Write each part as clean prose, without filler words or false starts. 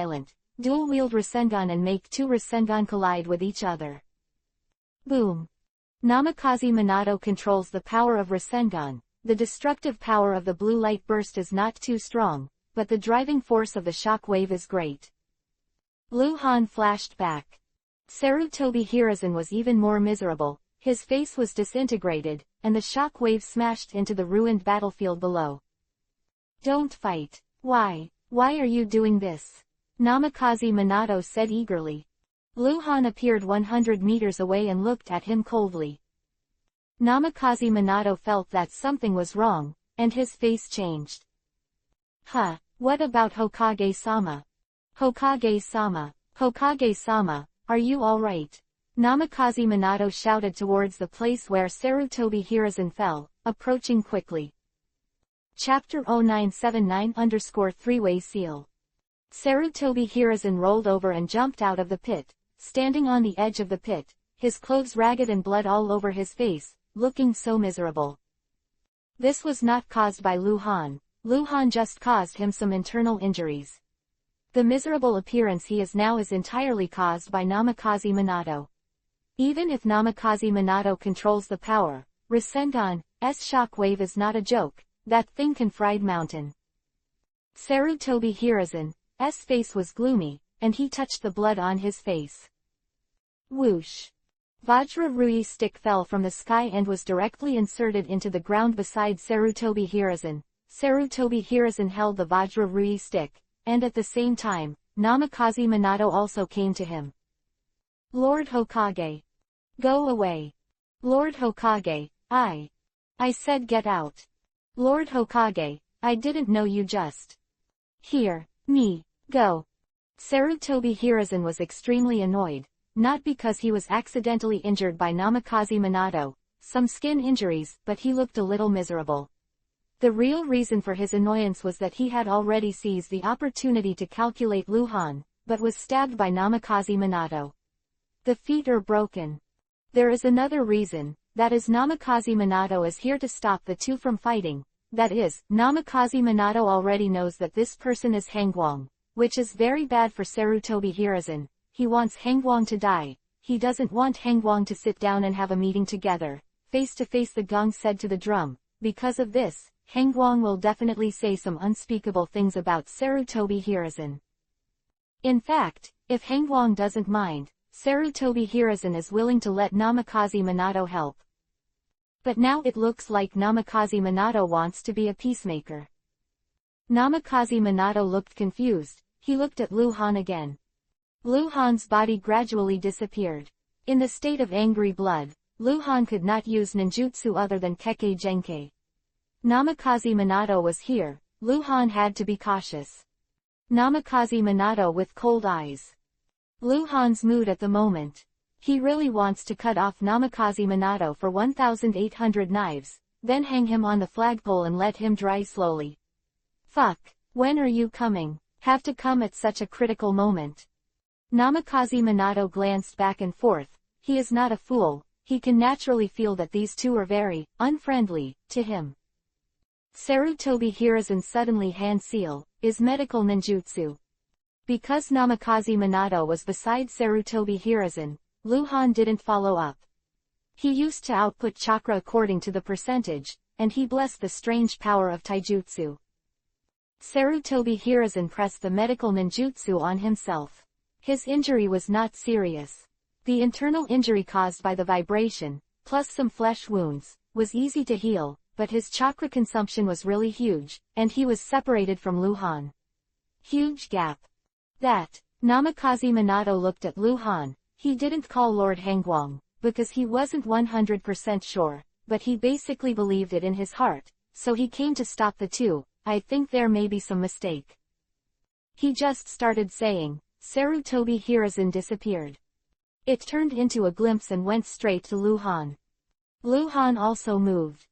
violent, dual-wield Rasengan and make two Rasengan collide with each other. Boom! Namikaze Minato controls the power of Rasengan. The destructive power of the blue light burst is not too strong, but the driving force of the shock wave is great. Luhan flashed back. Sarutobi Hiruzen was even more miserable. His face was disintegrated, and the shock wave smashed into the ruined battlefield below. Don't fight. Why? Why are you doing this? Namikaze Minato said eagerly. Luhan appeared 100 meters away and looked at him coldly. Namikaze Minato felt that something was wrong, and his face changed. Huh, what about Hokage-sama? Hokage-sama, Hokage-sama, are you alright? Namikaze Minato shouted towards the place where Sarutobi Hiruzen fell, approaching quickly. Chapter 0979-3-way seal. Sarutobi Hiruzen rolled over and jumped out of the pit, standing on the edge of the pit, his clothes ragged and blood all over his face, looking so miserable. This was not caused by Luhan. Luhan just caused him some internal injuries. The miserable appearance he is now is entirely caused by Namikaze Minato. Even if Namikaze Minato controls the power, Rasengan's shockwave is not a joke. That thing can fried mountain. Sarutobi Hiruzen's face was gloomy, and he touched the blood on his face. Whoosh! Vajra Rui stick fell from the sky and was directly inserted into the ground beside Sarutobi Hiruzen. Sarutobi Hiruzen held the Vajra Rui stick, and at the same time, Namikaze Minato also came to him. Lord Hokage! Go away! Lord Hokage, I said get out! Lord Hokage, I didn't know you just. Here, me, go. Sarutobi Hiruzen was extremely annoyed, not because he was accidentally injured by Namikaze Minato, some skin injuries, but he looked a little miserable. The real reason for his annoyance was that he had already seized the opportunity to calculate Luhan, but was stabbed by Namikaze Minato. The feet are broken. There is another reason, that is Namikaze Minato is here to stop the two from fighting. That is, Namikaze Minato already knows that this person is Hangwang, which is very bad for Sarutobi Hiruzen. He wants Hangwang to die. He doesn't want Hangwang to sit down and have a meeting together, face to face, the gong said to the drum. Because of this, Hangwang will definitely say some unspeakable things about Sarutobi Hiruzen. In fact, if Hangwang doesn't mind, Sarutobi Hiruzen is willing to let Namikaze Minato help. But now it looks like Namikaze Minato wants to be a peacemaker. Namikaze Minato looked confused. He looked at Luhan again. Luhan's body gradually disappeared. In the state of angry blood, Luhan could not use ninjutsu other than Kekkei Genkei. Namikaze Minato was here. Luhan had to be cautious. Namikaze Minato with cold eyes. Luhan's mood at the moment. He really wants to cut off Namikaze Minato for 1,800 knives, then hang him on the flagpole and let him dry slowly. Fuck, when are you coming? Have to come at such a critical moment. Namikaze Minato glanced back and forth. He is not a fool. He can naturally feel that these two are very unfriendly to him. Sarutobi Hiruzen's suddenly hand seal is medical ninjutsu. Because Namikaze Minato was beside Sarutobi Hiruzen, Luhan didn't follow up. He used to output chakra according to the percentage, and he blessed the strange power of taijutsu. Sarutobi Hiruzen pressed the medical ninjutsu on himself. His injury was not serious. The internal injury caused by the vibration, plus some flesh wounds, was easy to heal, but his chakra consumption was really huge, and he was separated from Luhan. Huge gap. That. Namikaze Minato looked at Luhan. He didn't call Lord Hangwang, because he wasn't 100% sure, but he basically believed it in his heart, so he came to stop the two. I think there may be some mistake. He just started saying. Sarutobi Hiruzen disappeared. It turned into a glimpse and went straight to Luhan. Luhan also moved.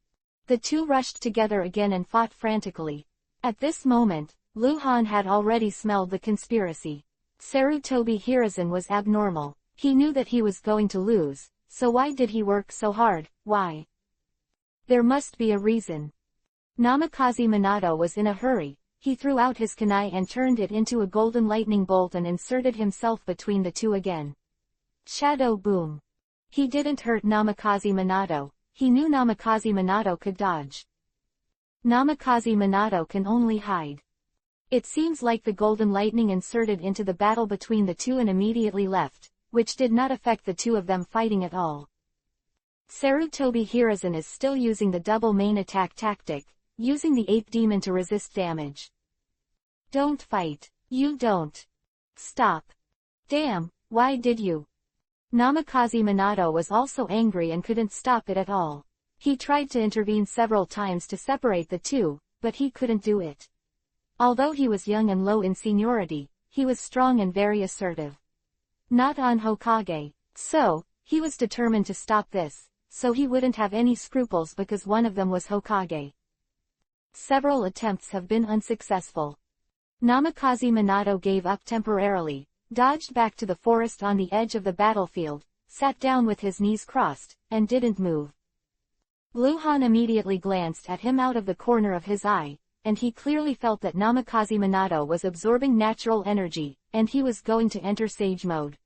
The two rushed together again and fought frantically. At this moment, Luhan had already smelled the conspiracy. Sarutobi Hiruzen was abnormal. He knew that he was going to lose, so why did he work so hard? Why? There must be a reason. Namikaze Minato was in a hurry. he threw out his kunai and turned it into a golden lightning bolt and inserted himself between the two again. Shadow boom. He didn't hurt Namikaze Minato. He knew Namikaze Minato could dodge. Namikaze Minato can only hide. It seems like the golden lightning inserted into the battle between the two and immediately left, which did not affect the two of them fighting at all. Sarutobi Hiruzen is still using the double main attack tactic, using the ape demon to resist damage. Don't fight. You don't. Stop. Damn, why did you? Namikaze Minato was also angry and couldn't stop it at all. He tried to intervene several times to separate the two, but he couldn't do it. Although he was young and low in seniority, he was strong and very assertive. Not on Hokage. So, he was determined to stop this, so he wouldn't have any scruples because one of them was Hokage. Several attempts have been unsuccessful. Namikaze Minato gave up temporarily, dodged back to the forest on the edge of the battlefield, sat down with his knees crossed, and didn't move. Luhan immediately glanced at him out of the corner of his eye, and he clearly felt that Namikaze Minato was absorbing natural energy, and he was going to enter Sage Mode.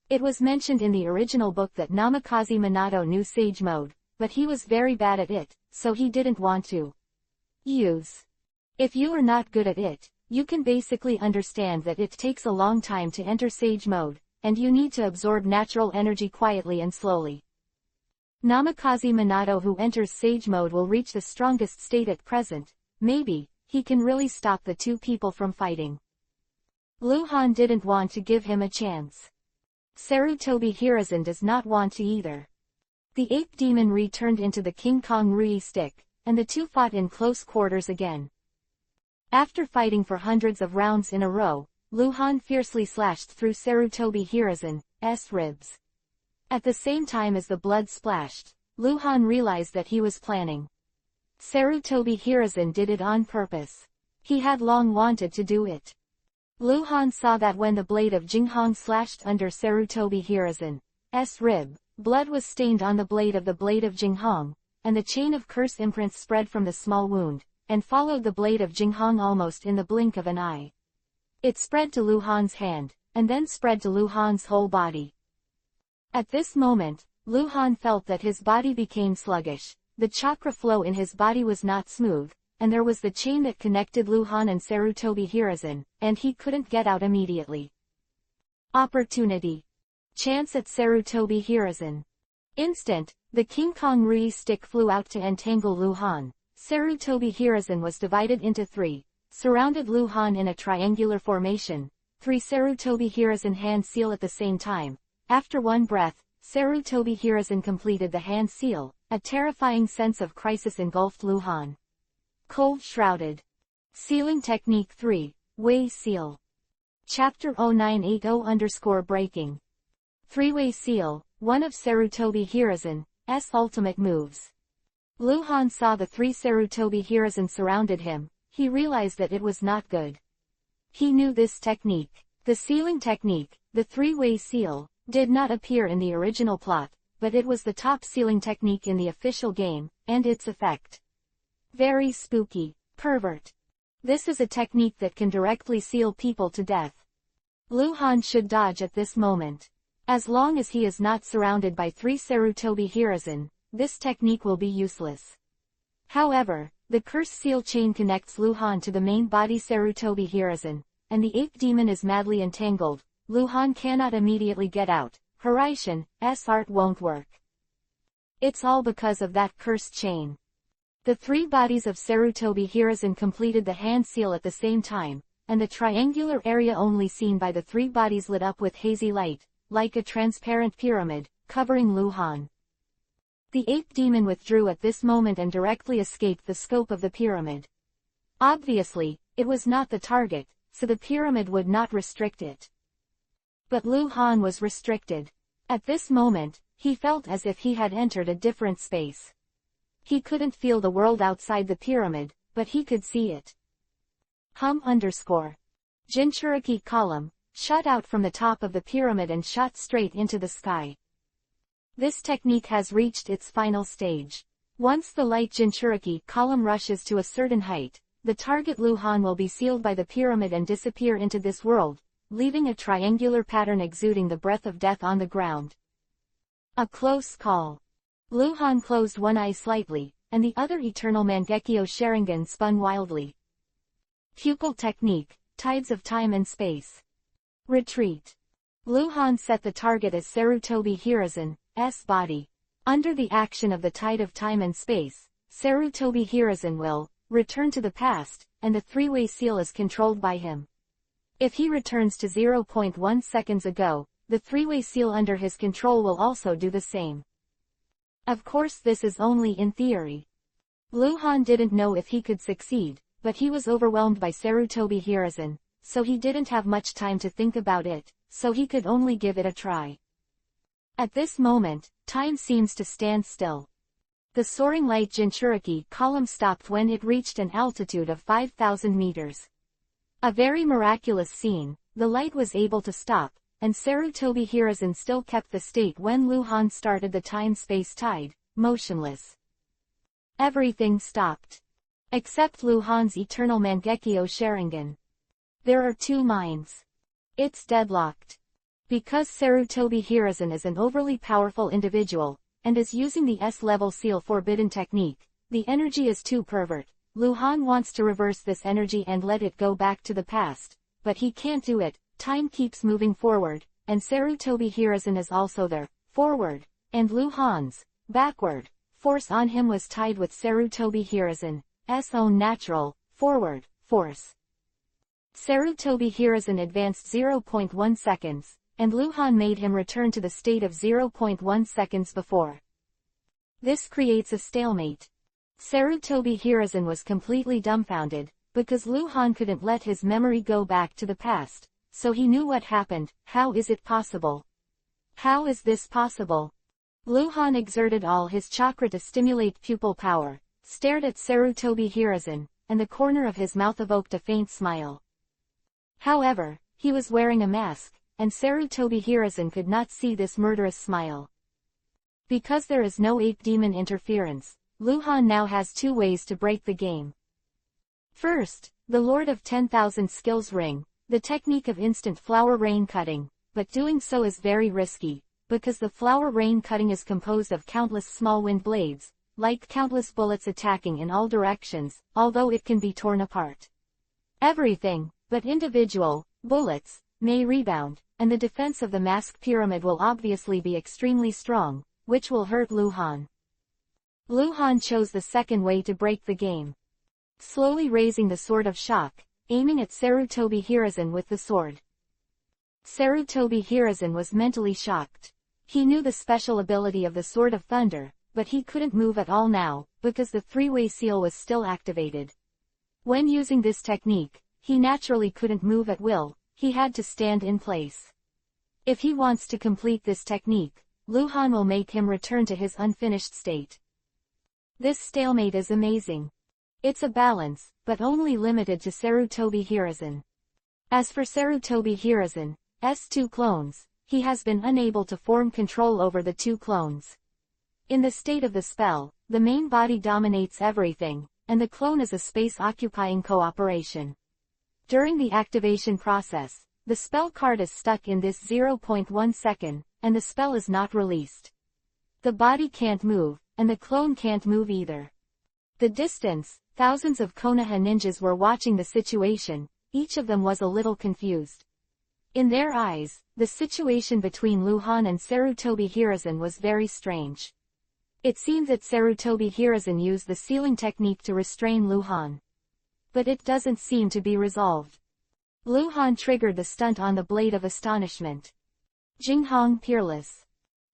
It was mentioned in the original book that Namikaze Minato knew Sage Mode, but he was very bad at it, so he didn't want to use. If you are not good at it, you can basically understand that it takes a long time to enter Sage Mode, and you need to absorb natural energy quietly and slowly. Namikaze Minato who enters Sage Mode will reach the strongest state at present. Maybe, he can really stop the two people from fighting. Luhan didn't want to give him a chance. Sarutobi Hiruzen does not want to either. The ape demon returned into the King Kong Rui stick, and the two fought in close quarters again. After fighting for hundreds of rounds in a row, Luhan fiercely slashed through Sarutobi Hiruzen's ribs. At the same time as the blood splashed, Luhan realized that he was planning. Sarutobi Hiruzen did it on purpose. He had long wanted to do it. Luhan saw that when the blade of Jinghong slashed under Sarutobi Hiruzen's rib, blood was stained on the blade of Jinghong, and the chain of curse imprints spread from the small wound, and followed the blade of Jinghong almost in the blink of an eye. It spread to Luhan's hand, and then spread to Luhan's whole body. At this moment, Luhan felt that his body became sluggish, the chakra flow in his body was not smooth, and there was the chain that connected Luhan and Sarutobi Hiruzen, and he couldn't get out immediately. Opportunity. Chance at Sarutobi Hiruzen. Instant, the King Kong Rui stick flew out to entangle Luhan. Sarutobi Hiruzen was divided into three, surrounded Luhan in a triangular formation. 3 Sarutobi Hiruzen hand seal at the same time. After one breath, Sarutobi Hiruzen completed the hand seal. A terrifying sense of crisis engulfed Luhan. Cold shrouded. Sealing Technique 3, Way Seal. Chapter 0980-breaking. 3-Way Seal, one of Sarutobi Hiruzen's ultimate moves. Luhan saw the 3 Sarutobi Hiruzen surrounded him. He realized that it was not good. He knew this technique. The sealing technique, the 3-Way Seal, did not appear in the original plot, but it was the top sealing technique in the official game, and its effect. Very spooky. Pervert. This is a technique that can directly seal people to death. Luhan should dodge at this moment. As long as he is not surrounded by 3 Sarutobi Hiruzen, this technique will be useless. However, the curse seal chain connects Luhan to the main body Sarutobi Hiruzen, and the ape demon is madly entangled. Luhan cannot immediately get out. Hiraition's art won't work. It's all because of that cursed chain. The 3 bodies of Sarutobi Hiruzen completed the hand seal at the same time, and the triangular area only seen by the 3 bodies lit up with hazy light, like a transparent pyramid, covering Luhan. The ape demon withdrew at this moment and directly escaped the scope of the pyramid. Obviously, it was not the target, so the pyramid would not restrict it. But Luhan was restricted. At this moment, he felt as if he had entered a different space. He couldn't feel the world outside the pyramid, but he could see it. Jinchuriki column, shot out from the top of the pyramid and shot straight into the sky. This technique has reached its final stage. Once the light Jinchuriki column rushes to a certain height, the target Luhan will be sealed by the pyramid and disappear into this world, leaving a triangular pattern exuding the breath of death on the ground. A close call. Luhan closed one eye slightly, and the other eternal Mangekyo Sharingan spun wildly. Pupil technique, tides of time and space. Retreat. Luhan set the target as Sarutobi Hiruzen's body. Under the action of the tide of time and space, Sarutobi Hiruzen will return to the past, and the three-way seal is controlled by him. If he returns to 0.1 seconds ago, the three-way seal under his control will also do the same. Of course, this is only in theory. Luhan didn't know if he could succeed, but he was overwhelmed by Sarutobi Hiruzen, so he didn't have much time to think about it, so he could only give it a try. At this moment, time seems to stand still. The soaring light Jinchuriki column stopped when it reached an altitude of 5,000 meters. A very miraculous scene, the light was able to stop, and Sarutobi Hiruzen still kept the state when Luhan started the time-space tide, motionless. Everything stopped. Except Luhan's eternal Mangekyo Sharingan. There are two minds. It's deadlocked. Because Sarutobi Hiruzen is an overly powerful individual, and is using the S-level seal forbidden technique, the energy is too pervert. Luhan wants to reverse this energy and let it go back to the past, but he can't do it. Time keeps moving forward, and Sarutobi Hiruzen is also there, forward, and Luhan's backward force on him was tied with Sarutobi Hiruzen's own natural, forward, force. Sarutobi Hiruzen advanced 0.1 seconds, and Luhan made him return to the state of 0.1 seconds before. This creates a stalemate. Sarutobi Hiruzen was completely dumbfounded, because Luhan couldn't let his memory go back to the past, so he knew what happened. How is it possible? How is this possible? Luhan exerted all his chakra to stimulate pupil power, stared at Sarutobi Hiruzen, and the corner of his mouth evoked a faint smile. However, he was wearing a mask, and Sarutobi Hiruzen could not see this murderous smile. Because there is no ape demon interference, Luhan now has two ways to break the game. First, the Lord of 10,000 Skills Ring, the technique of instant flower rain cutting, but doing so is very risky, because the flower rain cutting is composed of countless small wind blades, like countless bullets attacking in all directions, although it can be torn apart. Everything, but individual bullets, may rebound, and the defense of the mask pyramid will obviously be extremely strong, which will hurt Luhan. Luhan chose the second way to break the game. Slowly raising the Sword of Shock, aiming at Sarutobi Hiruzen with the sword. Sarutobi Hiruzen was mentally shocked. He knew the special ability of the Sword of Thunder, but he couldn't move at all now, because the three-way seal was still activated. When using this technique, he naturally couldn't move at will, he had to stand in place. If he wants to complete this technique, Luhan will make him return to his unfinished state. This stalemate is amazing. It's a balance, but only limited to Sarutobi Hiruzen. As for Sarutobi Hiruzen's two clones, he has been unable to form control over the two clones. In the state of the spell, the main body dominates everything, and the clone is a space-occupying cooperation. During the activation process, the spell card is stuck in this 0.1 second, and the spell is not released. The body can't move, and the clone can't move either. The distance, thousands of Konoha ninjas were watching the situation, each of them was a little confused. In their eyes, the situation between Luhan and Sarutobi Hiruzen was very strange. It seems that Sarutobi Hiruzen used the sealing technique to restrain Luhan. But it doesn't seem to be resolved. Luhan triggered the stunt on the Blade of Astonishment. Jinghong Peerless.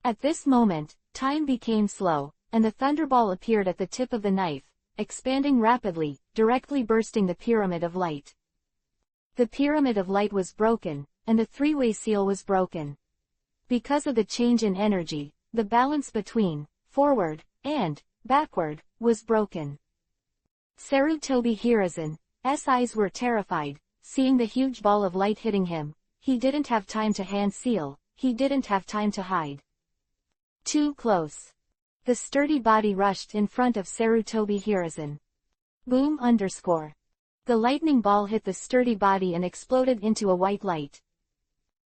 At this moment, time became slow, and the thunderball appeared at the tip of the knife, expanding rapidly, directly bursting the Pyramid of Light. The Pyramid of Light was broken, and the three-way seal was broken. Because of the change in energy, the balance between forward and backward was broken. Sarutobi Hiruzen's eyes were terrified, seeing the huge ball of light hitting him. He didn't have time to hand seal, he didn't have time to hide. Too close. The sturdy body rushed in front of Sarutobi Hiruzen. Boom _. The lightning ball hit the sturdy body and exploded into a white light.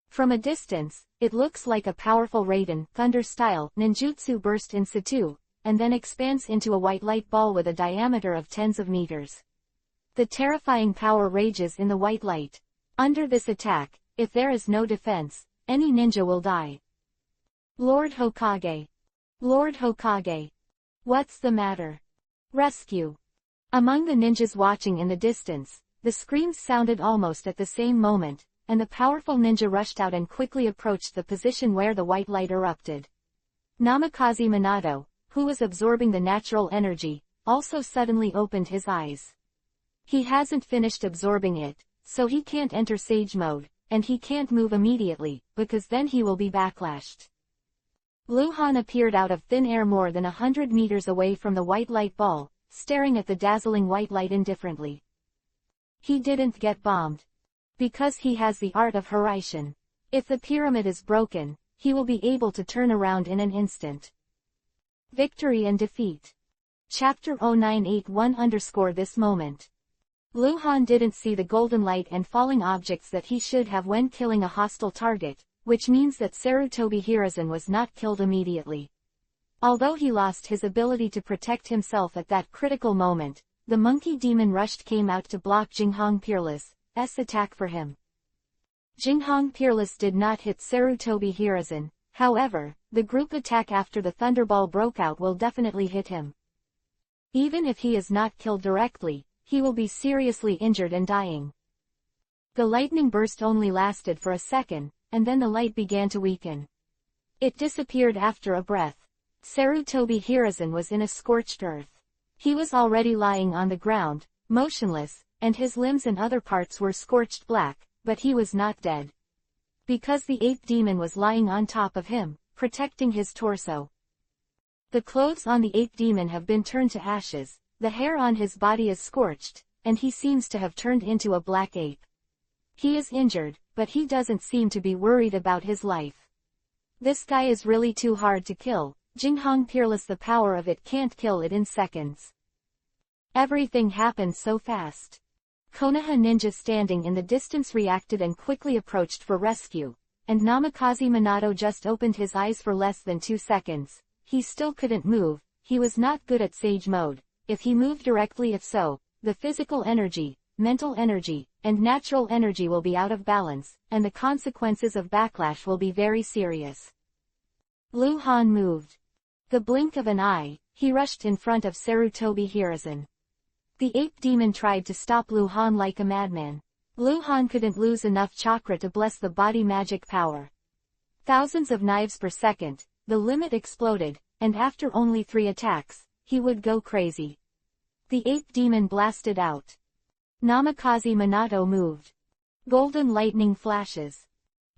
From a distance, it looks like a powerful Raiden Thunder-style ninjutsu burst in situ, and then expands into a white light ball with a diameter of tens of meters. The terrifying power rages in the white light. Under this attack, if there is no defense, any ninja will die. Lord Hokage. Lord Hokage. What's the matter? Rescue. Among the ninjas watching in the distance, the screams sounded almost at the same moment, and the powerful ninja rushed out and quickly approached the position where the white light erupted. Namikaze Minato, who was absorbing the natural energy, also suddenly opened his eyes. He hasn't finished absorbing it, so he can't enter Sage mode, and he can't move immediately, because then he will be backlashed. Luhan appeared out of thin air more than 100 meters away from the white light ball, staring at the dazzling white light indifferently. He didn't get bombed. Because he has the art of Hiraishin. If the pyramid is broken, he will be able to turn around in an instant. Victory and defeat. Chapter 0981 _ this moment. Luhan didn't see the golden light and falling objects that he should have when killing a hostile target, which means that Sarutobi Hiruzen was not killed immediately. Although he lost his ability to protect himself at that critical moment, the monkey demon rushed came out to block Jinghong Peerless's attack for him. Jinghong Peerless did not hit Sarutobi Hiruzen, however, the group attack after the Thunderball broke out will definitely hit him. Even if he is not killed directly, he will be seriously injured and dying. The lightning burst only lasted for a second, and then the light began to weaken. It disappeared after a breath. Sarutobi Hiruzen was in a scorched earth. He was already lying on the ground, motionless, and his limbs and other parts were scorched black, but he was not dead. Because the eighth demon was lying on top of him, protecting his torso. The clothes on the eighth demon have been turned to ashes, the hair on his body is scorched, and he seems to have turned into a black ape. He is injured, but he doesn't seem to be worried about his life. This guy is really too hard to kill. Jinghong Peerless, the power of it can't kill it in seconds. Everything happened so fast. Konoha ninja standing in the distance reacted and quickly approached for rescue, and Namikaze Minato just opened his eyes for less than 2 seconds. He still couldn't move, he was not good at Sage mode. If he moved directly, if so, the physical energy, mental energy, and natural energy will be out of balance, and the consequences of backlash will be very serious. Luhan moved. The blink of an eye, he rushed in front of Sarutobi Hiruzen. The ape demon tried to stop Luhan like a madman. Luhan couldn't lose enough chakra to bless the body magic power. Thousands of knives per second, the limit exploded, and after only 3 attacks, he would go crazy. The ape demon blasted out. Namikaze Minato moved. Golden lightning flashes.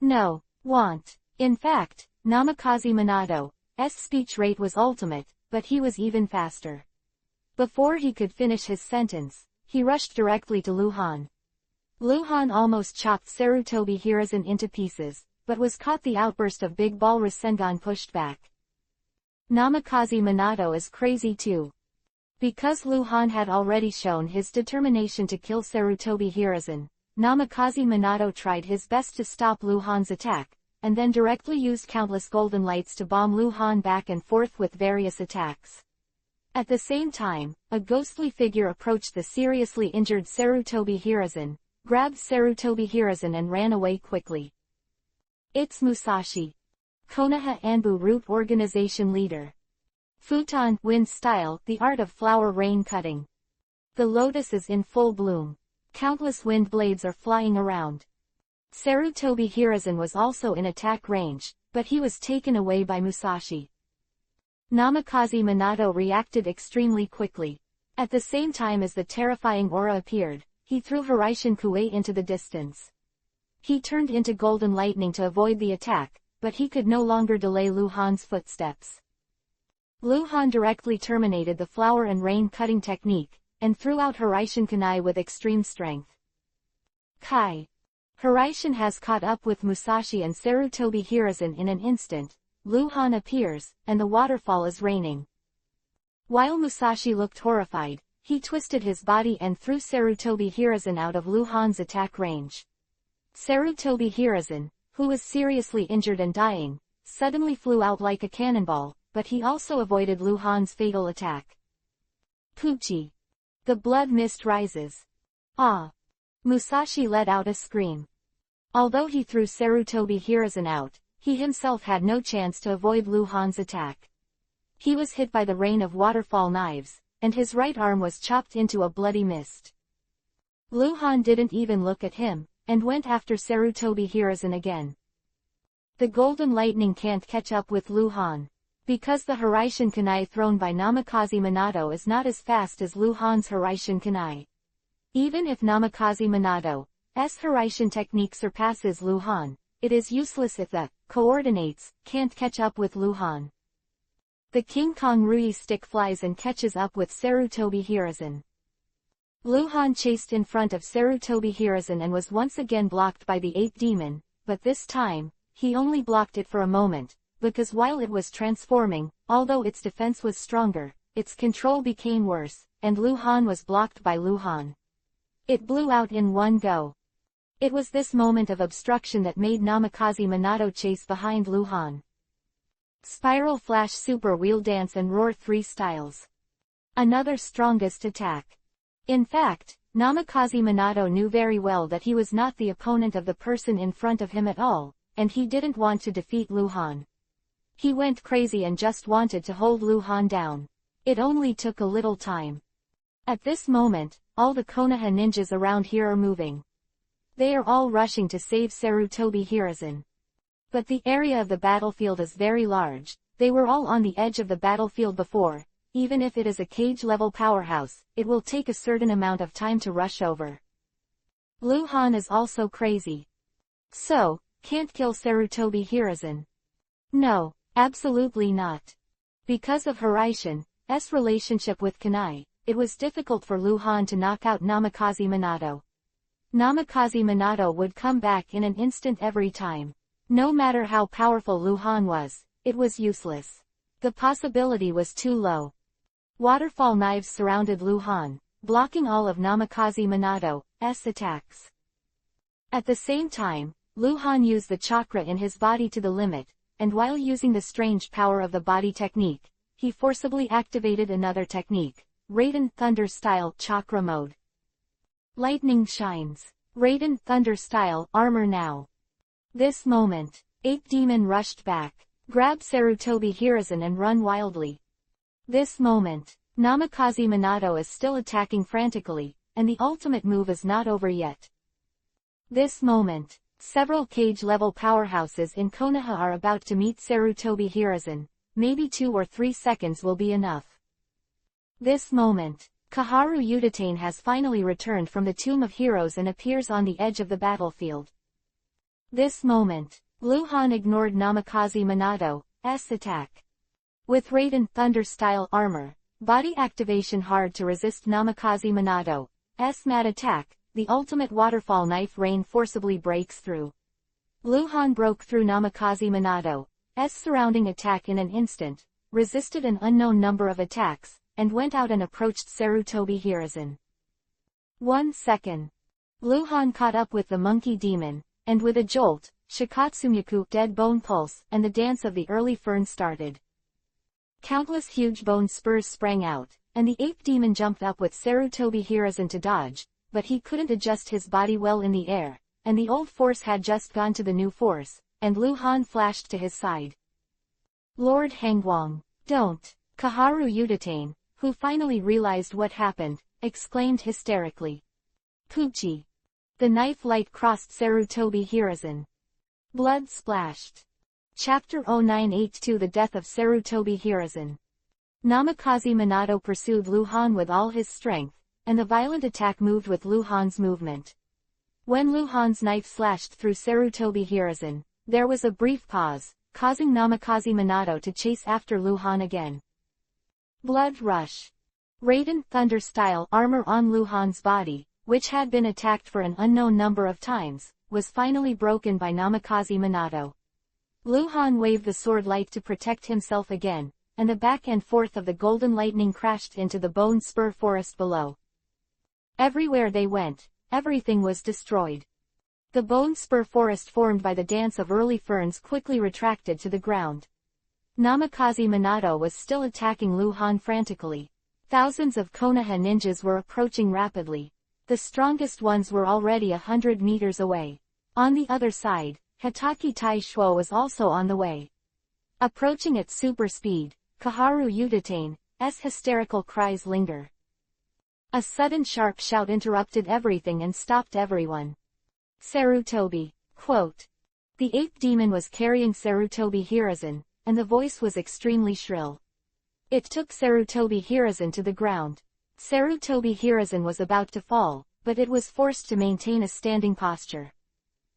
No, want. In fact, Namikaze Minato's speech rate was ultimate, but he was even faster. Before he could finish his sentence, he rushed directly to Luhan. Luhan almost chopped Sarutobi Hiruzen into pieces, but was caught. The outburst of Big Ball Rasengan pushed back. Namikaze Minato is crazy too. Because Luhan had already shown his determination to kill Sarutobi Hiruzen, Namikaze Minato tried his best to stop Luhan's attack, and then directly used countless golden lights to bomb Luhan back and forth with various attacks. At the same time, a ghostly figure approached the seriously injured Sarutobi Hiruzen, grabbed Sarutobi Hiruzen and ran away quickly. It's Musashi. Konoha Anbu Root Organization Leader. Futon Wind Style, the art of flower rain cutting. The lotus is in full bloom. Countless wind blades are flying around. Sarutobi Hiruzen was also in attack range, but he was taken away by Musashi. Namikaze Minato reacted extremely quickly. At the same time as the terrifying aura appeared, he threw Hiraishin Kuei into the distance. He turned into golden lightning to avoid the attack, but he could no longer delay Luhan's footsteps. Luhan directly terminated the flower and rain cutting technique, and threw out Hiraishin Kunai with extreme strength. Kai. Hiraishin has caught up with Musashi and Sarutobi Hiruzen in an instant. Luhan appears, and the waterfall is raining. While Musashi looked horrified, He twisted his body and threw Sarutobi Hiruzen out of Lu Han's attack range. Sarutobi Hiruzen, who was seriously injured and dying, suddenly flew out like a cannonball, but he also avoided Lu Han's fatal attack. Poochie. The blood mist rises. Ah! Musashi let out a scream. Although he threw Sarutobi Hiruzen out, he himself had no chance to avoid Lu Han's attack. He was hit by the rain of waterfall knives, and his right arm was chopped into a bloody mist. Lu Han didn't even look at him, and went after Sarutobi Hiruzen again. The golden lightning can't catch up with Lu Han. Because the Hiraishin Kunai thrown by Namikaze Minato is not as fast as Lu Han's Hiraishin Kunai. Even if Namikaze Minato's Hiraishin technique surpasses Lu Han, it is useless if the coordinates can't catch up with Lu Han. The King Kong Rui stick flies and catches up with Sarutobi Hiruzen. Lu Han chased in front of Sarutobi Hiruzen and was once again blocked by the Ape Demon, but this time, he only blocked it for a moment, because while it was transforming, although its defense was stronger, its control became worse, and Lu Han was blocked by Lu Han. It blew out in one go. It was this moment of obstruction that made Namikaze Minato chase behind Lu Han. Spiral Flash Super Wheel Dance and Roar 3 styles. Another strongest attack. In fact, Namikaze Minato knew very well that he was not the opponent of the person in front of him at all, and he didn't want to defeat Lu Han. He went crazy and just wanted to hold Lu Han down. It only took a little time. At this moment, all the Konoha ninjas around here are moving. They are all rushing to save Sarutobi Hiruzen. But the area of the battlefield is very large. They were all on the edge of the battlefield before. Even if it is a cage-level powerhouse, it will take a certain amount of time to rush over. Lu Han is also crazy. So, can't kill Sarutobi Hiruzen. No, absolutely not. Because of Hiraishin's relationship with Kunai, it was difficult for Lu Han to knock out Namikaze Minato. Namikaze Minato would come back in an instant every time. No matter how powerful Lu Han was, it was useless. The possibility was too low. Waterfall knives surrounded Lu Han, blocking all of Namikaze Minato's attacks. At the same time, Lu Han used the chakra in his body to the limit, and while using the strange power of the body technique, he forcibly activated another technique, Raiden Thunder Style Chakra Mode. Lightning shines. Raiden Thunder Style Armor now. This moment, Ape Demon rushed back, grabbed Sarutobi Hiruzen and run wildly. This moment, Namikaze Minato is still attacking frantically, and the ultimate move is not over yet. This moment, several cage-level powerhouses in Konoha are about to meet Sarutobi Hiruzen. Maybe 2 or 3 seconds will be enough. This moment, Kaharu Udatane has finally returned from the Tomb of Heroes and appears on the edge of the battlefield. This moment, Lu Han ignored Namikaze Minato's attack. With Raiden Thunder Style Armor, body activation hard to resist Namikaze Minato's mad attack, the ultimate waterfall knife rain forcibly breaks through. Lu Han broke through Namikaze Minato's surrounding attack in an instant, resisted an unknown number of attacks, and went out and approached Sarutobi Hiruzen. 1 second. Lu Han caught up with the monkey demon, and with a jolt, Shikatsumyaku Dead Bone Pulse and the dance of the early fern started. Countless huge bone spurs sprang out, and the ape demon jumped up with Sarutobi Hiruzen to dodge, but he couldn't adjust his body well in the air, and the old force had just gone to the new force, and Lu Han flashed to his side. Lord Hangwang, don't! Kaharu Udatane, who finally realized what happened, exclaimed hysterically. Poochie! The knife light crossed Sarutobi Hiruzen. Blood splashed. Chapter 0982 The Death of Sarutobi Hiruzen. Namikaze Minato pursued Lu Han with all his strength, and the violent attack moved with Lu Han's movement. When Lu Han's knife slashed through Sarutobi Hiruzen, there was a brief pause, causing Namikaze Minato to chase after Lu Han again. Blood rush. Raiden Thunder Style Armor on Lu Han's body, which had been attacked for an unknown number of times, was finally broken by Namikaze Minato. Lu Han waved the sword light to protect himself again, and the back and forth of the golden lightning crashed into the bone spur forest below. Everywhere they went, everything was destroyed. The bone spur forest formed by the dance of early ferns quickly retracted to the ground. Namikaze Minato was still attacking Lu Han frantically. Thousands of Konoha ninjas were approaching rapidly. The strongest ones were already 100 meters away. On the other side, Hitachi Taishuo was also on the way. Approaching at super speed, Kaharu Yudatane's hysterical cries linger. A sudden sharp shout interrupted everything and stopped everyone. Sarutobi. Quote. The ape demon was carrying Sarutobi Hiruzen, and the voice was extremely shrill. It took Sarutobi Hiruzen to the ground. Sarutobi Hiruzen was about to fall, but it was forced to maintain a standing posture.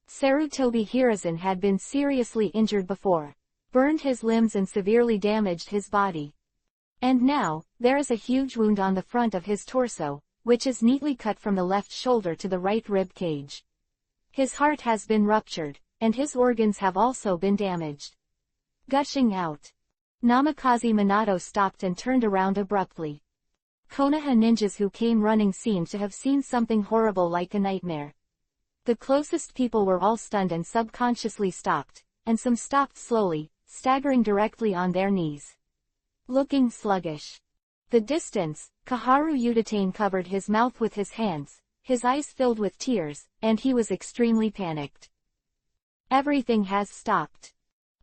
Sarutobi Hiruzen had been seriously injured before, burned his limbs and severely damaged his body. And now, there is a huge wound on the front of his torso, which is neatly cut from the left shoulder to the right rib cage. His heart has been ruptured, and his organs have also been damaged. Gushing out. Namikaze Minato stopped and turned around abruptly. Konoha ninjas who came running seemed to have seen something horrible like a nightmare. The closest people were all stunned and subconsciously stopped, and some stopped slowly, staggering directly on their knees. Looking sluggish. The distance, Kaharu Yudatane covered his mouth with his hands, his eyes filled with tears, and he was extremely panicked. Everything has stopped.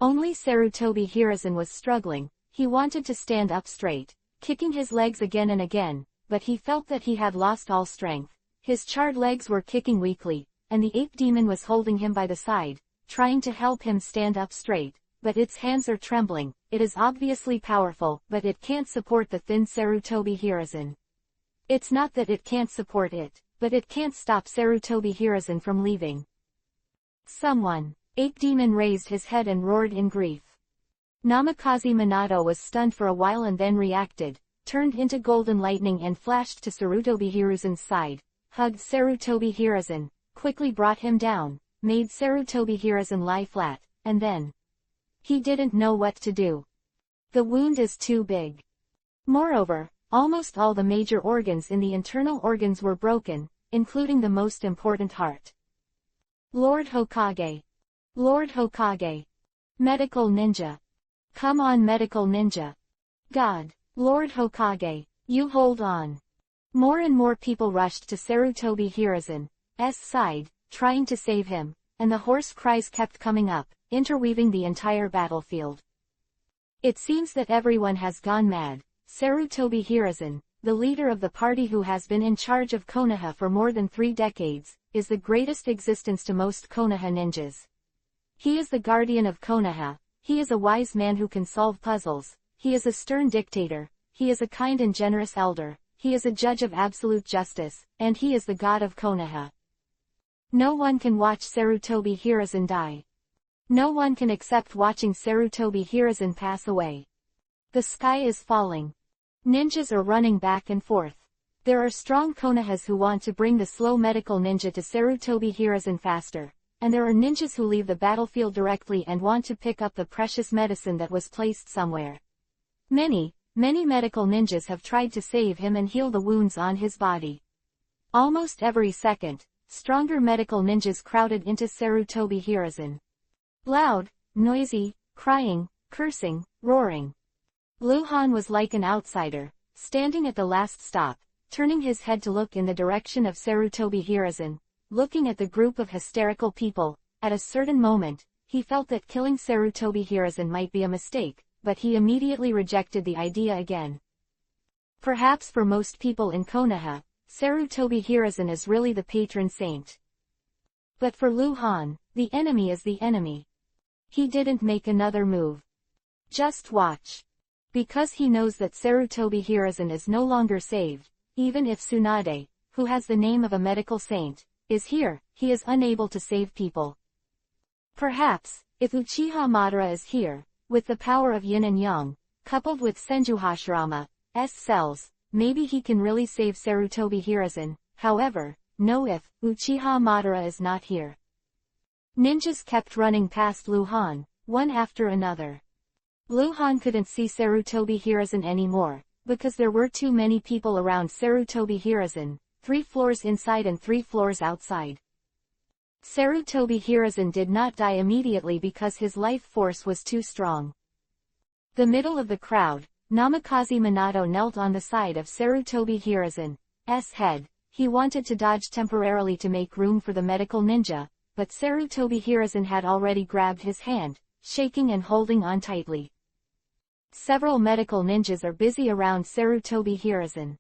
Only Sarutobi Hiruzen was struggling. He wanted to stand up straight, kicking his legs again and again, but he felt that he had lost all strength. His charred legs were kicking weakly, and the ape demon was holding him by the side, trying to help him stand up straight, but its hands are trembling. It is obviously powerful, but it can't support the thin Sarutobi Hiruzen. It's not that it can't support it, but it can't stop Sarutobi Hiruzen from leaving. Someone. Ape demon raised his head and roared in grief. Namikaze Minato was stunned for a while and then reacted, turned into golden lightning and flashed to Sarutobi Hiruzen's side, hugged Sarutobi Hiruzen, quickly brought him down, made Sarutobi Hiruzen lie flat, and then. He didn't know what to do. The wound is too big. Moreover, almost all the major organs in the internal organs were broken, including the most important heart. Lord Hokage. Lord Hokage. Medical Ninja. Come on, Medical Ninja. God. Lord Hokage, you hold on. More and more people rushed to Sarutobi Hiruzen's side, trying to save him, and the hoarse cries kept coming up, interweaving the entire battlefield. It seems that everyone has gone mad. Sarutobi Hiruzen, the leader of the party who has been in charge of Konoha for more than 3 decades, is the greatest existence to most Konoha ninjas. He is the guardian of Konoha. He is a wise man who can solve puzzles. He is a stern dictator. He is a kind and generous elder. He is a judge of absolute justice, and he is the god of Konoha. No one can watch Sarutobi Hiruzen die. No one can accept watching Sarutobi Hiruzen pass away. The sky is falling. Ninjas are running back and forth. There are strong Konohas who want to bring the slow medical ninja to Sarutobi Hiruzen faster, and there are ninjas who leave the battlefield directly and want to pick up the precious medicine that was placed somewhere. Many medical ninjas have tried to save him and heal the wounds on his body. Almost every second, stronger medical ninjas crowded into Sarutobi Hiruzen. Loud, noisy, crying, cursing, roaring. Lu Han was like an outsider, standing at the last stop, turning his head to look in the direction of Sarutobi Hiruzen, looking at the group of hysterical people. At a certain moment, he felt that killing Sarutobi Hiruzen might be a mistake, but he immediately rejected the idea again. Perhaps for most people in Konoha, Sarutobi Hiruzen is really the patron saint. But for Lu Han, the enemy is the enemy. He didn't make another move. Just watch. Because he knows that Sarutobi Hiruzen is no longer saved, even if Tsunade, who has the name of a medical saint, is here, he is unable to save people. Perhaps, if Uchiha Madara is here, with the power of yin and yang, coupled with Senju Hashirama's cells, maybe he can really save Sarutobi Hiruzen. However, no, if Uchiha Madara is not here. Ninjas kept running past Lu Han, one after another. Luhan couldn't see Sarutobi Hiruzen anymore, because there were too many people around Sarutobi Hiruzen, 3 floors inside and 3 floors outside. Sarutobi Hiruzen did not die immediately because his life force was too strong. The middle of the crowd, Namikaze Minato knelt on the side of Sarutobi Hiruzen's head. He wanted to dodge temporarily to make room for the medical ninja, but Sarutobi Hiruzen had already grabbed his hand, shaking and holding on tightly. Several medical ninjas are busy around Sarutobi Hiruzen.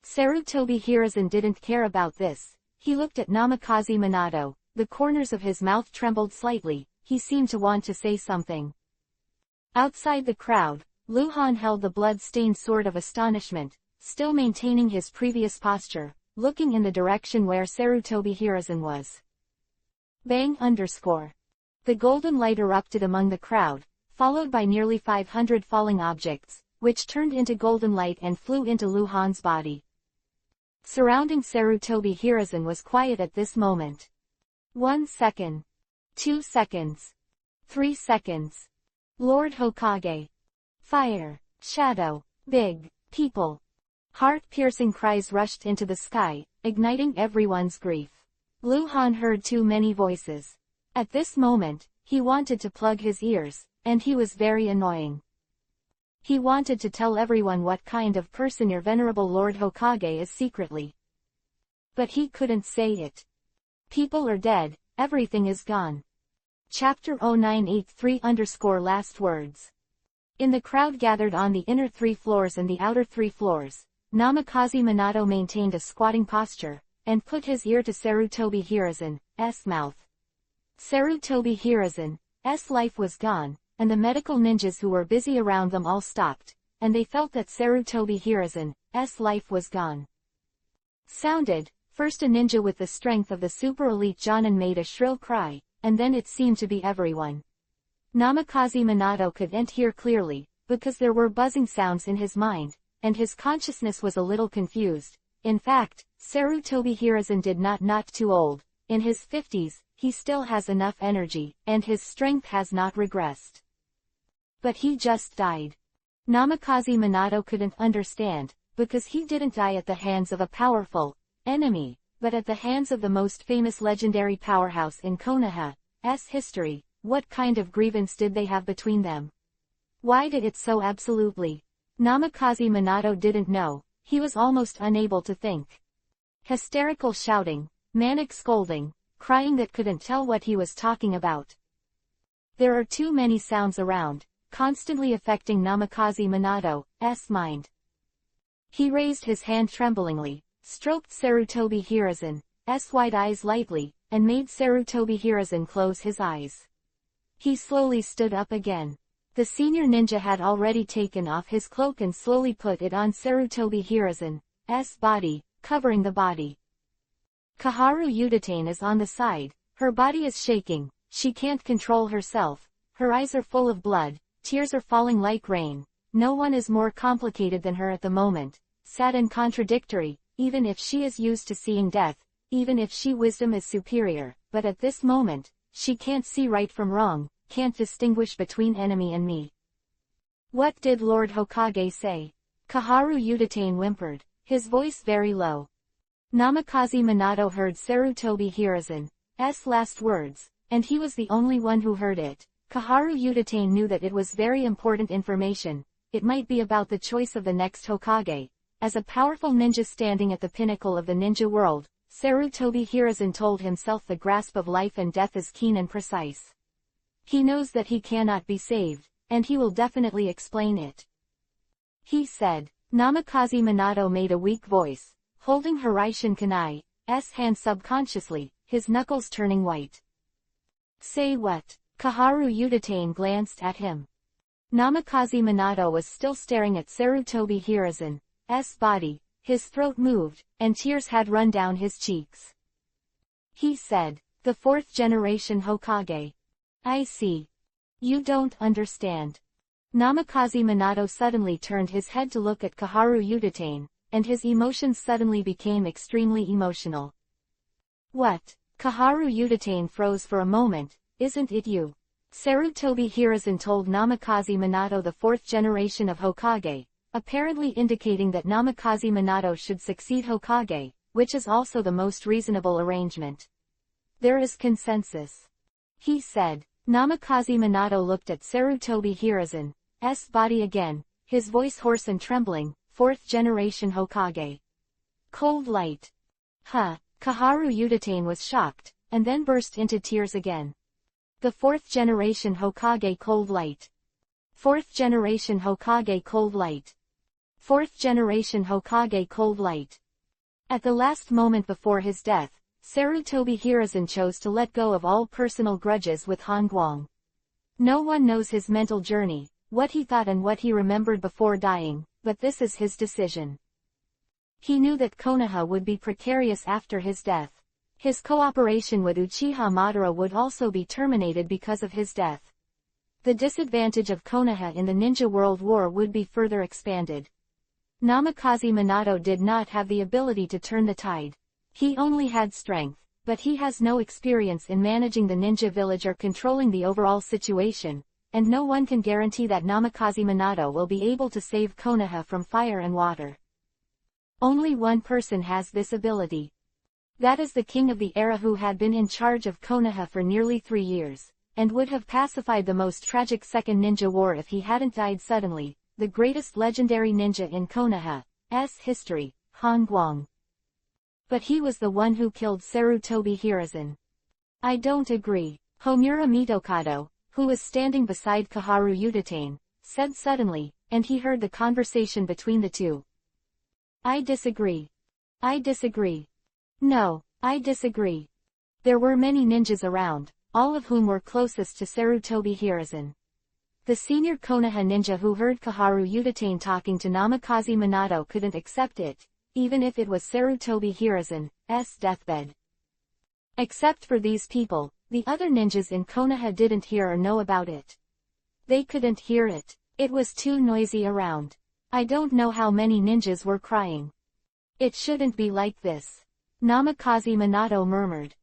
Sarutobi Hiruzen didn't care about this. He looked at Namikaze Minato. The corners of his mouth trembled slightly. He seemed to want to say something. Outside the crowd, Luhan held the blood-stained sword of astonishment, still maintaining his previous posture, looking in the direction where Sarutobi Hiruzen was. Bang! The golden light erupted among the crowd, followed by nearly 500 falling objects, which turned into golden light and flew into Luhan's body. Surrounding Sarutobi Hiruzen was quiet at this moment. 1 second. 2 seconds. 3 seconds. Lord Hokage. Fire. Shadow. Big. People. Heart-piercing cries rushed into the sky, igniting everyone's grief. Luhan heard too many voices. At this moment, he wanted to plug his ears, and he was very annoying. He wanted to tell everyone what kind of person your venerable Lord Hokage is secretly. But he couldn't say it. People are dead, everything is gone. Chapter 0983_last words. In the crowd gathered on the inner 3 floors and the outer 3 floors, Namikaze Minato maintained a squatting posture, and put his ear to Sarutobi Hiruzen's mouth. Sarutobi Hiruzen's life was gone, and the medical ninjas who were busy around them all stopped, and they felt that Sarutobi Hiruzen's life was gone. Sounded. First a ninja with the strength of the super elite Jonin made a shrill cry, and then it seemed to be everyone. Namikaze Minato couldn't hear clearly, because there were buzzing sounds in his mind, and his consciousness was a little confused. In fact, Sarutobi Hiruzen did not too old. In his 50s, he still has enough energy, and his strength has not regressed. But he just died. Namikaze Minato couldn't understand, because he didn't die at the hands of a powerful enemy, but at the hands of the most famous legendary powerhouse in Konoha's history. What kind of grievance did they have between them? Why did it so absolutely? Namikaze Minato didn't know. He was almost unable to think. Hysterical shouting, manic scolding, crying that couldn't tell what he was talking about. There are too many sounds around, constantly affecting Namikaze Minato's mind. He raised his hand tremblingly, stroked Sarutobi Hiruzen's wide eyes lightly, and made Sarutobi Hiruzen close his eyes. He slowly stood up again. The senior ninja had already taken off his cloak and slowly put it on Sarutobi Hiruzen's body, covering the body. Kaharu Yuditane is on the side. Her body is shaking, she can't control herself, her eyes are full of blood, tears are falling like rain. No one is more complicated than her at the moment, sad and contradictory, even if she is used to seeing death, even if she wisdom is superior, but at this moment, she can't see right from wrong, can't distinguish between enemy and me. What did Lord Hokage say? Kaharu Yuditane whimpered, his voice very low. Namikaze Minato heard Sarutobi Hiruzen's last words, and he was the only one who heard it. Kaharu Yuditane knew that it was very important information. It might be about the choice of the next Hokage. As a powerful ninja standing at the pinnacle of the ninja world, Sarutobi Hiruzen told himself the grasp of life and death is keen and precise. He knows that he cannot be saved, and he will definitely explain it. He said. Namikaze Minato made a weak voice, holding Hiraishin Kanai's hand subconsciously, his knuckles turning white. Say what? Kaharu Yuditane glanced at him. Namikaze Minato was still staring at Sarutobi Hiruzen's body, his throat moved, and tears had run down his cheeks. He said, the 4th generation Hokage. I see. You don't understand. Namikaze Minato suddenly turned his head to look at Kaharu Yuditane, and his emotions suddenly became extremely emotional. What? Kaharu Yuditane froze for a moment. Isn't it you? Sarutobi Hiruzen told Namikaze Minato the fourth generation of Hokage, apparently indicating that Namikaze Minato should succeed Hokage, which is also the most reasonable arrangement. There is consensus, he said. Namikaze Minato looked at Sarutobi Hiruzen's body again, his voice hoarse and trembling. Fourth generation Hokage. Cold light. Huh. Kaharu Yuditane was shocked, and then burst into tears again. The fourth generation Hokage cold light. Fourth generation Hokage cold light. Fourth generation Hokage cold light. At the last moment before his death, Sarutobi Hiruzen chose to let go of all personal grudges with Han Guang. No one knows his mental journey, what he thought and what he remembered before dying, but this is his decision. He knew that Konoha would be precarious after his death. His cooperation with Uchiha Madara would also be terminated because of his death. The disadvantage of Konoha in the Ninja World War would be further expanded. Namikaze Minato did not have the ability to turn the tide. He only had strength, but he has no experience in managing the ninja village or controlling the overall situation, and no one can guarantee that Namikaze Minato will be able to save Konoha from fire and water. Only one person has this ability. That is the king of the era who had been in charge of Konoha for nearly 3 years, and would have pacified the most tragic Second Ninja War if he hadn't died suddenly, the greatest legendary ninja in Konoha's history, Han Guang. But he was the one who killed Sarutobi Hiruzen. I don't agree. Homura Mitokado, who was standing beside Kaharu Yuditane, said suddenly, and he heard the conversation between the two. I disagree. I disagree. No, I disagree. There were many ninjas around, all of whom were closest to Sarutobi Hiruzen. The senior Konoha ninja who heard Kaharu Yuditane talking to Namikaze Minato couldn't accept it, even if it was Sarutobi Hiruzen's deathbed. Except for these people, the other ninjas in Konoha didn't hear or know about it. They couldn't hear it. It was too noisy around. I don't know how many ninjas were crying. It shouldn't be like this. Namikaze Minato murmured.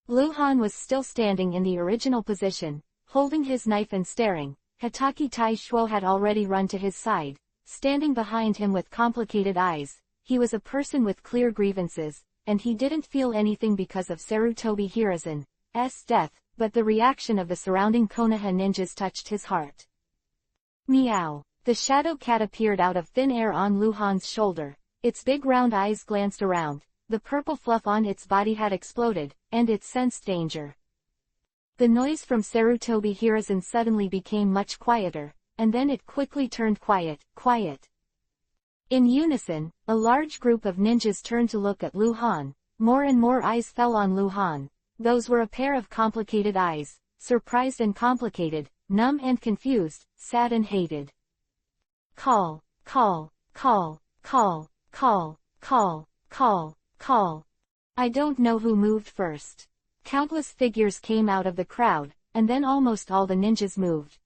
Luhan was still standing in the original position, holding his knife and staring. Hitaki Taishuo had already run to his side, standing behind him with complicated eyes. He was a person with clear grievances, and he didn't feel anything because of Sarutobi Hiruzen's death, but the reaction of the surrounding Konoha ninjas touched his heart. Meow. The shadow cat appeared out of thin air on Luhan's shoulder. Its big round eyes glanced around. The purple fluff on its body had exploded, and it sensed danger. The noise from Sarutobi Hiruzen suddenly became much quieter, and then it quickly turned quiet. In unison, a large group of ninjas turned to look at Luhan. More and more eyes fell on Luhan. Those were a pair of complicated eyes, surprised and complicated, numb and confused, sad and hated. Call. I don't know who moved first. Countless figures came out of the crowd, and then almost all the ninjas moved.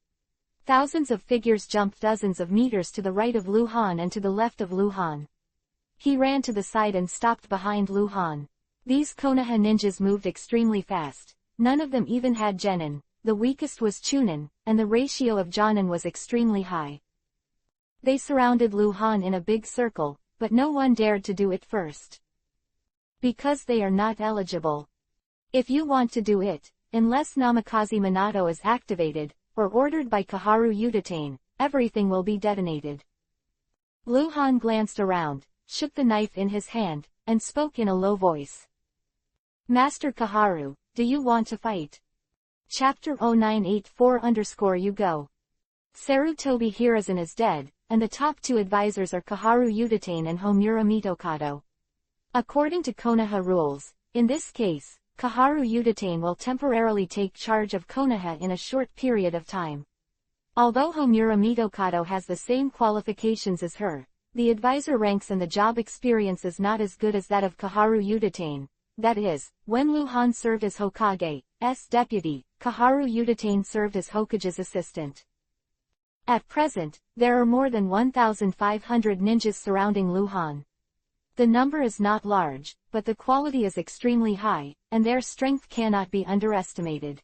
Thousands of figures jumped dozens of meters to the right of Luhan and to the left of Luhan. He ran to the side and stopped behind Luhan. These Konoha ninjas moved extremely fast. None of them even had genin. The weakest was chunin, and the ratio of jonin was extremely high. They surrounded Luhan in a big circle, but no one dared to do it first. Because they are not eligible. If you want to do it, unless Namikaze Minato is activated, or ordered by Kaharu Yuditane, everything will be detonated. Luhan glanced around, shook the knife in his hand, and spoke in a low voice. Master Kaharu, do you want to fight? Chapter 0984_you go. Sarutobi Hiruzen is dead, and the top two advisors are Kaharu Yuditane and Homura Mitokado. According to Konoha rules, in this case, Kaharu Yuditane will temporarily take charge of Konoha in a short period of time. Although Homura Mitokado has the same qualifications as her, the advisor ranks and the job experience is not as good as that of Kaharu Yuditane. That is, when Luhan served as Hokage's deputy, Kaharu Yuditane served as Hokage's assistant. At present, there are more than 1,500 ninjas surrounding Luhan. The number is not large, but the quality is extremely high, and their strength cannot be underestimated.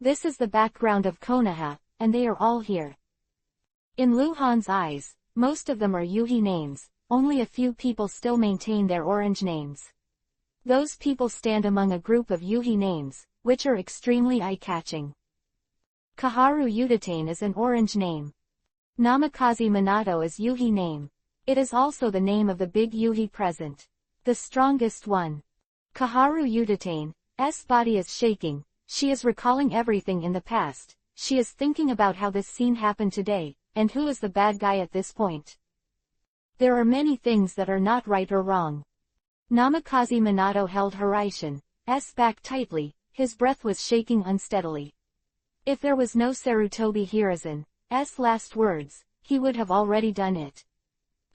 This is the background of Konoha, and they are all here. In Luhan's eyes, most of them are Yuhi names, only a few people still maintain their orange names. Those people stand among a group of Yuhi names, which are extremely eye-catching. Kaharu Yuditane is an orange name. Namikaze Minato is Yuhi name. It is also the name of the big Yuhi present. The strongest one. Kaharu Yuditane's body is shaking, she is recalling everything in the past, she is thinking about how this scene happened today, and who is the bad guy at this point. There are many things that are not right or wrong. Namikaze Minato held Hiraishin's back tightly, his breath was shaking unsteadily. If there was no Sarutobi Hiruzen's last words, he would have already done it.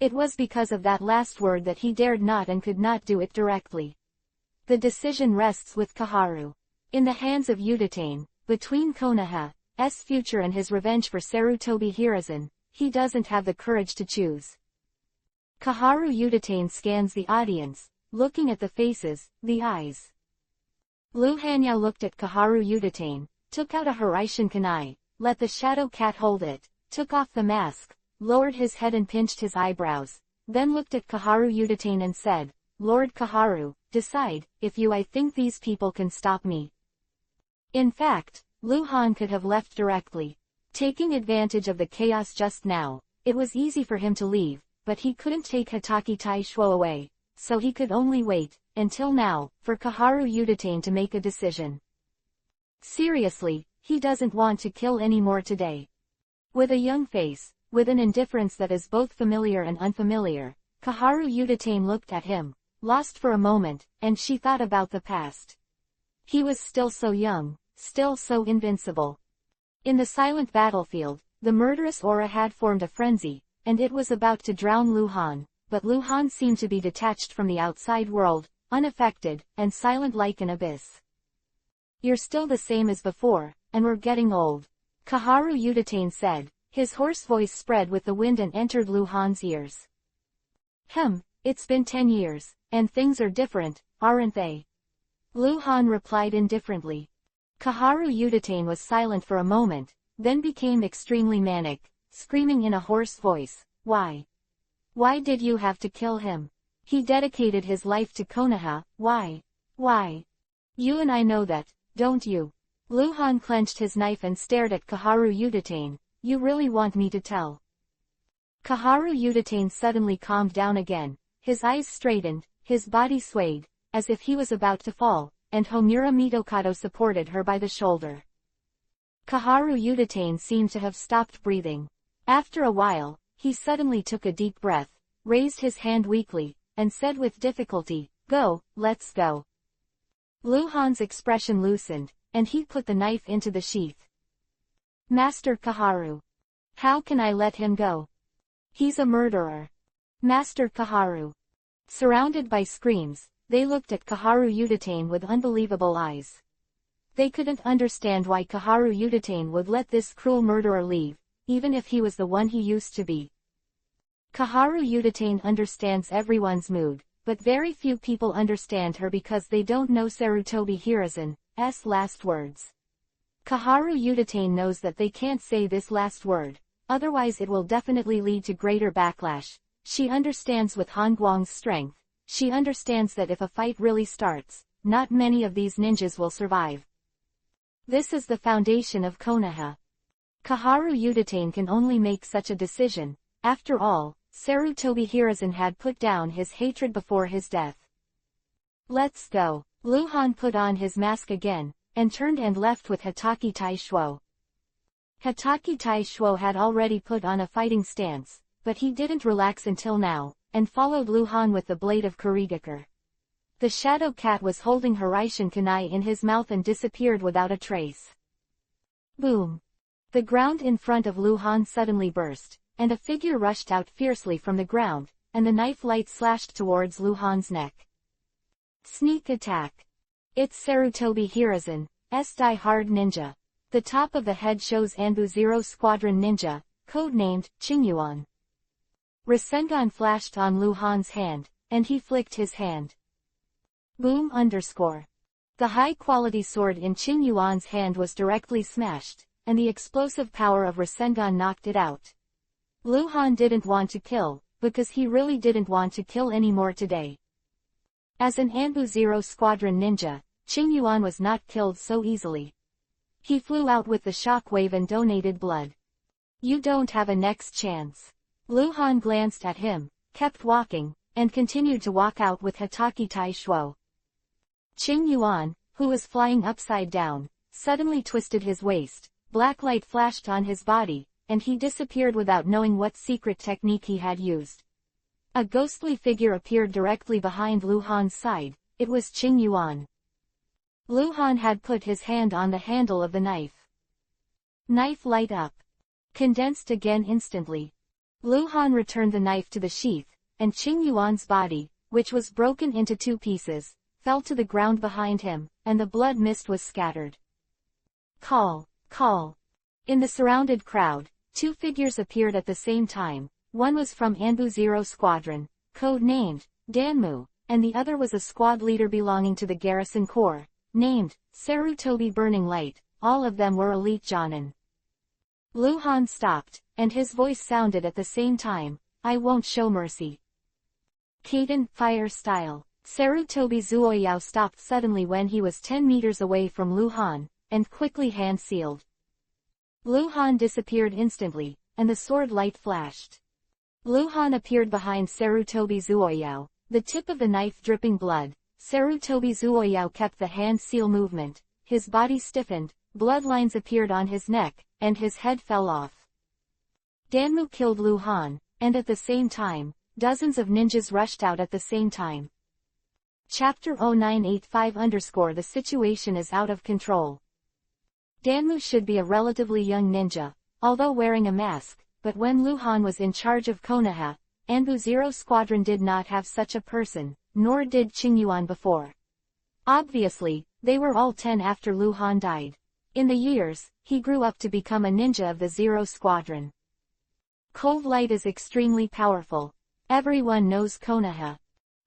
It was because of that last word that he dared not and could not do it directly. The decision rests with Kaharu. In the hands of Yuditane, between Konoha's future and his revenge for Sarutobi Hiruzen, he doesn't have the courage to choose. Kaharu Yuditane scans the audience, looking at the faces, the eyes. Luhanya looked at Kaharu Yuditane, took out a Hiraishin kunai, let the shadow cat hold it, took off the mask, lowered his head and pinched his eyebrows, then looked at Kaharu Yuditane and said, "Lord Kaharu, decide, if I think these people can stop me." In fact, Luhan could have left directly. Taking advantage of the chaos just now, it was easy for him to leave, but he couldn't take Hatake Taishuo away, so he could only wait, until now, for Kaharu Yuditane to make a decision. Seriously, he doesn't want to kill any more today. With a young face, with an indifference that is both familiar and unfamiliar, Kaharu Yuditane looked at him, lost for a moment, and she thought about the past. He was still so young, still so invincible. In the silent battlefield, the murderous aura had formed a frenzy, and it was about to drown Luhan, but Luhan seemed to be detached from the outside world, unaffected, and silent like an abyss. "You're still the same as before, and we're getting old," Kaharu Yuditane said, his hoarse voice spread with the wind and entered Luhan's ears. It's been 10 years, and things are different, aren't they?" Luhan replied indifferently. Kaharu Yuditane was silent for a moment, then became extremely manic, screaming in a hoarse voice, "Why? Why did you have to kill him? He dedicated his life to Konoha, why? Why? You and I know that, don't you?" Luhan clenched his knife and stared at Kaharu Yuditane. "You really want me to tell?" Kaharu Yuditane suddenly calmed down again, his eyes straightened, his body swayed, as if he was about to fall, and Homura Mitokado supported her by the shoulder. Kaharu Yuditane seemed to have stopped breathing. After a while, he suddenly took a deep breath, raised his hand weakly, and said with difficulty, "Go, let's go." Luhan's expression loosened, and he put the knife into the sheath. "Master Kaharu. How can I let him go? He's a murderer. Master Kaharu." Surrounded by screams, they looked at Kaharu Yuditane with unbelievable eyes. They couldn't understand why Kaharu Yuditane would let this cruel murderer leave, even if he was the one he used to be. Kaharu Yuditane understands everyone's mood, but very few people understand her because they don't know Sarutobi Hiruzen's last words. Kaharu Yuditane knows that they can't say this last word, otherwise it will definitely lead to greater backlash. She understands with Han Guang's strength, she understands that if a fight really starts, not many of these ninjas will survive. This is the foundation of Konoha. Kaharu Yuditane can only make such a decision. After all, Sarutobi Hiruzen had put down his hatred before his death. "Let's go." Luhan put on his mask again, and turned and left with Hatake Taishuo. Hatake Taishuo had already put on a fighting stance, but he didn't relax until now, and followed Luhan with the blade of Kurigakure. The shadow cat was holding Hiraishin kunai in his mouth and disappeared without a trace. Boom! The ground in front of Luhan suddenly burst, and a figure rushed out fiercely from the ground, and the knife light slashed towards Luhan's neck. Sneak attack! It's Sarutobi Hiruzen's die-hard ninja. The top of the head shows Anbu Zero Squadron Ninja, codenamed Qingyuan. Rasengan flashed on Luhan's hand, and he flicked his hand. Boom __. The high-quality sword in Qing Yuan's hand was directly smashed, and the explosive power of Rasengan knocked it out. Lu Han didn't want to kill, because he really didn't want to kill anymore today. As an Anbu Zero Squadron ninja, Qing Yuan was not killed so easily. He flew out with the shockwave and donated blood. You don't have a next chance. Lu Han glanced at him, kept walking, and continued to walk out with Hataki Tai Shuo. Qing Yuan, who was flying upside down, suddenly twisted his waist, black light flashed on his body, and he disappeared without knowing what secret technique he had used. A ghostly figure appeared directly behind Lu Han's side. It was Qing Yuan. Lu Han had put his hand on the handle of the knife. Knife light up. Condensed again instantly. Lu Han returned the knife to the sheath, and Qing Yuan's body, which was broken into two pieces, fell to the ground behind him, and the blood mist was scattered. Call! Call! In the surrounded crowd, two figures appeared at the same time. One was from Anbu Zero Squadron, code-named Danmu, and the other was a squad leader belonging to the Garrison Corps, named Sarutobi Burning Light. All of them were elite Jonin. Lu Han stopped, and his voice sounded at the same time, I won't show mercy. Kaden, fire style. Sarutobi Zuoyao stopped suddenly when he was 10 meters away from Lu Han, and quickly hand-sealed. Lu Han disappeared instantly, and the sword light flashed. Lu Han appeared behind Sarutobi Zuoyao, the tip of the knife dripping blood. Sarutobi Zuoyao kept the hand-seal movement, his body stiffened, bloodlines appeared on his neck, and his head fell off. Danmu killed Lu Han, and at the same time, dozens of ninjas rushed out at the same time. Chapter 0985 _ The situation is out of control. Danmu should be a relatively young ninja, although wearing a mask, but when Lu Han was in charge of Konoha, Anbu Zero Squadron did not have such a person, nor did Qing Yuan before. Obviously, they were all 10 after Lu Han died. In the years, he grew up to become a ninja of the Zero Squadron. Cold light is extremely powerful. Everyone knows Konoha.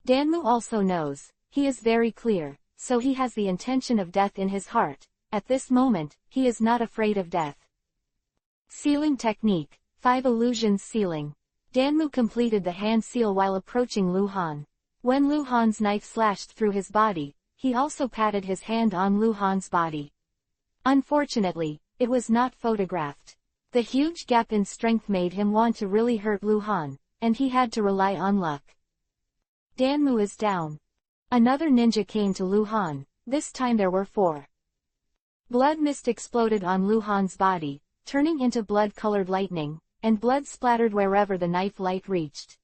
Danmu also knows. He is very clear, so he has the intention of death in his heart. At this moment, he is not afraid of death. Sealing technique, 5 illusions sealing. Danmu completed the hand seal while approaching Lu Han. When Lu Han's knife slashed through his body, he also patted his hand on Lu Han's body. Unfortunately, it was not photographed. The huge gap in strength made him want to really hurt Lu Han, and he had to rely on luck. Danmu is down. Another ninja came to Lu Han. This time there were 4. Blood mist exploded on Lu Han's body, turning into blood-colored lightning, and blood splattered wherever the knife light reached.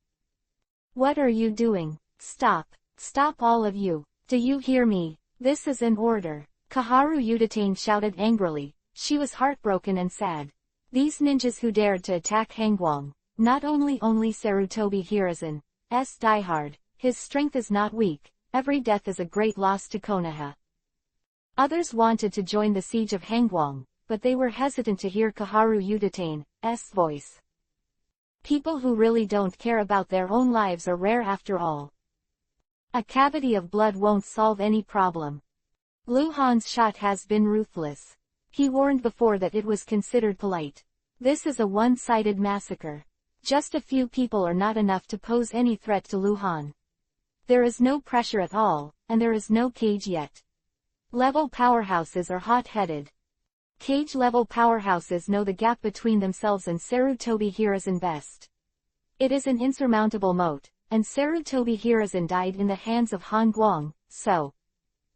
What are you doing? Stop! Stop all of you! Do you hear me? This is an order! Kaharu Udatane shouted angrily. She was heartbroken and sad. These ninjas who dared to attack Hangguang, not only Sarutobi Hiruzen's diehard, his strength is not weak, every death is a great loss to Konoha. Others wanted to join the siege of Hangguang, but they were hesitant to hear Kaharu Udatane's voice. People who really don't care about their own lives are rare after all. A cavity of blood won't solve any problem. Lu Han's shot has been ruthless. He warned before that it was considered polite. This is a one-sided massacre. Just a few people are not enough to pose any threat to Lu Han. There is no pressure at all, and there is no cage yet. Level powerhouses are hot-headed. Cage-level powerhouses know the gap between themselves and Sarutobi Hiruzen best. It is an insurmountable moat, and Sarutobi Hiruzen died in the hands of Han Guang, so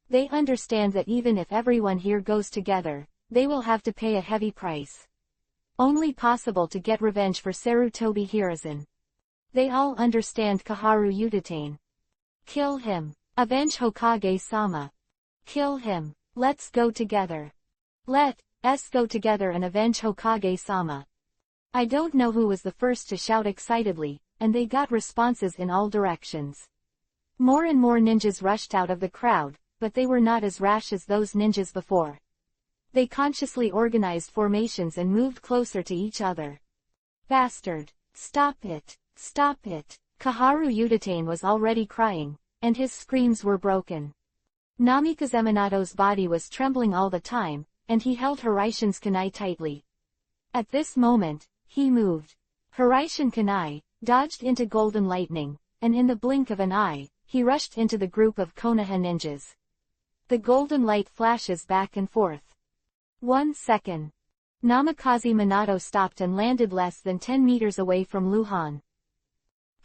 they understand that even if everyone here goes together, they will have to pay a heavy price. Only possible to get revenge for Sarutobi Hiruzen. They all understand Kaharu Udatane. Kill him. Avenge Hokage-sama. Kill him. Let's go together. Let's go together and avenge Hokage-sama. I don't know who was the first to shout excitedly, and they got responses in all directions. More and more ninjas rushed out of the crowd, but they were not as rash as those ninjas before. They consciously organized formations and moved closer to each other. Bastard! Stop it! Stop it! Kaharu Udatane was already crying, and his screams were broken. Namikaze Minato's body was trembling all the time, and he held Hiraishin's kunai tightly. At this moment, he moved. Hiraishin kunai dodged into golden lightning, and in the blink of an eye, he rushed into the group of Konoha ninjas. The golden light flashes back and forth. 1 second. Namikaze Minato stopped and landed less than 10 meters away from Luhan.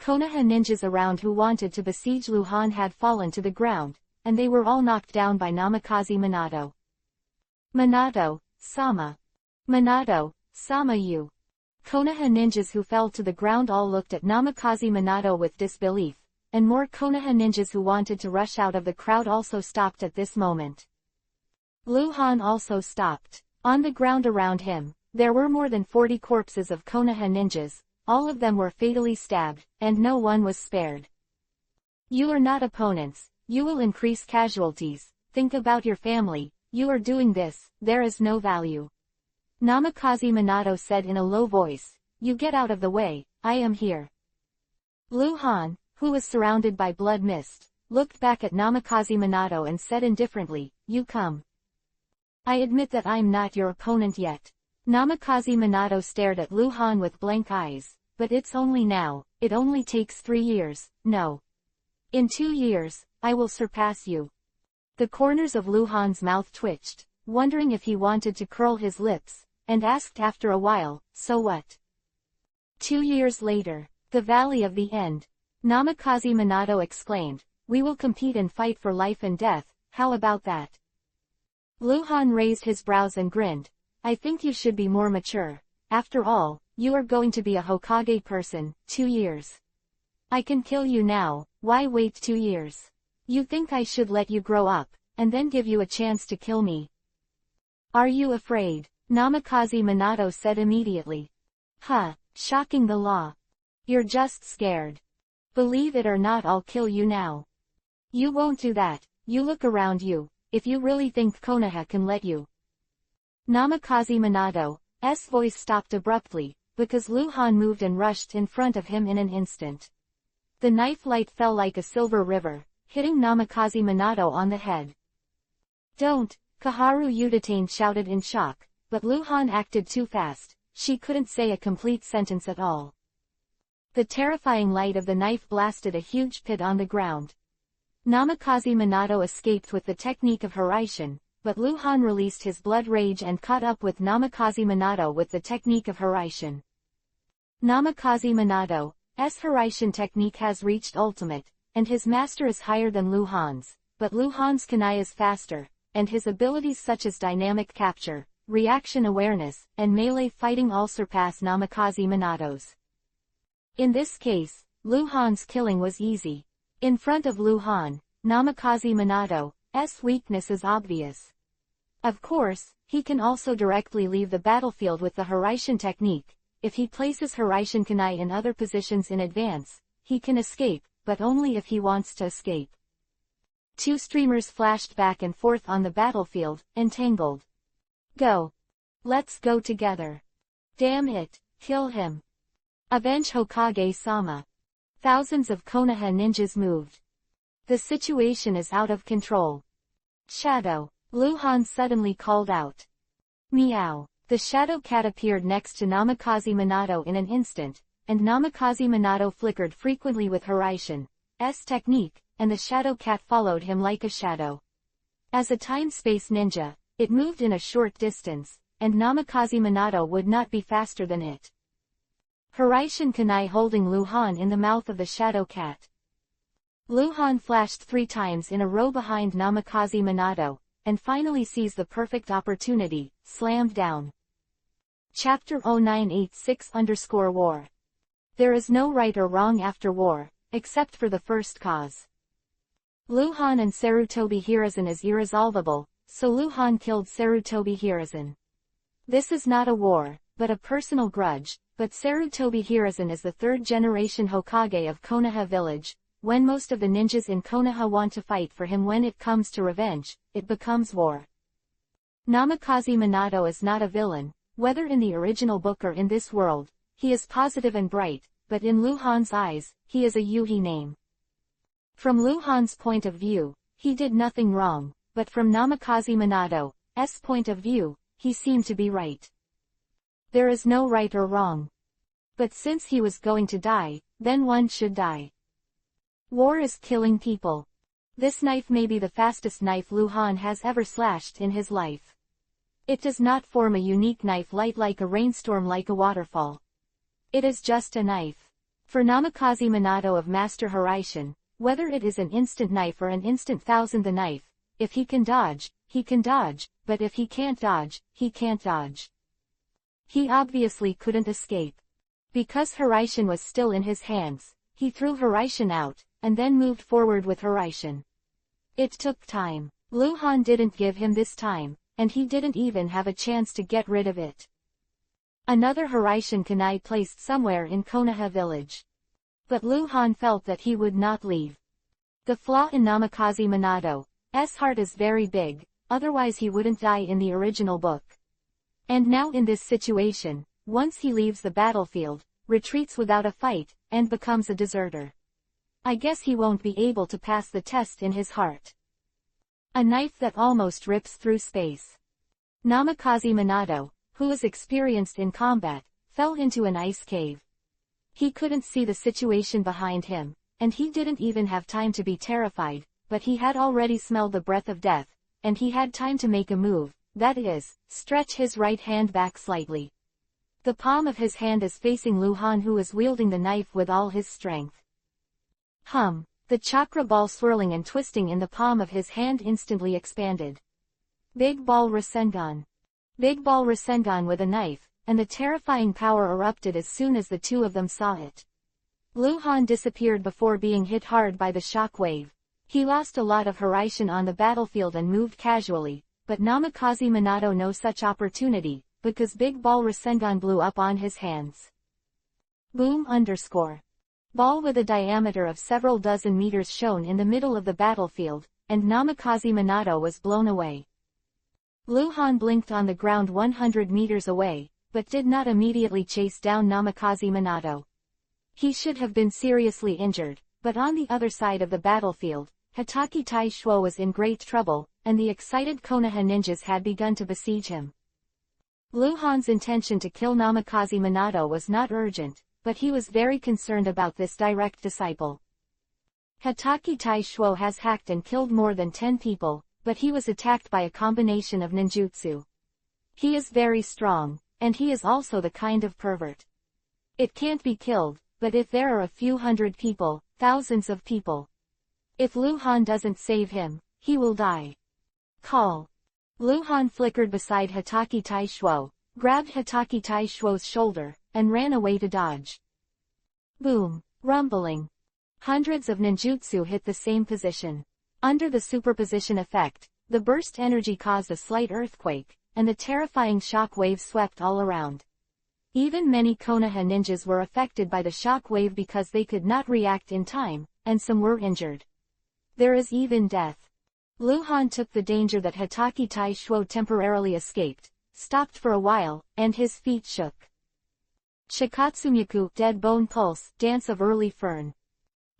Konoha ninjas around who wanted to besiege Luhan had fallen to the ground, and they were all knocked down by Namikaze Minato. Minato-sama. Minato-sama you. Konoha ninjas who fell to the ground all looked at Namikaze Minato with disbelief, and more Konoha ninjas who wanted to rush out of the crowd also stopped at this moment. Luhan also stopped. On the ground around him, there were more than 40 corpses of Konoha ninjas, all of them were fatally stabbed, and no one was spared. You are not opponents, you will increase casualties, think about your family, you are doing this, there is no value. Namikaze Minato said in a low voice, you get out of the way, I am here. Luhan, who was surrounded by blood mist, looked back at Namikaze Minato and said indifferently, you come. I admit that I'm not your opponent yet. Namikaze Minato stared at Luhan with blank eyes, but it's only now, it only takes 3 years, no. In 2 years, I will surpass you. The corners of Luhan's mouth twitched, wondering if he wanted to curl his lips, and asked after a while, so what? 2 years later, the Valley of the End. Namikaze Minato exclaimed, we will compete and fight for life and death, how about that? Luhan raised his brows and grinned, I think you should be more mature. After all, you are going to be a Hokage person, 2 years. I can kill you now, why wait 2 years? You think I should let you grow up, and then give you a chance to kill me? Are you afraid? Namikaze Minato said immediately. Shocking the law. You're just scared. Believe it or not, I'll kill you now. You won't do that, you look around you, if you really think Konoha can let you. Namikaze Minato's voice stopped abruptly, because Luhan moved and rushed in front of him in an instant. The knife light fell like a silver river, hitting Namikaze Minato on the head. Don't, Kaharu Udatane shouted in shock, but Luhan acted too fast, she couldn't say a complete sentence at all. The terrifying light of the knife blasted a huge pit on the ground. Namikaze Minato escaped with the technique of Hiraishin, but Luhan released his blood rage and caught up with Namikaze Minato with the technique of Hiraishin. Namikaze Minato's Hiraishin technique has reached ultimate, and his master is higher than Luhan's, but Luhan's kunai is faster, and his abilities such as dynamic capture, reaction awareness, and melee fighting all surpass Namikaze Minato's. In this case, Luhan's killing was easy. In front of Luhan, Namikaze Minato's weakness is obvious. Of course, he can also directly leave the battlefield with the Hiraishin technique. If he places Hiraishin kunai in other positions in advance, he can escape, but only if he wants to escape. 2 streamers flashed back and forth on the battlefield, entangled. Go. Let's go together. Damn it, kill him. Avenge Hokage-sama. Thousands of Konoha ninjas moved. The situation is out of control. Shadow. Luhan suddenly called out. Meow. The shadow cat appeared next to Namikaze Minato in an instant, and Namikaze Minato flickered frequently with Hiraishin's technique, and the shadow cat followed him like a shadow. As a time-space ninja, it moved in a short distance, and Namikaze Minato would not be faster than it. Hiraishin kunai holding Luhan in the mouth of the shadow cat. Luhan flashed 3 times in a row behind Namikaze Minato, and finally seized the perfect opportunity, slammed down. Chapter 0986_War. There is no right or wrong after war, except for the first cause. Luhan and Sarutobi Hiruzen is irresolvable, so Luhan killed Sarutobi Hiruzen. This is not a war, but a personal grudge, but Sarutobi Hiruzen is the 3rd generation Hokage of Konoha village. When most of the ninjas in Konoha want to fight for him when it comes to revenge, it becomes war. Namikaze Minato is not a villain, whether in the original book or in this world. He is positive and bright, but in Luhan's eyes, he is a Yuhi name. From Luhan's point of view, He did nothing wrong, but from Namikaze Minato's point of view, he seemed to be right. There is no right or wrong. But since he was going to die, then one should die. War is killing people. This knife may be the fastest knife Lu Han has ever slashed in his life. It does not form a unique knife light like a rainstorm like a waterfall. It is just a knife. For Namikaze Minato of Master Hiraishin, whether it is an instant knife or an instant thousand the knife, if he can dodge, but if he can't dodge, he can't dodge. He obviously couldn't escape. Because Hiraishin was still in his hands, he threw Hiraishin out, and then moved forward with Hiraishin. It took time. Lu Han didn't give him this time, and he didn't even have a chance to get rid of it. Another Hiraishin kunai placed somewhere in Konoha village. But Lu Han felt that he would not leave. The flaw in Namikaze Minato's heart is very big, otherwise he wouldn't die in the original book. And now in this situation, once he leaves the battlefield, retreats without a fight, and becomes a deserter. I guess he won't be able to pass the test in his heart. A knife that almost rips through space. Namikaze Minato, who was experienced in combat, fell into an ice cave. He couldn't see the situation behind him, and he didn't even have time to be terrified, but he had already smelled the breath of death, and he had time to make a move, that is, stretch his right hand back slightly. The palm of his hand is facing Lu Han, who is wielding the knife with all his strength. The chakra ball swirling and twisting in the palm of his hand instantly expanded. Big Ball Rasengan. Big Ball Rasengan with a knife, and the terrifying power erupted as soon as the two of them saw it. Lu Han disappeared before being hit hard by the shock wave. He lost a lot of Hiraishin on the battlefield and moved casually, but Namikaze Minato no such opportunity, because Big Ball Rasengan blew up on his hands. Boom _ Ball with a diameter of several dozen meters shone in the middle of the battlefield, and Namikaze Minato was blown away. Lu Han blinked on the ground 100 meters away, but did not immediately chase down Namikaze Minato. He should have been seriously injured, but on the other side of the battlefield, Hitachi Taishuo was in great trouble, and the excited Konoha ninjas had begun to besiege him. Lu Han's intention to kill Namikaze Minato was not urgent, but he was very concerned about this direct disciple. Hitachi Taishuo has hacked and killed more than 10 people, but he was attacked by a combination of ninjutsu. He is very strong, and he is also the kind of pervert. It can't be killed, but if there are a few hundred people, thousands of people. If Lu Han doesn't save him, he will die. Call. Lu Han flickered beside Hitachi Taishuo, grabbed Hitachi Taishuo's shoulder, and ran away to dodge. Boom. Rumbling. Hundreds of ninjutsu hit the same position. Under the superposition effect, the burst energy caused a slight earthquake, and the terrifying shock wave swept all around. Even many Konoha ninjas were affected by the shock wave because they could not react in time, and some were injured. There is even death. Lu Han took the danger that Hitachi Taishuo temporarily escaped, stopped for a while, and his feet shook. Shikatsumyaku Dead Bone Pulse, Dance of Early Fern.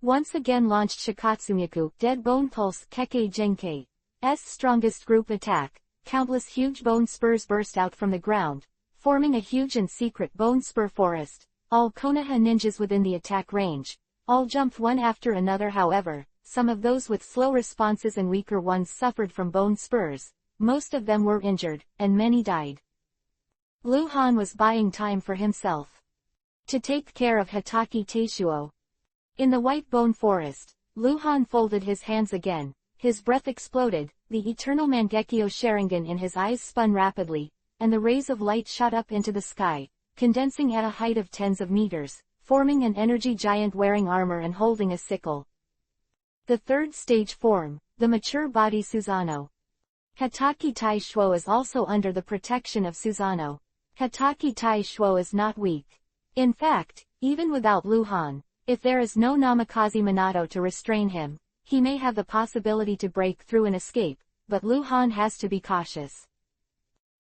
Once again launched Shikatsumyaku Dead Bone Pulse Kekkei Genkei's strongest group attack. Countless huge bone spurs burst out from the ground, forming a huge and secret bone spur forest. All Konoha ninjas within the attack range. All jumped one after another. However, some of those with slow responses and weaker ones suffered from bone spurs. Most of them were injured, and many died. Lu Han was buying time for himself to take care of Hitachi Taishuo. In the white bone forest, Lu Han folded his hands again, his breath exploded, the eternal Mangekyo Sharingan in his eyes spun rapidly, and the rays of light shot up into the sky, condensing at a height of tens of meters, forming an energy giant wearing armor and holding a sickle. The third stage form, the mature body Susanoo. Hitachi Taishuo is also under the protection of Susanoo. Hitachi Taishuo is not weak. In fact, even without Lu Han, if there is no Namikaze Minato to restrain him, he may have the possibility to break through and escape, but Lu Han has to be cautious.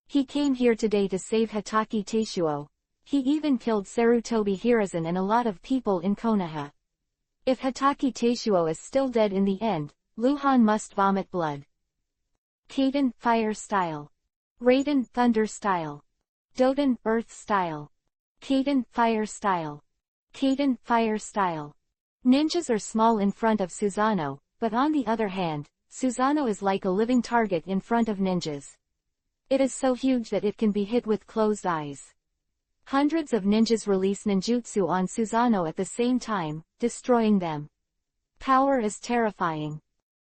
He came here today to save Hitachi Taishuo. He even killed Sarutobi Hiruzen and a lot of people in Konoha. If Hitachi Taishuo is still dead in the end, Luhan must vomit blood. Kaden, fire style. Raiden, thunder style. Doden, earth style. Kaden, fire style. Kaden, fire style. Ninjas are small in front of Susanoo, but on the other hand, Susanoo is like a living target in front of ninjas. It is so huge that it can be hit with closed eyes. Hundreds of ninjas release ninjutsu on Susanoo at the same time, destroying them. Power is terrifying.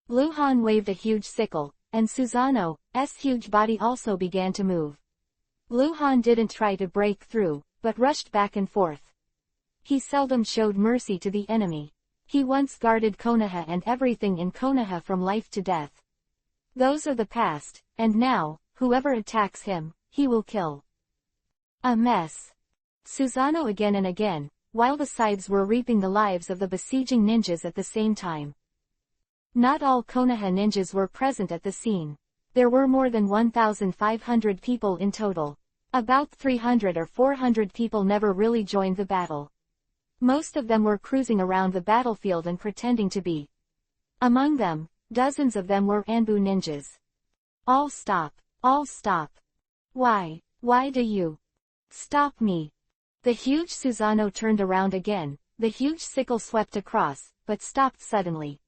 Luhan waved a huge sickle, and Susanoo's huge body also began to move. Luhan didn't try to break through, but rushed back and forth. He seldom showed mercy to the enemy. He once guarded Konoha and everything in Konoha from life to death. Those are the past, and now, whoever attacks him, he will kill. A mess. Susanoo again and again, while the scythes were reaping the lives of the besieging ninjas at the same time. Not all Konoha ninjas were present at the scene. There were more than 1,500 people in total. About 300 or 400 people never really joined the battle. Most of them were cruising around the battlefield and pretending to be. Among them, dozens of them were Anbu ninjas. All stop. All stop. Why do you stop me? The huge Susanoo turned around again, the huge sickle swept across, but stopped suddenly.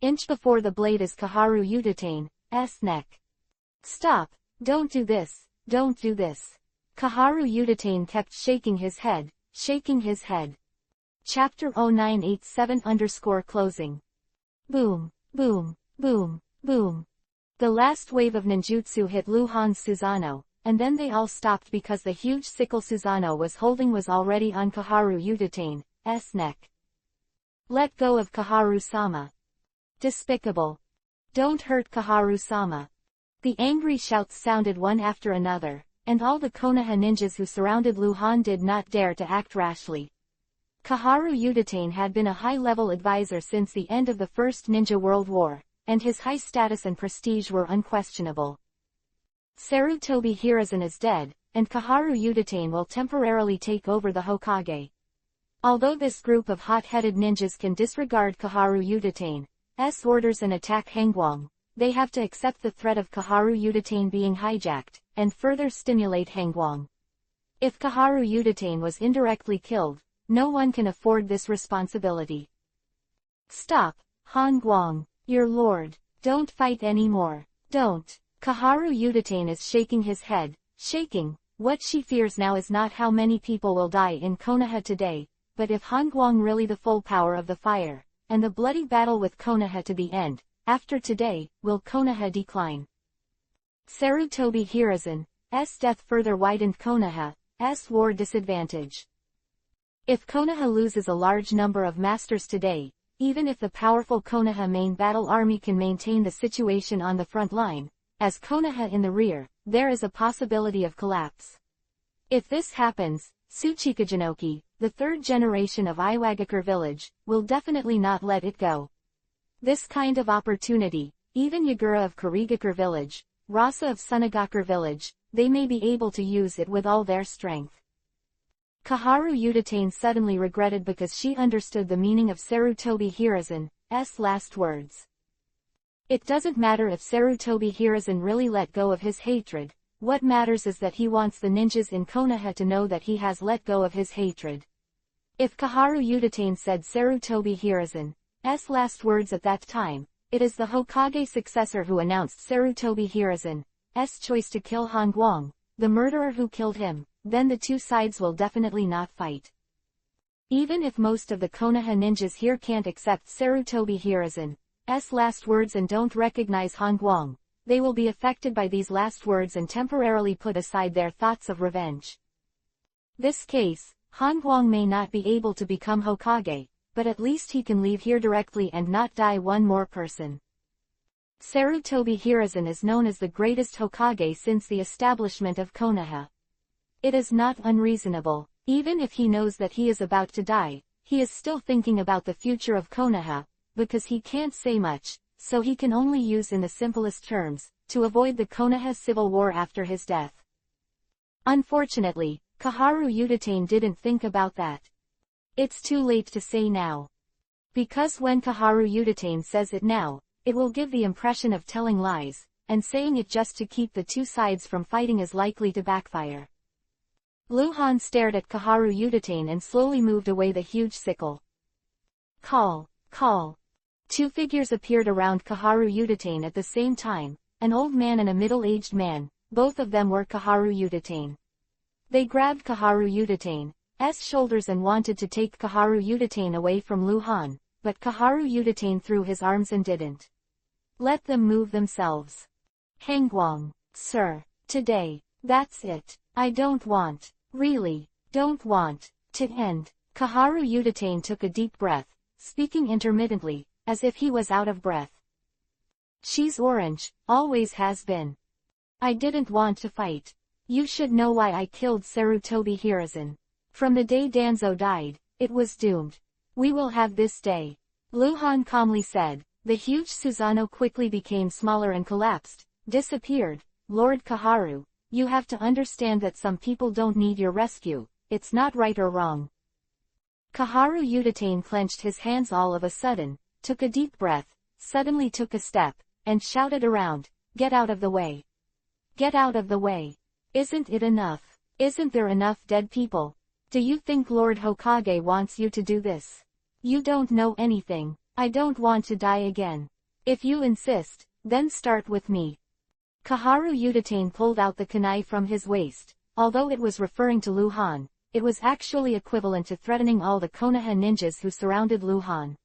Inch before the blade is Kaharu Yudatane's neck. Stop, don't do this, don't do this. Kaharu Yudatane kept shaking his head. Chapter 0987_closing. Boom, boom, boom, boom. The last wave of ninjutsu hit Luhan's Susanoo, and then they all stopped because the huge sickle Susanoo was holding was already on Kaharu Yudatane's neck. Let go of Kaharu-sama. Despicable. Don't hurt Kaharu-sama. The angry shouts sounded one after another, and all the Konoha ninjas who surrounded Luhan did not dare to act rashly. Kaharu Yudatane had been a high-level advisor since the end of the First Ninja World War, and his high status and prestige were unquestionable. Sarutobi Hiruzen is dead, and Kaharu Yudatane will temporarily take over the Hokage. Although this group of hot-headed ninjas can disregard Kaharu Yudatane's orders and attack Hangwang, they have to accept the threat of Kaharu Yudatane being hijacked, and further stimulate Hangwang. If Kaharu Yudatane was indirectly killed, no one can afford this responsibility. Stop, Hangwang, your lord, don't fight anymore, don't. Kaharu Yudatane is shaking his head, shaking. What she fears now is not how many people will die in Konoha today, but if Hangwang really the full power of the fire, and the bloody battle with Konoha to the end, after today, will Konoha decline? Sarutobi Hiruzen's death further widened Konoha's war disadvantage. If Konoha loses a large number of masters today, even if the powerful Konoha main battle army can maintain the situation on the front line, as Konoha in the rear, there is a possibility of collapse. If this happens, Tsuchikajinoki, the third generation of Iwagakure village, will definitely not let it go. This kind of opportunity, even Yagura of Kurigakure village, Rasa of Sunagakure village, they may be able to use it with all their strength. Kaharu Yudatane suddenly regretted because she understood the meaning of Sarutobi Hiruzen's last words. It doesn't matter if Sarutobi Hiruzen really let go of his hatred, what matters is that he wants the ninjas in Konoha to know that he has let go of his hatred. If Kaharu Yudatane said Sarutobi Hiruzen's last words at that time, it is the Hokage successor who announced Sarutobi Hiruzen's choice to kill Hangwang, the murderer who killed him, then the two sides will definitely not fight. Even if most of the Konoha ninjas here can't accept Sarutobi Hiruzen's last words and don't recognize Hangwang, they will be affected by these last words and temporarily put aside their thoughts of revenge. This case, Hangwang may not be able to become Hokage, but at least he can leave here directly and not die one more person. Sarutobi Hiruzen is known as the greatest Hokage since the establishment of Konoha. It is not unreasonable, even if he knows that he is about to die, he is still thinking about the future of Konoha, because he can't say much, so he can only use in the simplest terms, to avoid the Konoha civil war after his death. Unfortunately, Kaharu Yudatane didn't think about that. It's too late to say now. Because when Kaharu Udatane says it now, it will give the impression of telling lies, and saying it just to keep the two sides from fighting is likely to backfire. Luhan stared at Kaharu Udatane and slowly moved away the huge sickle. Call, call. Two figures appeared around Kaharu Udatane at the same time, an old man and a middle-aged man, both of them were Kaharu Udatane. They grabbed Kaharu Udatane's shoulders and wanted to take Kaharu Udatane away from Luhan, but Kaharu Udatane threw his arms and didn't let them move themselves. Hangguang, sir, today, that's it. I don't want, really, don't want, to end. Kaharu Udatane took a deep breath, speaking intermittently, as if he was out of breath. She's orange, always has been. I didn't want to fight. You should know why I killed Sarutobi Hiruzen. From the day Danzo died, it was doomed. We will have this day. Luhan calmly said. The huge Susanoo quickly became smaller and collapsed, disappeared. Lord Kaharu, you have to understand that some people don't need your rescue, it's not right or wrong. Kaharu Udatane clenched his hands all of a sudden, took a deep breath, suddenly took a step, and shouted around, get out of the way. Get out of the way. Isn't it enough? Isn't there enough dead people? Do you think Lord Hokage wants you to do this? You don't know anything. I don't want to die again. If you insist, then start with me. Kaharu Udatane pulled out the kunai from his waist. Although it was referring to Luhan, it was actually equivalent to threatening all the Konoha ninjas who surrounded Luhan.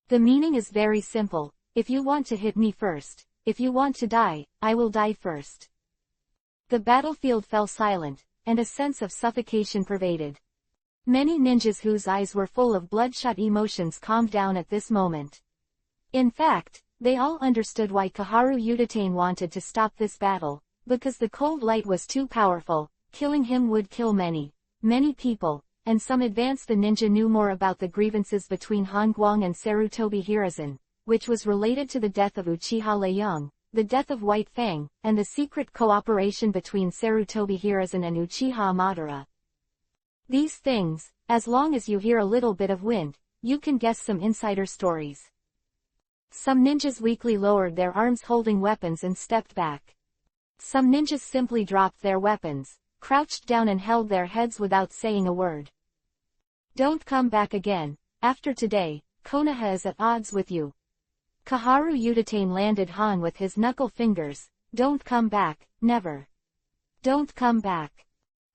The meaning is very simple. If you want to hit me first, if you want to die, I will die first. The battlefield fell silent, and a sense of suffocation pervaded. Many ninjas whose eyes were full of bloodshot emotions calmed down at this moment. In fact, they all understood why Kaharu Udatane wanted to stop this battle, because the cold light was too powerful. Killing him would kill many people, and some advanced the ninja knew more about the grievances between Hangguang and Sarutobi Hiruzen, which was related to the death of Uchiha Leong, the death of White Fang, and the secret cooperation between Sarutobi Hiruzen and Uchiha Madara. These things, as long as you hear a little bit of wind, you can guess some insider stories. Some ninjas weakly lowered their arms holding weapons and stepped back. Some ninjas simply dropped their weapons, crouched down and held their heads without saying a word. Don't come back again. After today, Konoha is at odds with you. Kaharu Udatane landed Han with his knuckle fingers. Don't come back, never. Don't come back.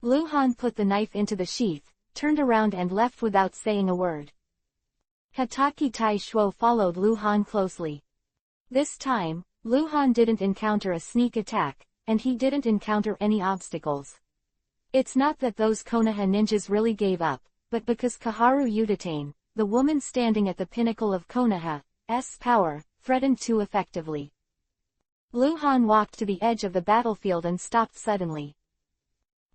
Luhan put the knife into the sheath, turned around and left without saying a word. Hatake Tai Shuo followed Luhan closely. This time, Luhan didn't encounter a sneak attack, and he didn't encounter any obstacles. It's not that those Konoha ninjas really gave up, but because Kaharu Udatane, the woman standing at the pinnacle of Konoha's power, threatened too effectively. Luhan walked to the edge of the battlefield and stopped suddenly.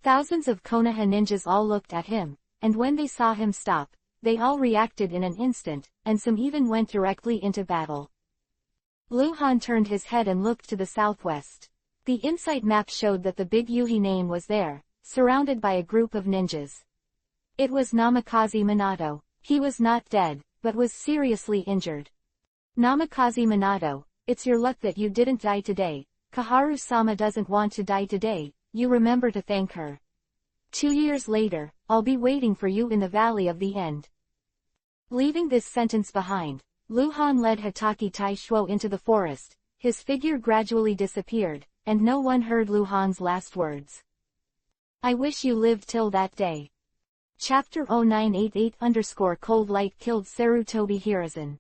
Thousands of Konoha ninjas all looked at him, and when they saw him stop, they all reacted in an instant, and some even went directly into battle. Luhan turned his head and looked to the southwest. The insight map showed that the big Yuhi was there, surrounded by a group of ninjas. It was Namikaze Minato. He was not dead, but was seriously injured. Namikaze Minato, it's your luck that you didn't die today. Kaharu-sama doesn't want to die today. You remember to thank her. 2 years later, I'll be waiting for you in the Valley of the End. Leaving this sentence behind, Luhan led Hatake Tai Shuo into the forest. His figure gradually disappeared, and no one heard Luhan's last words. I wish you lived till that day. Chapter 0988_Cold Light killed Sarutobi Hiruzen.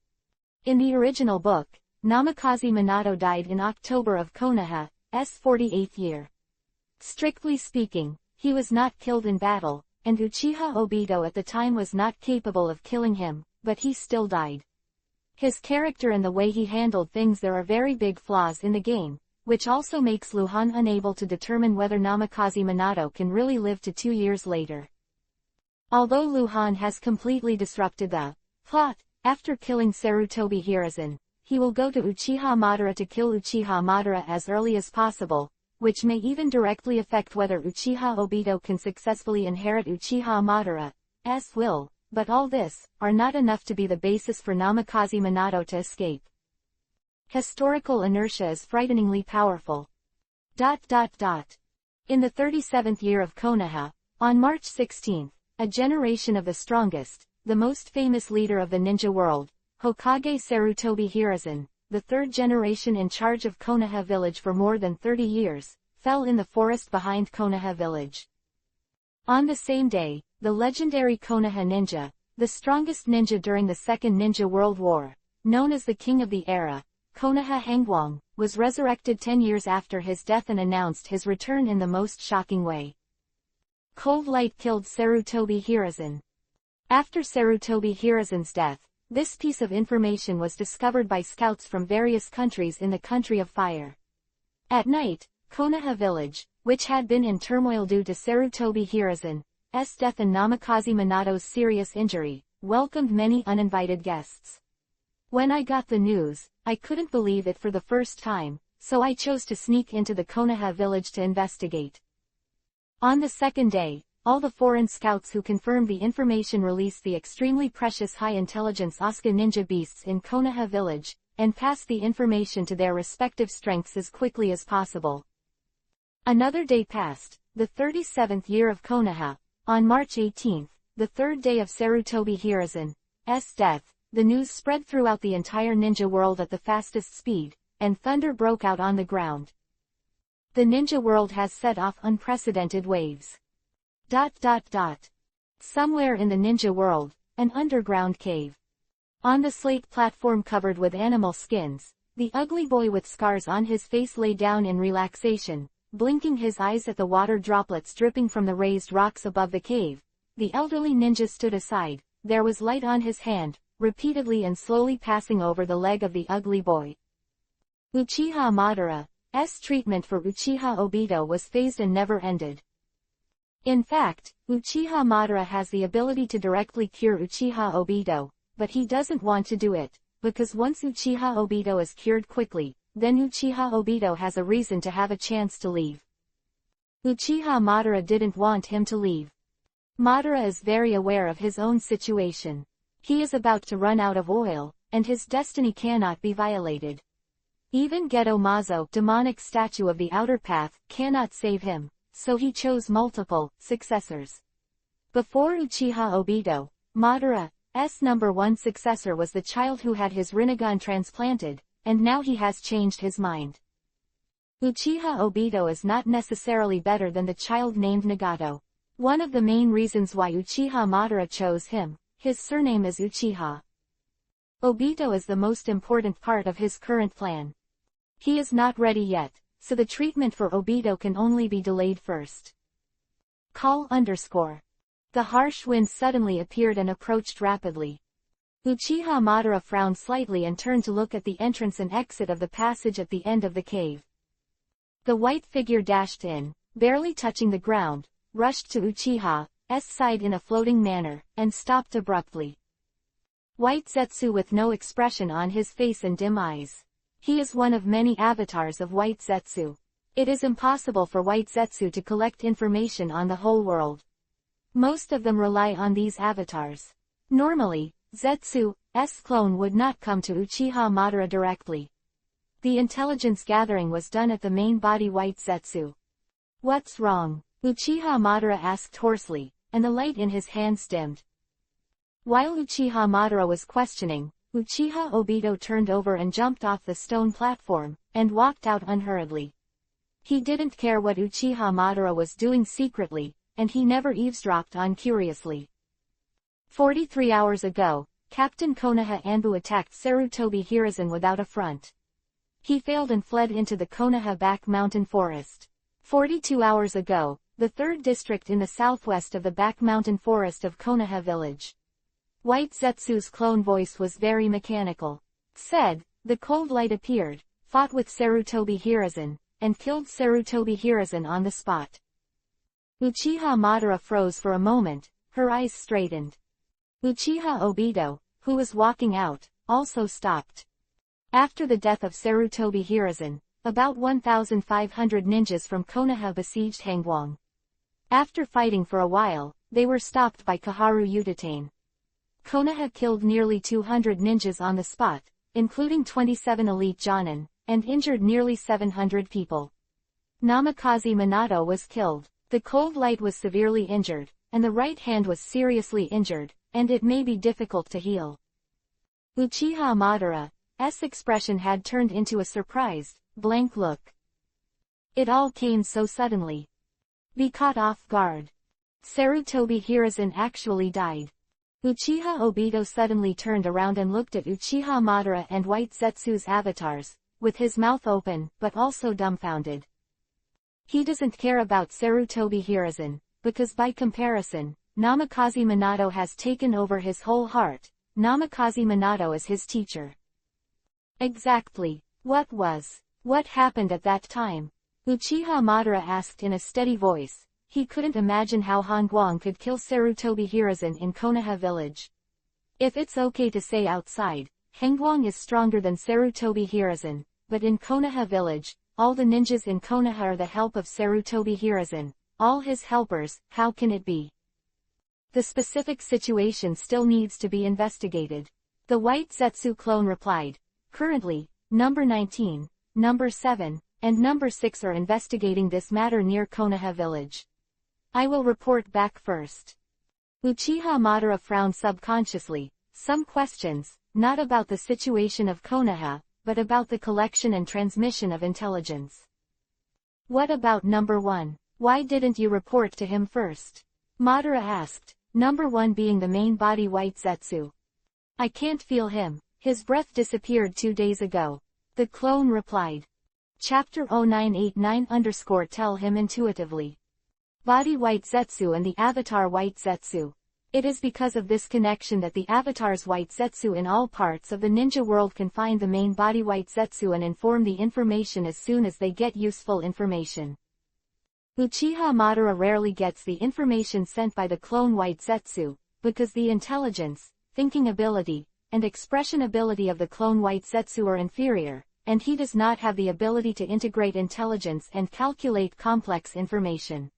In the original book, Namikaze Minato died in October of Konoha's 48th year. Strictly speaking, he was not killed in battle, and Uchiha Obito at the time was not capable of killing him, but he still died. His character and the way he handled things, there are very big flaws in the game, which also makes Luhan unable to determine whether Namikaze Minato can really live to 2 years later. Although Luhan has completely disrupted the plot, after killing Sarutobi Hiruzen, he will go to Uchiha Madara to kill Uchiha Madara as early as possible, which may even directly affect whether Uchiha Obito can successfully inherit Uchiha Madara's will. but all this, are not enough to be the basis for Namikaze Minato to escape. Historical inertia is frighteningly powerful. In the 37th year of Konoha, on March 16, a generation of the strongest, the most famous leader of the ninja world, Hokage Sarutobi Hiruzen, the third generation in charge of Konoha village for more than 30 years, fell in the forest behind Konoha village. On the same day, the legendary Konoha ninja, the strongest ninja during the Second Ninja World War, known as the King of the Era, Konoha Hangwang, was resurrected 10 years after his death and announced his return in the most shocking way. Cold light killed Sarutobi Hiruzen. After Sarutobi Hiruzen's death, this piece of information was discovered by scouts from various countries in the Country of Fire. At night, Konoha village, which had been in turmoil due to Sarutobi Hiruzen's death and Namikaze Minato's serious injury, welcomed many uninvited guests. When I got the news, I couldn't believe it for the first time, so I chose to sneak into the Konoha village to investigate. On the second day, all the foreign scouts who confirmed the information released the extremely precious high-intelligence Asuka ninja beasts in Konoha village, and passed the information to their respective strengths as quickly as possible. Another day passed, the 37th year of Konoha. On March 18, the third day of Sarutobi Hiruzen's death, the news spread throughout the entire ninja world at the fastest speed, and thunder broke out on the ground. The ninja world has set off unprecedented waves. Somewhere in the ninja world, an underground cave. On the slate platform covered with animal skins, the ugly boy with scars on his face lay down in relaxation, blinking his eyes at the water droplets dripping from the raised rocks above the cave. The elderly ninja stood aside, there was light on his hand, repeatedly and slowly passing over the leg of the ugly boy. Uchiha Madara's treatment for Uchiha Obito was phased and never ended. In fact, Uchiha Madara has the ability to directly cure Uchiha Obito, but he doesn't want to do it, because once Uchiha Obito is cured quickly, then Uchiha Obito has a reason to have a chance to leave. Uchiha Madara didn't want him to leave. Madara is very aware of his own situation. He is about to run out of oil, and his destiny cannot be violated. Even Geto Mazo, demonic statue of the outer path, cannot save him, so he chose multiple successors. Before Uchiha Obito, Madara's number one successor was the child who had his Rinnegan transplanted, and now he has changed his mind. Uchiha Obito is not necessarily better than the child named Nagato. One of the main reasons why Uchiha Madara chose him, his surname is Uchiha. Obito is the most important part of his current plan. He is not ready yet, so the treatment for Obito can only be delayed first. The harsh wind suddenly appeared and approached rapidly. Uchiha Madara frowned slightly and turned to look at the entrance and exit of the passage at the end of the cave. The white figure dashed in, barely touching the ground, rushed to Uchiha's side in a floating manner, and stopped abruptly. White Zetsu with no expression on his face and dim eyes. He is one of many avatars of White Zetsu. It is impossible for White Zetsu to collect information on the whole world. Most of them rely on these avatars. Normally, Zetsu's clone would not come to Uchiha Madara directly. The intelligence gathering was done at the main body White Zetsu. What's wrong? Uchiha Madara asked hoarsely, and the light in his hands dimmed. While Uchiha Madara was questioning, Uchiha Obito turned over and jumped off the stone platform, and walked out unhurriedly. He didn't care what Uchiha Madara was doing secretly, and he never eavesdropped on curiously. 43 hours ago, Captain Konoha Anbu attacked Sarutobi Hiruzen without a front. He failed and fled into the Konoha Back Mountain Forest. 42 hours ago, the 3rd district in the southwest of the Back Mountain Forest of Konoha village. White Zetsu's clone voice was very mechanical. Said, the cold light appeared, fought with Sarutobi Hiruzen, and killed Sarutobi Hiruzen on the spot. Uchiha Madara froze for a moment, her eyes straightened. Uchiha Obito, who was walking out, also stopped. After the death of Sarutobi Hiruzen, about 1,500 ninjas from Konoha besieged Hangwang. After fighting for a while, they were stopped by Kaharu Utatane. Konoha killed nearly 200 ninjas on the spot, including 27 elite jonin, and injured nearly 700 people. Namikaze Minato was killed. The Cold Light was severely injured, and the right hand was seriously injured, and it may be difficult to heal. Uchiha Madara's expression had turned into a surprised, blank look. It all came so suddenly. Be caught off guard. Sarutobi Hiruzen actually died. Uchiha Obito suddenly turned around and looked at Uchiha Madara and White Zetsu's avatars, with his mouth open, but also dumbfounded. He doesn't care about Sarutobi Hiruzen, because by comparison, Namikaze Minato has taken over his whole heart. Namikaze Minato is his teacher. Exactly. What happened at that time? Uchiha Madara asked in a steady voice. He couldn't imagine how Hongguang could kill Sarutobi Hiruzen in Konoha village. If it's okay to say outside, Hongguang is stronger than Sarutobi Hiruzen, but in Konoha village, all the ninjas in Konoha are the help of Sarutobi Hiruzen, all his helpers. How can it be? The specific situation still needs to be investigated. The White Zetsu clone replied. Currently, number 19, number 7, and number 6 are investigating this matter near Konoha village. I will report back first. Uchiha Madara frowned subconsciously. Some questions, not about the situation of Konoha, but about the collection and transmission of intelligence. What about number 1? Why didn't you report to him first? Madara asked, number 1 being the main body White Zetsu. I can't feel him. His breath disappeared 2 days ago. The clone replied. Chapter 0989 _ tell him intuitively. Body White Zetsu and the avatar White Zetsu. It is because of this connection that the avatars White Zetsu in all parts of the ninja world can find the main body White Zetsu and inform the information as soon as they get useful information. Uchiha Madara rarely gets the information sent by the clone White Zetsu, because the intelligence, thinking ability, and expression ability of the clone White Zetsu are inferior, and he does not have the ability to integrate intelligence and calculate complex information.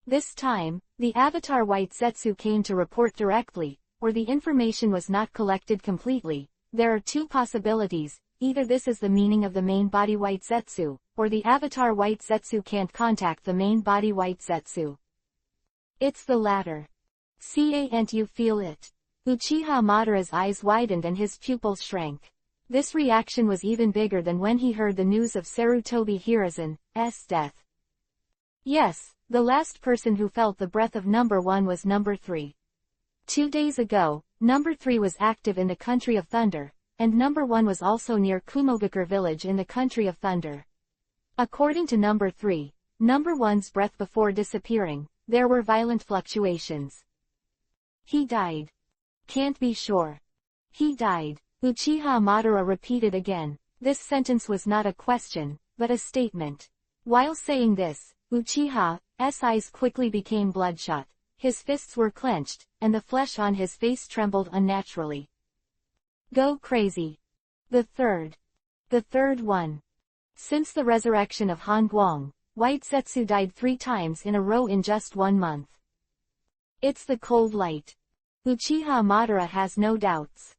This time, the avatar White Zetsu came to report directly, or the information was not collected completely. There are two possibilities: either this is the meaning of the main body White Zetsu, or the avatar White Zetsu can't contact the main body White Zetsu. It's the latter. Can't you feel it? Uchiha Madara's eyes widened and his pupils shrank. This reaction was even bigger than when he heard the news of Sarutobi Hiruzen's death. Yes, the last person who felt the breath of number 1 was number 3. 2 days ago, number 3 was active in the country of thunder, and number 1 was also near Kumogakure village in the country of thunder. According to number 3, number 1's breath before disappearing, there were violent fluctuations. He died. Can't be sure. He died. Uchiha Madara repeated again. This sentence was not a question, but a statement. While saying this, Uchiha's eyes quickly became bloodshot, his fists were clenched, and the flesh on his face trembled unnaturally. Go crazy. The third one. Since the resurrection of Hongguang, White Zetsu died 3 times in a row in just 1 month. It's the Cold Light. Uchiha Madara has no doubts.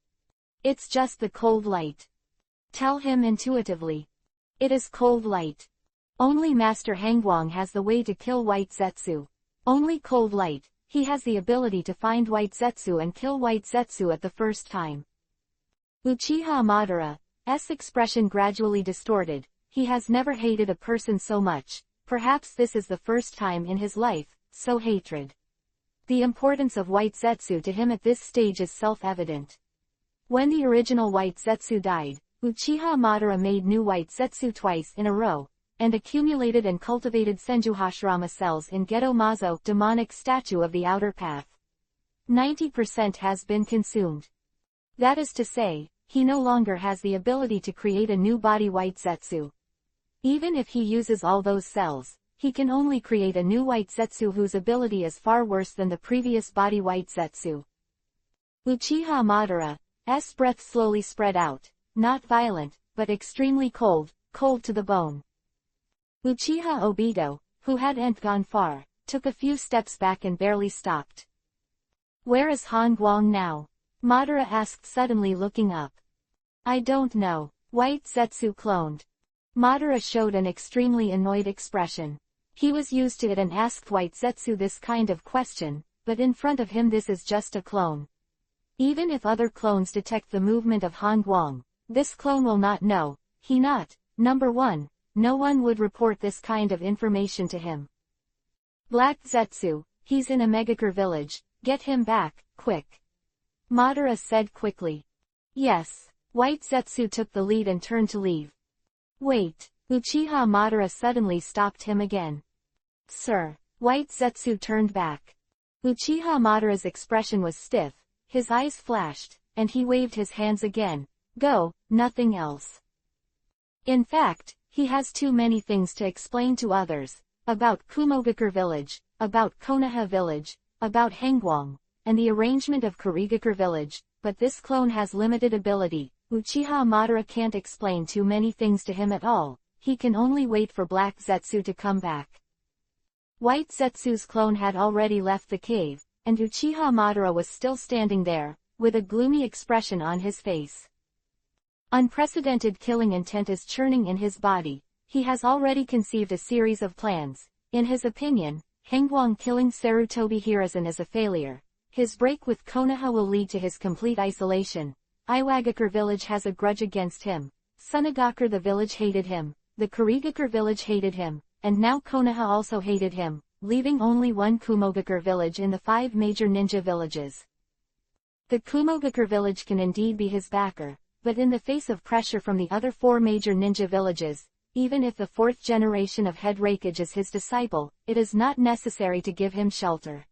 It's just the Cold Light. Tell him intuitively. It is Cold Light. Only Master Hongguang has the way to kill White Zetsu. Only Cold Light. He has the ability to find White Zetsu and kill White Zetsu at the first time. Uchiha Madara's expression gradually distorted. He has never hated a person so much. Perhaps this is the first time in his life, so hatred. The importance of White Zetsu to him at this stage is self-evident. When the original White Zetsu died, Uchiha Madara made new White Zetsu twice in a row, and accumulated and cultivated Senjuhashirama cells in Geto Mazo, demonic statue of the outer path. 90% has been consumed. That is to say, he no longer has the ability to create a new body White Zetsu. Even if he uses all those cells, he can only create a new White Zetsu whose ability is far worse than the previous body White Zetsu. Uchiha Madara's breath slowly spread out, not violent, but extremely cold, cold to the bone. Uchiha Obito, who hadn't gone far, took a few steps back and barely stopped. Where is Hongguang now? Madara asked suddenly looking up. I don't know. White Zetsu cloned. Madara showed an extremely annoyed expression. He was used to it and asked White Zetsu this kind of question, but in front of him this is just a clone. Even if other clones detect the movement of Han Guang, this clone will not know. Number 1, no one would report this kind of information to him. Black Zetsu, he's in a Megakure village, get him back, quick. Madara said quickly. Yes. White Zetsu took the lead and turned to leave. Wait. Uchiha Madara suddenly stopped him again. Sir. White Zetsu turned back. Uchiha Madara's expression was stiff, his eyes flashed, and he waved his hands again. Go, nothing else. In fact, he has too many things to explain to others, about Kumogakure village, about Konoha village, about Hangguang, and the arrangement of Kurigakure village, but this clone has limited ability. Uchiha Madara can't explain too many things to him at all, he can only wait for Black Zetsu to come back. White Zetsu's clone had already left the cave, and Uchiha Madara was still standing there, with a gloomy expression on his face. Unprecedented killing intent is churning in his body. He has already conceived a series of plans. In his opinion, Hangguang killing Sarutobi Hiruzen is a failure. His break with Konoha will lead to his complete isolation. Iwagakure village has a grudge against him. Sunagakure the village hated him. The Kurigakure village hated him. And now Konoha also hated him, leaving only one Kumogakure village in the 5 major ninja villages. The Kumogakure village can indeed be his backer, but in the face of pressure from the other 4 major ninja villages, even if the 4th generation of Head Raikage is his disciple, it is not necessary to give him shelter.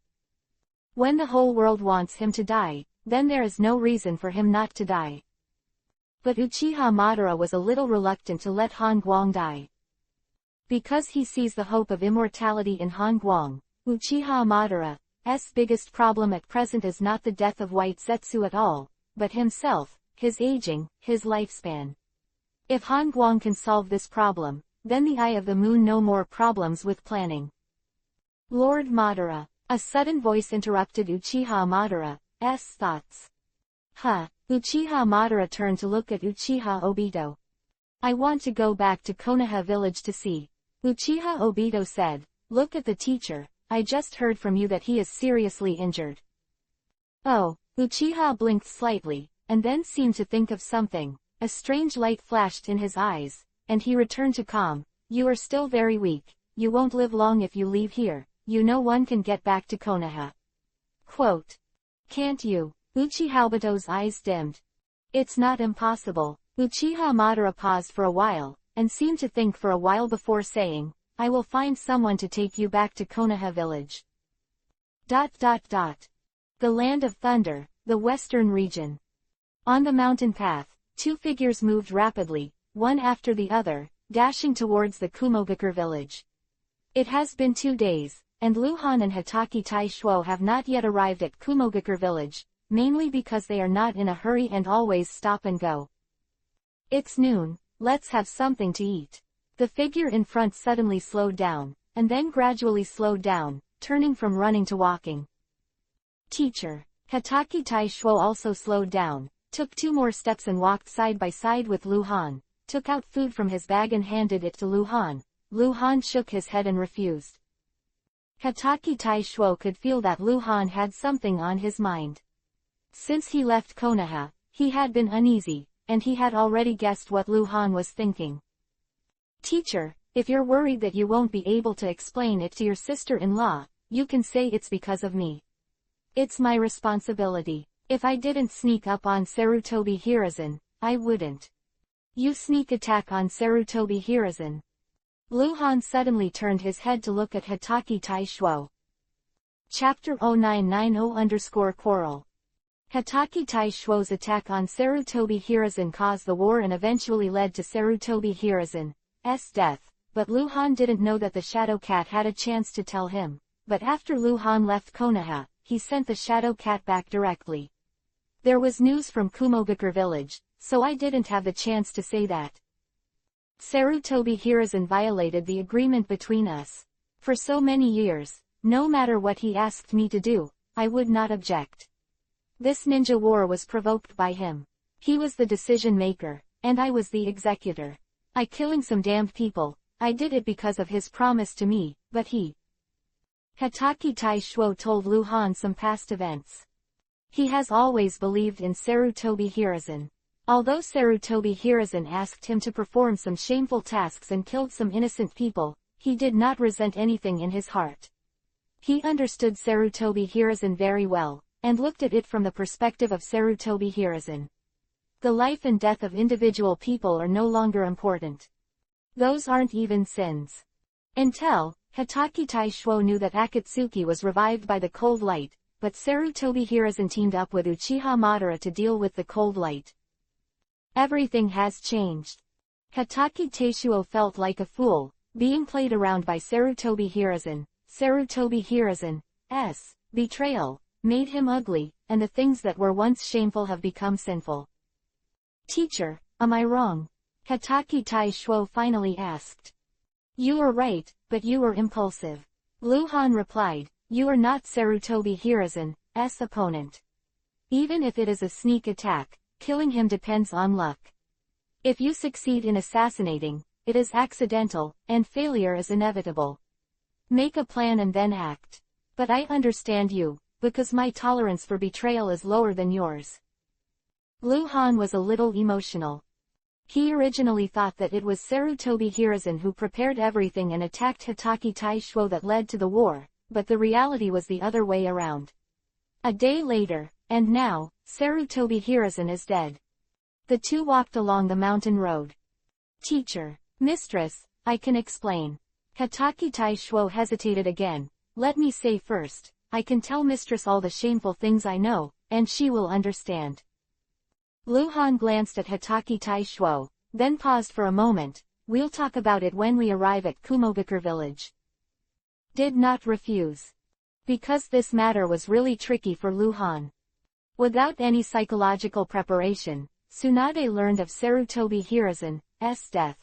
When the whole world wants him to die, then there is no reason for him not to die. But Uchiha Madara was a little reluctant to let Han Guang die. Because he sees the hope of immortality in Han Guang, Uchiha Madara's biggest problem at present is not the death of White Zetsu at all, but himself, his aging, his lifespan. If Han Guang can solve this problem, then the Eye of the Moon no more problems with planning. Lord Madara. A sudden voice interrupted Uchiha Madara's thoughts. Uchiha Madara turned to look at Uchiha Obito. I want to go back to Konoha village to see. Uchiha Obito said, look at the teacher, I just heard from you that he is seriously injured. Oh, Uchiha blinked slightly, and then seemed to think of something. A strange light flashed in his eyes, and he returned to calm. You are still very weak, you won't live long if you leave here, you know one can get back to Konoha. Quote. Can't you? Uchiha Obito's eyes dimmed. It's not impossible. Uchiha Madara paused for a while, and seemed to think for a while before saying, I will find someone to take you back to Konoha village. The Land of Thunder, the Western region. On the mountain path, 2 figures moved rapidly, one after the other, dashing towards the Kumogakure village. It has been 2 days, and Luhan and Hatake Taishuo have not yet arrived at Kumogakure village, mainly because they are not in a hurry and always stop and go. It's noon, let's have something to eat. The figure in front suddenly slowed down, and then gradually slowed down, turning from running to walking. Teacher. Hatake Taishuo also slowed down, took 2 more steps and walked side by side with Luhan, took out food from his bag and handed it to Luhan. Luhan shook his head and refused. Hatake Taishuo could feel that Luhan had something on his mind. Since he left Konoha, he had been uneasy, and he had already guessed what Luhan was thinking. Teacher, if you're worried that you won't be able to explain it to your sister-in-law, you can say it's because of me. It's my responsibility. If I didn't sneak up on Sarutobi Hiruzen, I wouldn't. You sneak attack on Sarutobi Hiruzen. Luhan suddenly turned his head to look at Hatake Taishuo. Chapter 0990_Quarrel. Hatake Taishuo's attack on Sarutobi Hiruzen caused the war and eventually led to Sarutobi Hiruzen's death, but Luhan didn't know that the Shadow Cat had a chance to tell him. But after Luhan left Konoha, he sent the Shadow Cat back directly. There was news from Kumogakure village, so I didn't have the chance to say that. Sarutobi Hiruzen violated the agreement between us. For so many years, no matter what he asked me to do, I would not object. This ninja war was provoked by him. He was the decision maker, and I was the executor. I killing some damned people. I did it because of his promise to me, but he. Hitoki Taishuo told Lu Han some past events. He has always believed in Sarutobi Hiruzen. Although Sarutobi Hiruzen asked him to perform some shameful tasks and killed some innocent people, he did not resent anything in his heart. He understood Sarutobi Hiruzen very well, and looked at it from the perspective of Sarutobi Hiruzen. The life and death of individual people are no longer important. Those aren't even sins. Until, Hitoki Taishuo knew that Akatsuki was revived by the cold light, but Sarutobi Hiruzen teamed up with Uchiha Madara to deal with the cold light. Everything has changed. Hitoki Taishuo felt like a fool, being played around by Sarutobi Hiruzen. Sarutobi Hiruzen's betrayal made him ugly, and the things that were once shameful have become sinful. Teacher, am I wrong? Hitoki Taishuo finally asked. You are right, but you are impulsive. Lu Han replied, you are not Sarutobi Hiruzen's opponent. Even if it is a sneak attack, killing him depends on luck. If you succeed in assassinating, it is accidental, and failure is inevitable. Make a plan and then act. But I understand you, because my tolerance for betrayal is lower than yours. Lu Han was a little emotional. He originally thought that it was Sarutobi Hiruzen who prepared everything and attacked Hitoki Taishuo that led to the war, but the reality was the other way around. A day later, and now, Sarutobi Hiruzen is dead. The two walked along the mountain road. Teacher, mistress, I can explain. Hitoki Taishuo hesitated again. Let me say first, I can tell mistress all the shameful things I know, and she will understand. Lu Han glanced at Hitoki Taishuo, then paused for a moment. We'll talk about it when we arrive at Kumogakure village. Did not refuse. Because this matter was really tricky for Lu Han. Without any psychological preparation, Tsunade learned of Sarutobi Hiruzen's death.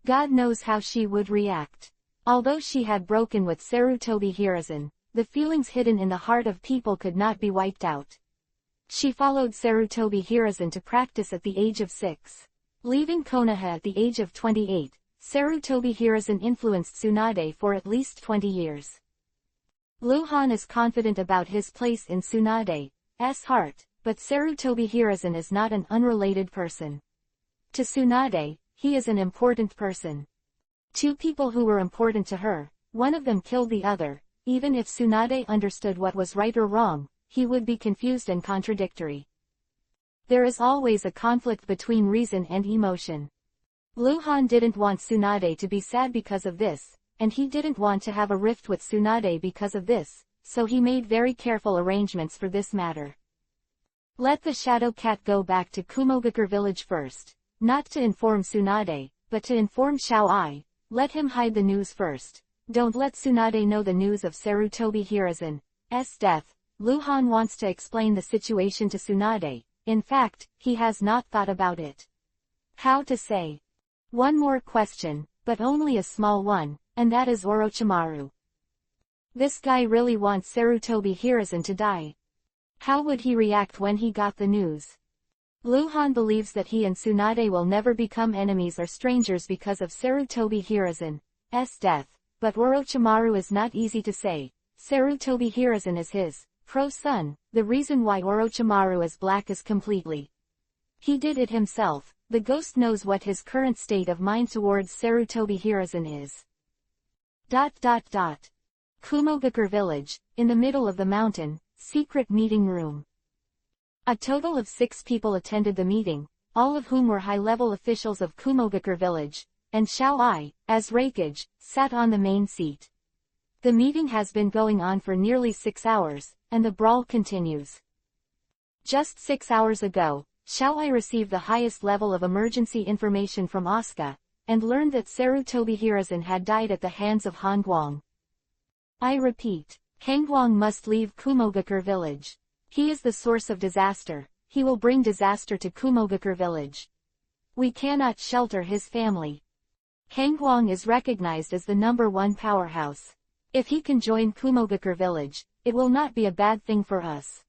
God knows how she would react. Although she had broken with Sarutobi Hiruzen, the feelings hidden in the heart of people could not be wiped out. She followed Sarutobi Hiruzen to practice at the age of 6. Leaving Konoha at the age of 28, Sarutobi Hiruzen influenced Tsunade for at least 20 years. Lu Han is confident about his place in Tsunade's heart, but Sarutobi Hiruzen is not an unrelated person. To Tsunade, he is an important person. Two people who were important to her, one of them killed the other. Even if Tsunade understood what was right or wrong, he would be confused and contradictory. There is always a conflict between reason and emotion. Lu Han didn't want Tsunade to be sad because of this, and he didn't want to have a rift with Tsunade because of this, so he made very careful arrangements for this matter. Let the Shadow Cat go back to Kumogakure village first, not to inform Tsunade, but to inform Xiao Ai. Let him hide the news first. Don't let Tsunade know the news of Sarutobi Hiruzen's death. Lu Han wants to explain the situation to Tsunade. In fact, he has not thought about it. How to say. One more question, but only a small one, and that is Orochimaru. This guy really wants Sarutobi Hiruzen to die. How would he react when he got the news? Lu Han believes that he and Tsunade will never become enemies or strangers because of Sarutobi Hiruzen's death, but Orochimaru is not easy to say. Sarutobi Hiruzen is his pro-son. The reason why Orochimaru is black is completely. He did it himself. The ghost knows what his current state of mind towards Sarutobi Hiruzen is. Kumogakure village, in the middle of the mountain, secret meeting room. A total of 6 people attended the meeting, all of whom were high-level officials of Kumogakure village, and Xiao Ai, as Raikage, sat on the main seat. The meeting has been going on for nearly 6 hours, and the brawl continues. Just 6 hours ago, Xiao Ai received the highest level of emergency information from Asuka, and learned that Sarutobi Hiruzen had died at the hands of Han Guang. I repeat, Han Guang must leave Kumogakure village. He is the source of disaster. He will bring disaster to Kumogakure village. We cannot shelter his family. Han Guang is recognized as the #1 powerhouse. If he can join Kumogakure village, it will not be a bad thing for us.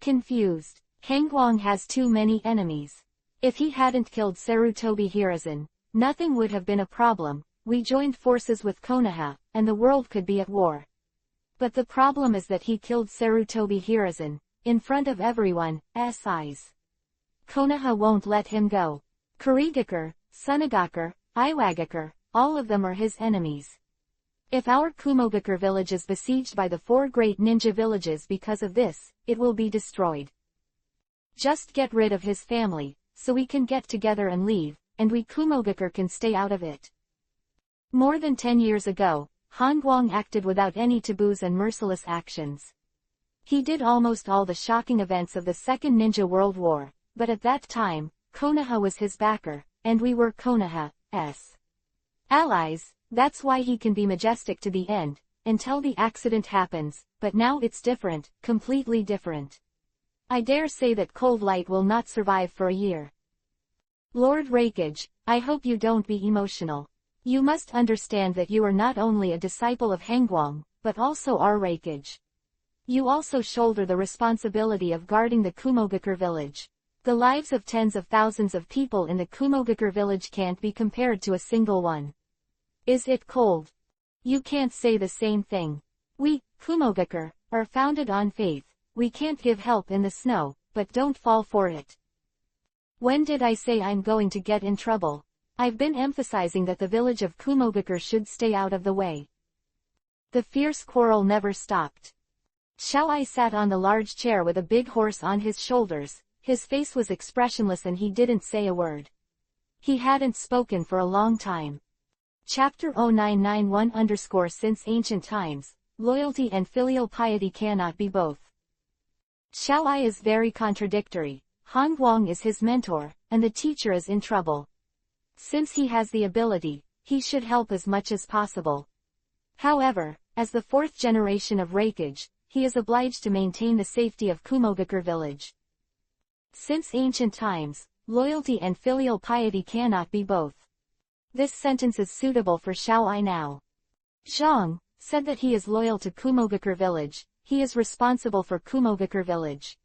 Confused. Hangwang has too many enemies. If he hadn't killed Sarutobi Hiruzen, nothing would have been a problem. We joined forces with Konoha, and the world could be at war. But the problem is that he killed Sarutobi Hiruzen, in front of everyone's eyes. Konoha won't let him go. Kurigakure, Sunagakure, Iwagakure, all of them are his enemies. If our Kumogakure village is besieged by the 4 great ninja villages because of this, it will be destroyed. Just get rid of his family, so we can get together and leave, and we Kumogakure can stay out of it. More than 10 years ago, Hangwang acted without any taboos and merciless actions. He did almost all the shocking events of the Second Ninja World War, but at that time, Konoha was his backer, and we were Konoha's allies. That's why he can be majestic to the end, until the accident happens, but now it's different, completely different. I dare say that Cold Light will not survive for a year. Lord Raikage, I hope you don't be emotional. You must understand that you are not only a disciple of Hangwang, but also our Raikage. You also shoulder the responsibility of guarding the Kumogakure village. The lives of tens of thousands of people in the Kumogakure village can't be compared to a single one. Is it cold? You can't say the same thing. We, Kumogakure, are founded on faith. We can't give help in the snow, but don't fall for it. When did I say I'm going to get in trouble? I've been emphasizing that the village of Kumogakure should stay out of the way. The fierce quarrel never stopped. Xiaoai sat on the large chair with a big horse on his shoulders. His face was expressionless and he didn't say a word. He hadn't spoken for a long time. Chapter 0991 Since ancient times, loyalty and filial piety cannot be both. Xiaoai is very contradictory. Hangwang is his mentor, and the teacher is in trouble. Since he has the ability, he should help as much as possible. However, as the 4th generation of Raikage, he is obliged to maintain the safety of Kumogakure village. Since ancient times, loyalty and filial piety cannot be both. This sentence is suitable for Xiaoai now. Zhang said that he is loyal to Kumogakure village. He is responsible for Kumogakure village.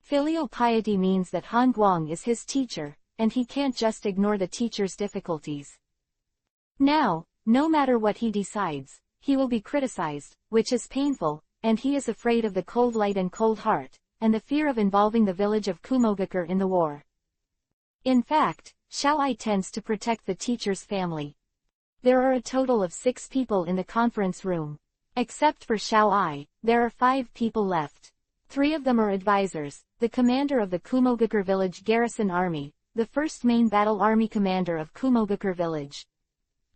Filial piety means that Hangwang is his teacher, and he can't just ignore the teacher's difficulties. Now, no matter what he decides, he will be criticized, which is painful, and he is afraid of the cold light and cold heart, and the fear of involving the village of Kumogakure in the war. In fact, Xiaoai tends to protect the teacher's family. There are a total of 6 people in the conference room. Except for Xiaoai, there are 5 people left. 3 of them are advisors, the commander of the Kumogakure village garrison army, the first main battle army commander of Kumogakure village.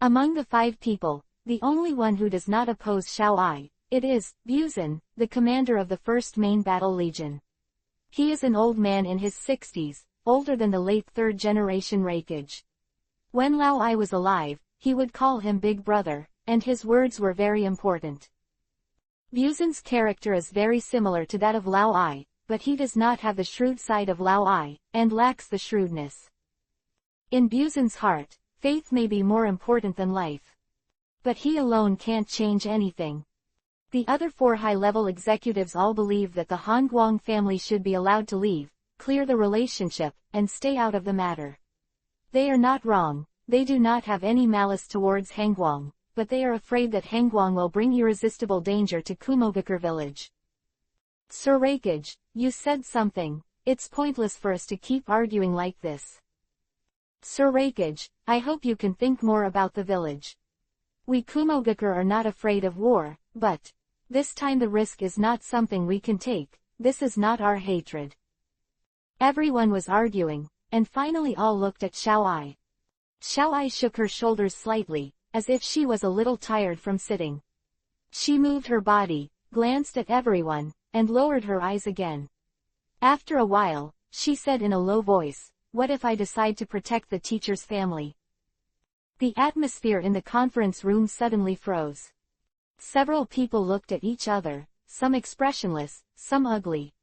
Among the 5 people, the only one who does not oppose Xiaoai, it is Buzan, the commander of the first main battle legion. He is an old man in his 60s, older than the late 3rd generation Raikage. When Laoai was alive, he would call him Big Brother, and his words were very important. Buzan's character is very similar to that of Laoai, but he does not have the shrewd side of Laoai, and lacks the shrewdness. In Buzan's heart, faith may be more important than life. But he alone can't change anything. The other 4 high-level executives all believe that the Hangwang family should be allowed to leave, clear the relationship, and stay out of the matter. They are not wrong. They do not have any malice towards Hangwang, but they are afraid that Hangwang will bring irresistible danger to Kumogakure village. Sir Raikage, you said something. It's pointless for us to keep arguing like this. Sir Raikage, I hope you can think more about the village. We Kumogakure are not afraid of war, but this time the risk is not something we can take. This is not our hatred. Everyone was arguing, and finally all looked at Xiaoai. Xiaoai shook her shoulders slightly, as if she was a little tired from sitting. She moved her body, glanced at everyone, and lowered her eyes again. After a while, she said in a low voice, "What if I decide to protect the teacher's family?" The atmosphere in the conference room suddenly froze. Several people looked at each other, some expressionless, some ugly.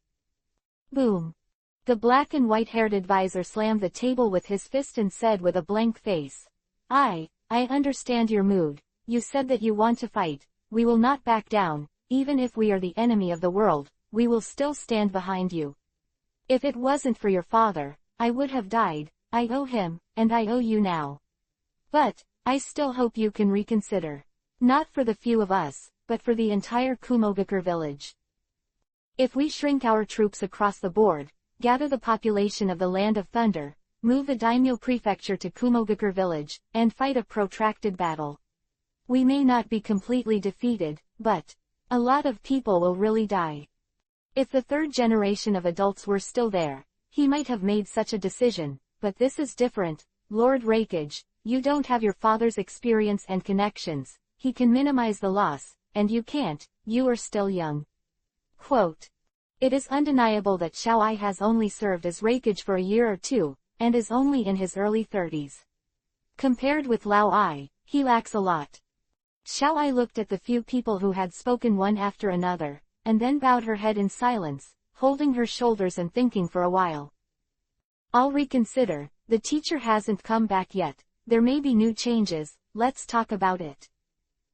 Boom. The black and white-haired advisor slammed the table with his fist and said with a blank face, I understand your mood. You said that you want to fight. We will not back down, even if we are the enemy of the world. we will still stand behind you. If it wasn't for your father, I would have died. I owe him, and I owe you now. But, I still hope you can reconsider. Not for the few of us, but for the entire Kumogakure village. If we shrink our troops across the board, gather the population of the Land of Thunder, move the daimyo prefecture to Kumogakure village, and fight a protracted battle, we may not be completely defeated, but a lot of people will really die. If the third generation of adults were still there, he might have made such a decision, but this is different, Lord Rakage, you don't have your father's experience and connections, he can minimize the loss, and you can't, you are still young. Quote. It is undeniable that Xiao Ai has only served as Rakage for a year or two, and is only in his early 30s. Compared with Lao Ai, he lacks a lot. Xiao Ai looked at the few people who had spoken one after another, and then bowed her head in silence, holding her shoulders and thinking for a while. I'll reconsider, the teacher hasn't come back yet, there may be new changes, let's talk about it.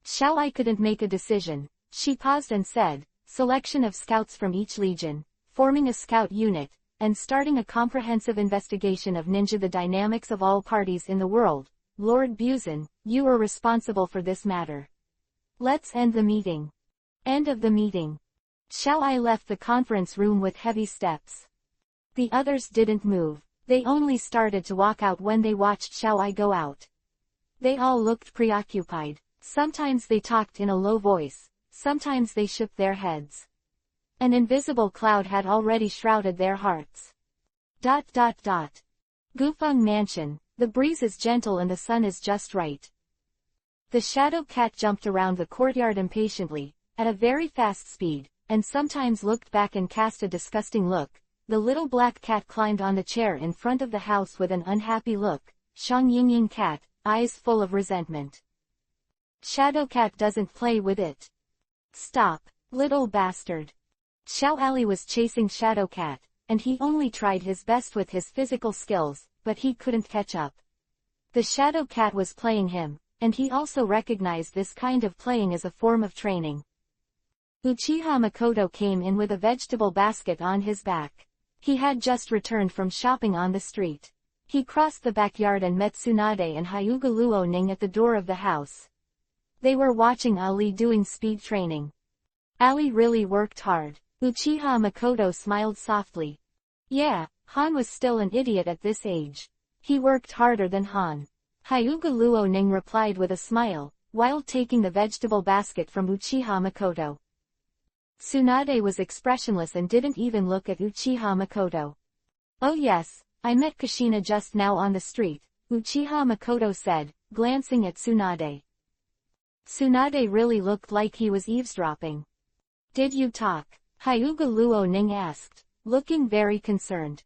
Xiao Ai couldn't make a decision, she paused and said, selection of scouts from each legion, forming a scout unit, and starting a comprehensive investigation of ninja the dynamics of all parties in the world. Lord Buzan, you are responsible for this matter. Let's end the meeting. End of the meeting. Xiao Ai left the conference room with heavy steps. The others didn't move, they only started to walk out when they watched Xiao Ai go out. They all looked preoccupied, sometimes they talked in a low voice, sometimes they shook their heads. An invisible cloud had already shrouded their hearts. Gufeng Mansion, the breeze is gentle and the sun is just right. The shadow cat jumped around the courtyard impatiently, at a very fast speed, and sometimes looked back and cast a disgusting look. The little black cat climbed on the chair in front of the house with an unhappy look. Shang Yingying cat, eyes full of resentment. Shadow cat doesn't play with it. Stop, little bastard. Xiao Ali was chasing Shadow Cat, and he only tried his best with his physical skills, but he couldn't catch up. The Shadow Cat was playing him, and he also recognized this kind of playing as a form of training. Uchiha Makoto came in with a vegetable basket on his back. He had just returned from shopping on the street. He crossed the backyard and met Tsunade and Hyuga Luoning at the door of the house. They were watching Ali doing speed training. Ali really worked hard. Uchiha Makoto smiled softly. Yeah, Han was still an idiot at this age. He worked harder than Han. Hyuga Luoning replied with a smile, while taking the vegetable basket from Uchiha Makoto. Tsunade was expressionless and didn't even look at Uchiha Makoto. Oh yes, I met Kushina just now on the street, Uchiha Makoto said, glancing at Tsunade. Tsunade really looked like he was eavesdropping. Did you talk? Hyuga Luoning asked, looking very concerned.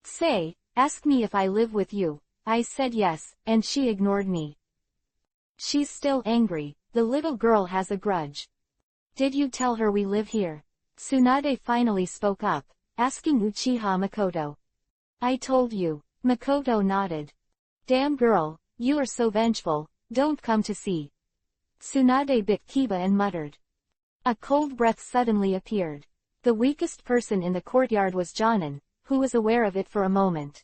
Say, ask me if I live with you. I said yes, and she ignored me. She's still angry, the little girl has a grudge. Did you tell her we live here? Tsunade finally spoke up, asking Uchiha Makoto. I told you. Makoto nodded. Damn girl, you are so vengeful, don't come to see. Tsunade bit Kiba and muttered. A cold breath suddenly appeared. The weakest person in the courtyard was Jonan, who was aware of it for a moment.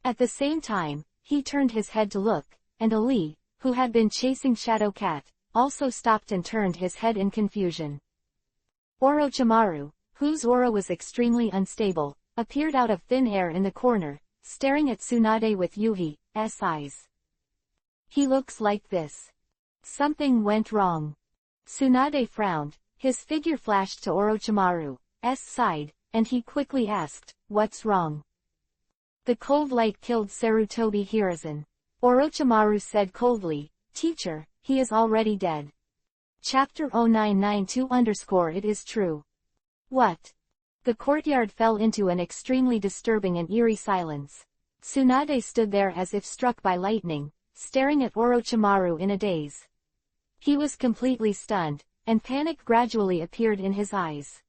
At the same time, he turned his head to look, and Ali, who had been chasing Shadow Cat, also stopped and turned his head in confusion. Orochimaru, whose aura was extremely unstable, appeared out of thin air in the corner, staring at Tsunade with Yuhi's eyes. He looks like this. Something went wrong. Tsunade frowned, his figure flashed to Orochimaru's side, and he quickly asked, what's wrong? The cold light killed Sarutobi Hiruzen. Orochimaru said coldly, teacher, he is already dead. Chapter 0992 It is true. What? The courtyard fell into an extremely disturbing and eerie silence. Tsunade stood there as if struck by lightning, staring at Orochimaru in a daze. He was completely stunned, and panic gradually appeared in his eyes.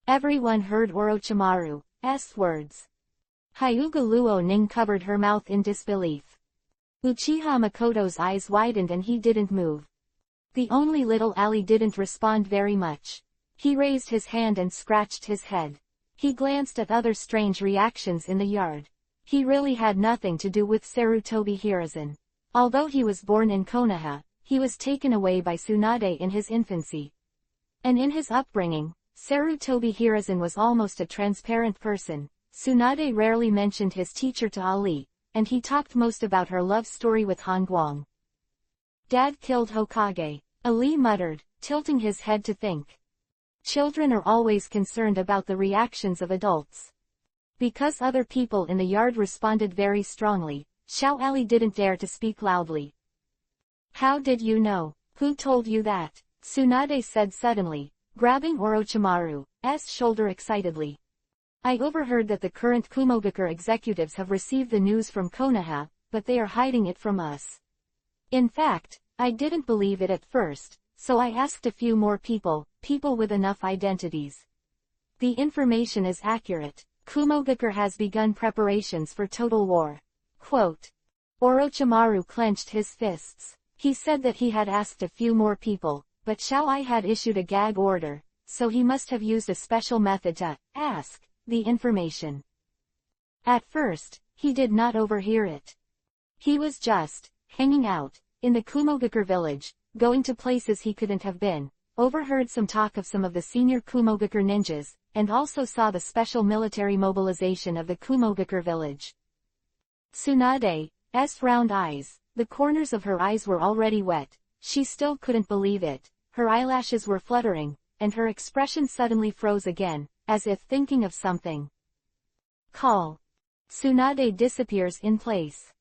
Everyone heard Orochimaru's words. Hyuga Luoning covered her mouth in disbelief. Uchiha Makoto's eyes widened and he didn't move. The only little Ali didn't respond very much. He raised his hand and scratched his head. He glanced at other strange reactions in the yard. He really had nothing to do with Sarutobi Hiruzen. Although he was born in Konoha, he was taken away by Tsunade in his infancy. And in his upbringing, Sarutobi Hiruzen was almost a transparent person. Tsunade rarely mentioned his teacher to Ali, and he talked most about her love story with Han Guang. Dad killed Hokage, Ali muttered, tilting his head to think. Children are always concerned about the reactions of adults. Because other people in the yard responded very strongly, Xiao Ali didn't dare to speak loudly. How did you know? Who told you that? Tsunade said suddenly, grabbing Orochimaru's shoulder excitedly. I overheard that the current Kumogakure executives have received the news from Konoha, but they are hiding it from us. In fact, I didn't believe it at first, so I asked a few more people with enough identities. The information is accurate. Kumogakure has begun preparations for total war. Quote. Orochimaru clenched his fists. He said that he had asked a few more people, but Xiao Ai had issued a gag order, so he must have used a special method to ask the information. At first, he did not overhear it. He was just hanging out in the Kumogakure village, going to places he couldn't have been, overheard some talk of some of the senior Kumogakure ninjas, and also saw the special military mobilization of the Kumogakure village. Tsunade's round eyes, the corners of her eyes were already wet. She still couldn't believe it. Her eyelashes were fluttering, and her expression suddenly froze again, as if thinking of something. Call. Tsunade disappears in place.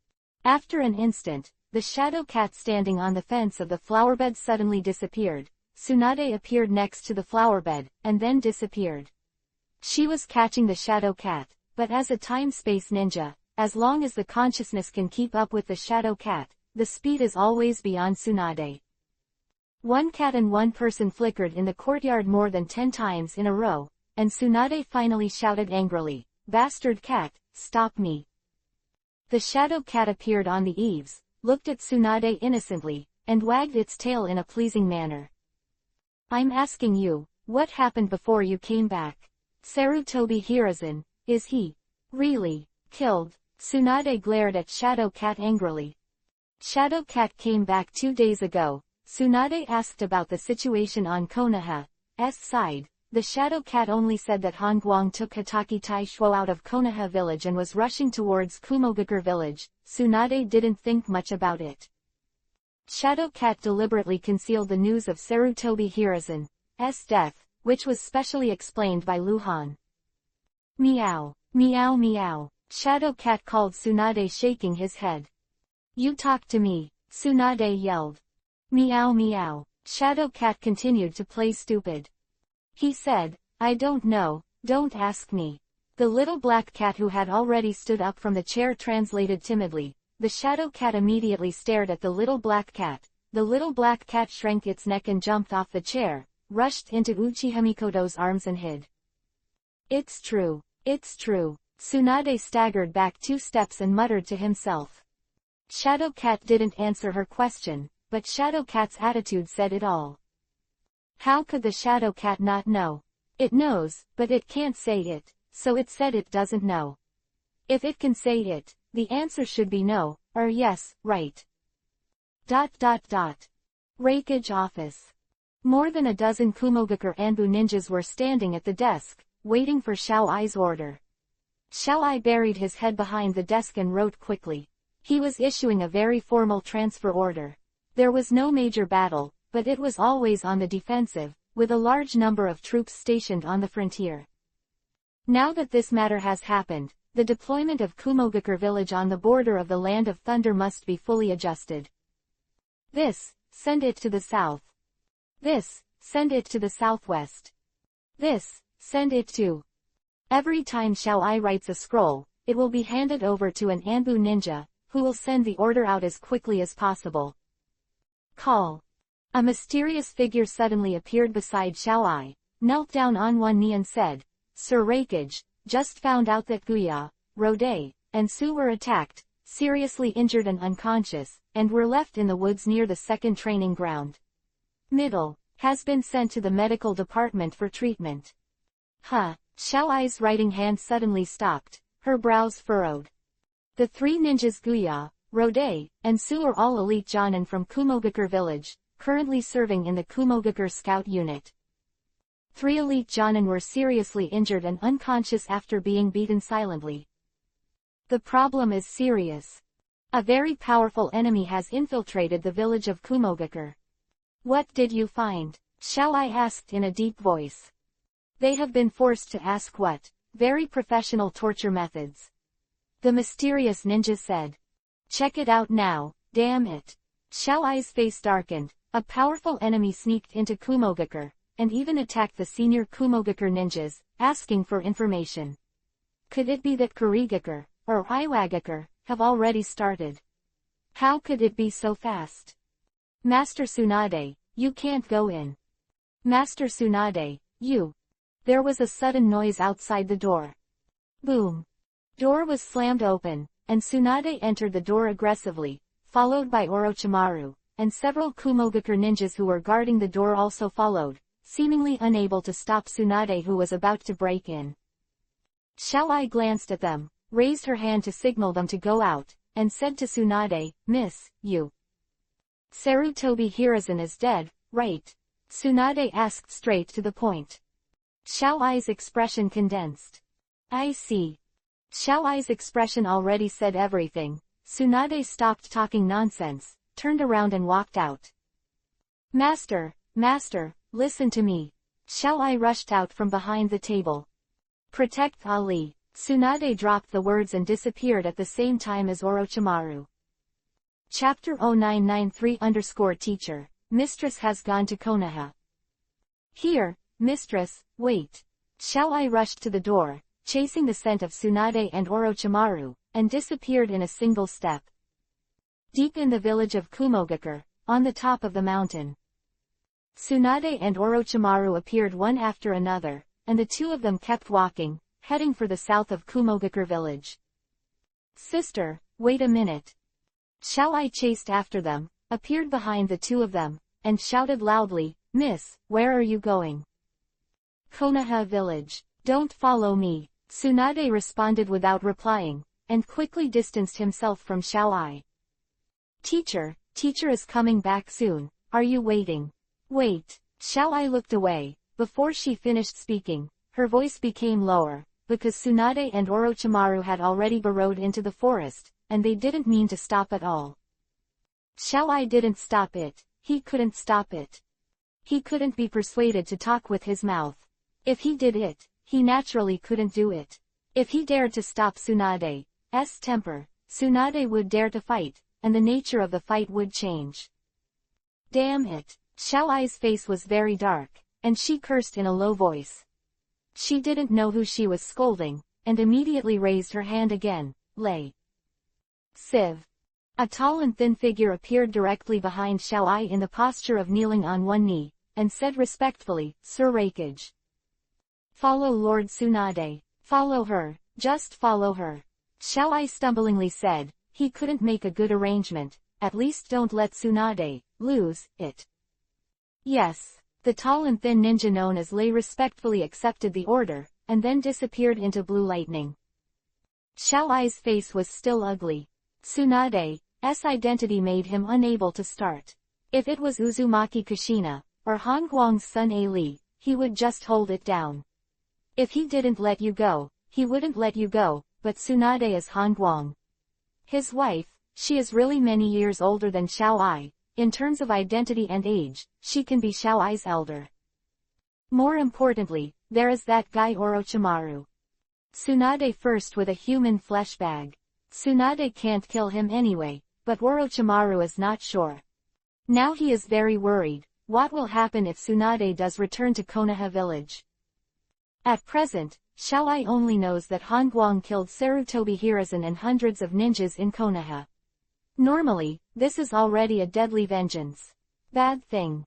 After an instant, the shadow cat standing on the fence of the flowerbed suddenly disappeared. Tsunade appeared next to the flowerbed, and then disappeared. She was catching the shadow cat, but as a time-space ninja, as long as the consciousness can keep up with the shadow cat, the speed is always beyond Tsunade. One cat and one person flickered in the courtyard more than 10 times in a row, and Tsunade finally shouted angrily, "Bastard cat, stop me." The shadow cat appeared on the eaves, looked at Tsunade innocently, and wagged its tail in a pleasing manner. I'm asking you, what happened before you came back? Sarutobi Hiruzen, is he really killed? Tsunade glared at Shadow Cat angrily. Shadow Cat came back 2 days ago. Tsunade asked about the situation on Konoha's side. The Shadow Cat only said that Han Guang took Hatake Taishuo out of Konoha village and was rushing towards Kumogakure village. Tsunade didn't think much about it. Shadow Cat deliberately concealed the news of Sarutobi Hiruzen's death, which was specially explained by Luhan. Meow, meow meow. Shadow Cat called Tsunade, shaking his head. You talk to me, Tsunade yelled. Meow meow. Shadow Cat continued to play stupid. He said, I don't know, don't ask me. The little black cat who had already stood up from the chair translated timidly. The Shadow Cat immediately stared at the little black cat. The little black cat shrank its neck and jumped off the chair, rushed into Uchiha Mikoto's arms and hid. It's true, it's true. Tsunade staggered back 2 steps and muttered to himself. Shadow Cat didn't answer her question, but Shadow Cat's attitude said it all. How could the Shadow Cat not know? It knows, but it can't say it, so it said it doesn't know. If it can say it, the answer should be no, or yes, right. ... Reikage office. More than a dozen Kumogakure Anbu ninjas were standing at the desk, waiting for Xiao Ai's order. Xiao Ai buried his head behind the desk and wrote quickly. He was issuing a very formal transfer order. There was no major battle, but it was always on the defensive, with a large number of troops stationed on the frontier. Now that this matter has happened, the deployment of Kumogakure village on the border of the Land of Thunder must be fully adjusted. This, send it to the south. This, send it to the southwest. This, send it to... Every time Xiao Ai writes a scroll, it will be handed over to an Anbu ninja, who will send the order out as quickly as possible. Call. A mysterious figure suddenly appeared beside Xiao Ai, knelt down on one knee and said, Sir Reikage, just found out that Guya, Rode, and Su were attacked, seriously injured and unconscious, and were left in the woods near the second training ground. Middle. Has been sent to the medical department for treatment. Huh. Xiao Ai's writing hand suddenly stopped, her brows furrowed. The three ninjas Guya, Rode, and Su are all elite Jonin from Kumogakure village, currently serving in the Kumogakure scout unit. 3 elite Jonin were seriously injured and unconscious after being beaten silently. The problem is serious. A very powerful enemy has infiltrated the village of Kumogakure. What did you find? Xiao Ai asked in a deep voice. They have been forced to ask what? Very professional torture methods. The mysterious ninja said. Check it out now, damn it. Xiao Ai's face darkened. A powerful enemy sneaked into Kumogakure, and even attacked the senior Kumogakure ninjas, asking for information. Could it be that Kurigakure, or Iwagakure, have already started? How could it be so fast? Master Tsunade, you can't go in. Master Tsunade, you. There was a sudden noise outside the door. Boom. Door was slammed open, and Tsunade entered the door aggressively, followed by Orochimaru, and several Kumogakure ninjas who were guarding the door also followed, seemingly unable to stop Tsunade who was about to break in. Xiao Ai glanced at them, raised her hand to signal them to go out, and said to Tsunade, Miss, you. Sarutobi Hiruzen is dead, right? Tsunade asked straight to the point. Xiao Ai's expression condensed. I see. Xiao Ai's expression already said everything. Tsunade stopped talking nonsense, turned around and walked out. Master, listen to me. Xiao Ai rushed out from behind the table. Protect Ali. Tsunade dropped the words and disappeared at the same time as Orochimaru. Chapter 0993_Teacher, Mistress has gone to Konoha. Here, Mistress, wait. Xiao Ai rushed to the door, chasing the scent of Tsunade and Orochimaru, and disappeared in a single step. Deep in the village of Kumogakure, on the top of the mountain. Tsunade and Orochimaru appeared one after another, and the two of them kept walking, heading for the south of Kumogakure village. Sister, wait a minute. Xiao Ai chased after them, appeared behind the two of them, and shouted loudly, Miss, where are you going? Konoha village. Don't follow me. Tsunade responded without replying, and quickly distanced himself from Xiao Ai. Teacher is coming back soon, are you waiting? Wait. Xiao Ai looked away. Before she finished speaking, her voice became lower, because Tsunade and Orochimaru had already burrowed into the forest, and they didn't mean to stop at all. Xiao Ai didn't stop it, he couldn't stop it. He couldn't be persuaded to talk with his mouth. If he did it, he naturally couldn't do it. If he dared to stop Tsunade's temper, Tsunade would dare to fight, and the nature of the fight would change. Damn it. Xiao Ai's face was very dark, and she cursed in a low voice. She didn't know who she was scolding, and immediately raised her hand again. Lay. Sieve. A tall and thin figure appeared directly behind Xiao Ai in the posture of kneeling on one knee, and said respectfully, Sir Rakage. Follow Lord Tsunade. Follow her, just follow her. Xiao Ai stumblingly said, he couldn't make a good arrangement, at least don't let Tsunade lose it. Yes. The tall and thin ninja known as Lei respectfully accepted the order, and then disappeared into blue lightning. Xiao Ai's face was still ugly. Tsunade's identity made him unable to start. If it was Uzumaki Kushina, or Hongguang's son A Li, he would just hold it down. If he didn't let you go, he wouldn't let you go, but Tsunade is Hongguang. His wife, she is really many years older than Xiao Ai. In terms of identity and age, she can be Xiao Ai's elder. More importantly, there is that guy Orochimaru. Tsunade first with a human flesh bag. Tsunade can't kill him anyway, but Orochimaru is not sure. Now he is very worried. What will happen if Tsunade does return to Konoha village? At present, Xiao Ai only knows that Hongguang killed Sarutobi Hiruzen and hundreds of ninjas in Konoha. Normally, this is already a deadly vengeance. Bad thing.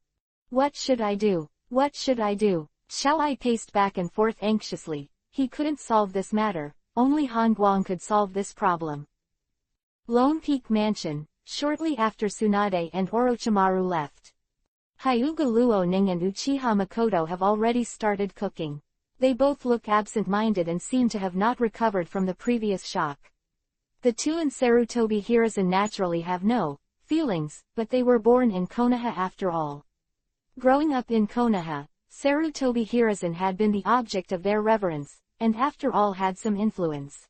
What should I do? What should I do? Xiao Ai paced back and forth anxiously. He couldn't solve this matter, only Hongguang could solve this problem. Lone Peak Mansion, shortly after Tsunade and Orochimaru left. Hyuga Luoning and Uchiha Makoto have already started cooking. They both look absent-minded and seem to have not recovered from the previous shock. The two and Sarutobi Hiruzen naturally have no feelings, but they were born in Konoha after all. Growing up in Konoha, Sarutobi Hiruzen had been the object of their reverence, and after all had some influence.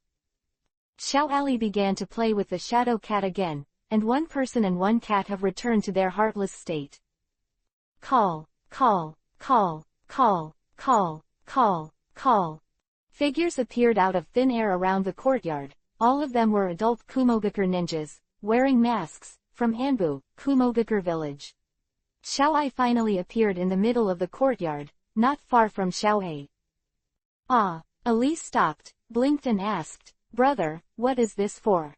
Xiao Ali began to play with the shadow cat again, and one person and one cat have returned to their heartless state. Call, call, call, call, call, call, call. Figures appeared out of thin air around the courtyard. All of them were adult Kumogakure ninjas, wearing masks, from Anbu, Kumogakure village. Xiao Ai finally appeared in the middle of the courtyard, not far from Xiao A. Ah! Ali stopped, blinked and asked, "Brother, what is this for?"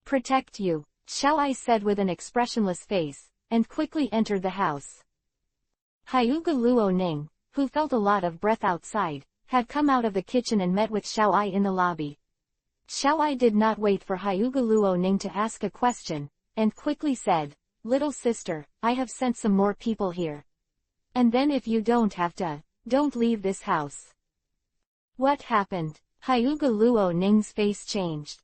"Protect you," Xiao Ai said with an expressionless face, and quickly entered the house. Hyuga Luoning, who felt a lot of breath outside, had come out of the kitchen and met with Xiao Ai in the lobby. Xiao Ai did not wait for Hyuga Luoning to ask a question, and quickly said, "Little sister, I have sent some more people here. And then if you don't have to, don't leave this house." "What happened?" Hyuga Luoning's face changed.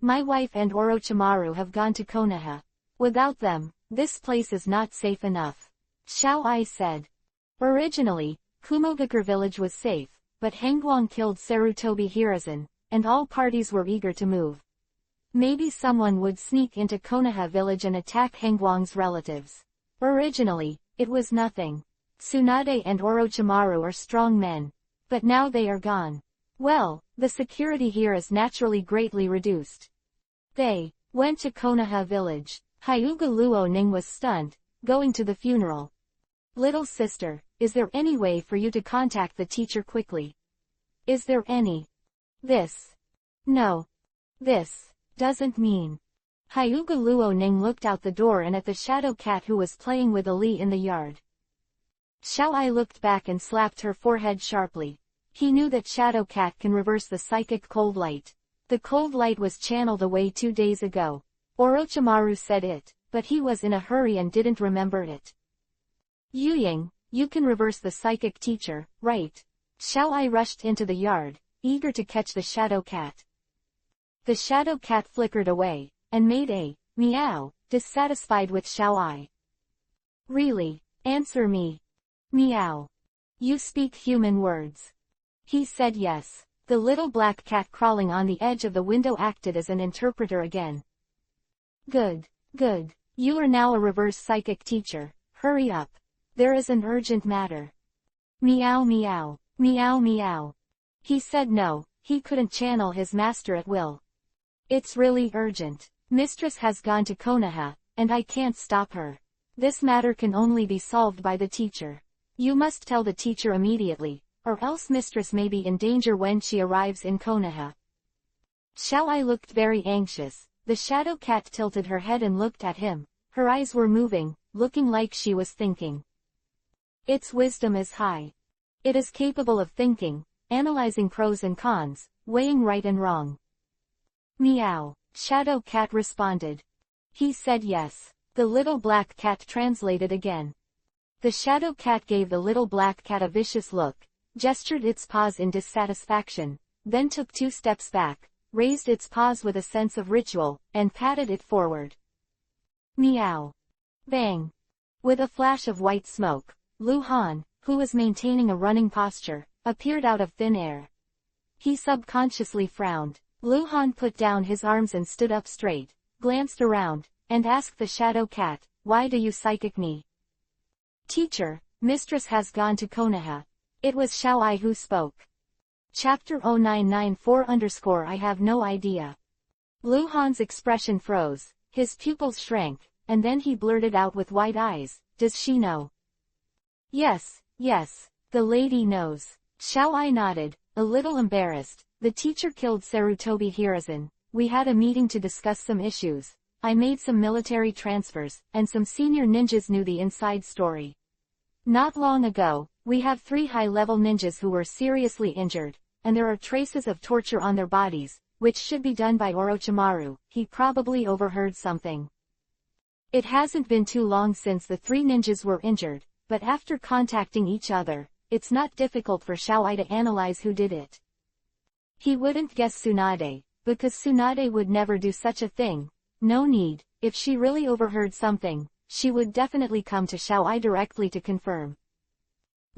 "My wife and Orochimaru have gone to Konoha. Without them, this place is not safe enough," Xiao Ai said. Originally, Kumogakure village was safe, but Hangguang killed Sarutobi Hiruzen, and all parties were eager to move. Maybe someone would sneak into Konoha village and attack Hangguang's relatives. Originally, it was nothing. Tsunade and Orochimaru are strong men. But now they are gone. Well, the security here is naturally greatly reduced. They went to Konoha village. Hyuga Luoning was stunned, going to the funeral. "Little sister, is there any way for you to contact the teacher quickly? Is there any? This? No. This doesn't mean." Hyuga Luoning looked out the door and at the shadow cat who was playing with Ali in the yard. Xiao Ai looked back and slapped her forehead sharply. He knew that shadow cat can reverse the psychic cold light. The cold light was channeled away 2 days ago. Orochimaru said it, but he was in a hurry and didn't remember it. "Yuying, you can reverse the psychic teacher, right?" Xiao Ai rushed into the yard, eager to catch the shadow cat. The shadow cat flickered away, and made a meow, dissatisfied with Xiao Ai. "Really? Answer me." "Meow. You speak human words." He said yes. The little black cat crawling on the edge of the window acted as an interpreter again. "Good, good. You are now a reverse psychic teacher. Hurry up. There is an urgent matter." "Meow meow, meow meow." He said no, he couldn't channel his master at will. "It's really urgent. Mistress has gone to Konoha, and I can't stop her. This matter can only be solved by the teacher. You must tell the teacher immediately, or else mistress may be in danger when she arrives in Konoha." Xiao Ai looked very anxious. The shadow cat tilted her head and looked at him. Her eyes were moving, looking like she was thinking. Its wisdom is high. It is capable of thinking, analyzing pros and cons, weighing right and wrong. "Meow," shadow cat responded. He said yes. The little black cat translated again. The shadow cat gave the little black cat a vicious look, gestured its paws in dissatisfaction, then took 2 steps back, raised its paws with a sense of ritual, and patted it forward. Meow. Bang. With a flash of white smoke, Lu Han, who was maintaining a running posture, appeared out of thin air. He subconsciously frowned. Lu Han put down his arms and stood up straight, glanced around, and asked the shadow cat, "Why do you psychic me?" "Teacher, mistress has gone to Konoha." It was Xiao Ai who spoke. Chapter 0994 I have no idea. Lu Han's expression froze, his pupils shrank, and then he blurted out with wide eyes, "Does she know?" Yes, the lady knows." Xiao Ai nodded, a little embarrassed. "The teacher killed Sarutobi Hiruzen. We had a meeting to discuss some issues. I made some military transfers, and some senior ninjas knew the inside story. Not long ago, we have 3 high-level ninjas who were seriously injured, and there are traces of torture on their bodies, which should be done by Orochimaru. He probably overheard something." It hasn't been too long since the three ninjas were injured, but after contacting each other, it's not difficult for Xiao-ai to analyze who did it. He wouldn't guess Tsunade, because Tsunade would never do such a thing. No need, if she really overheard something, she would definitely come to Xiao-ai directly to confirm.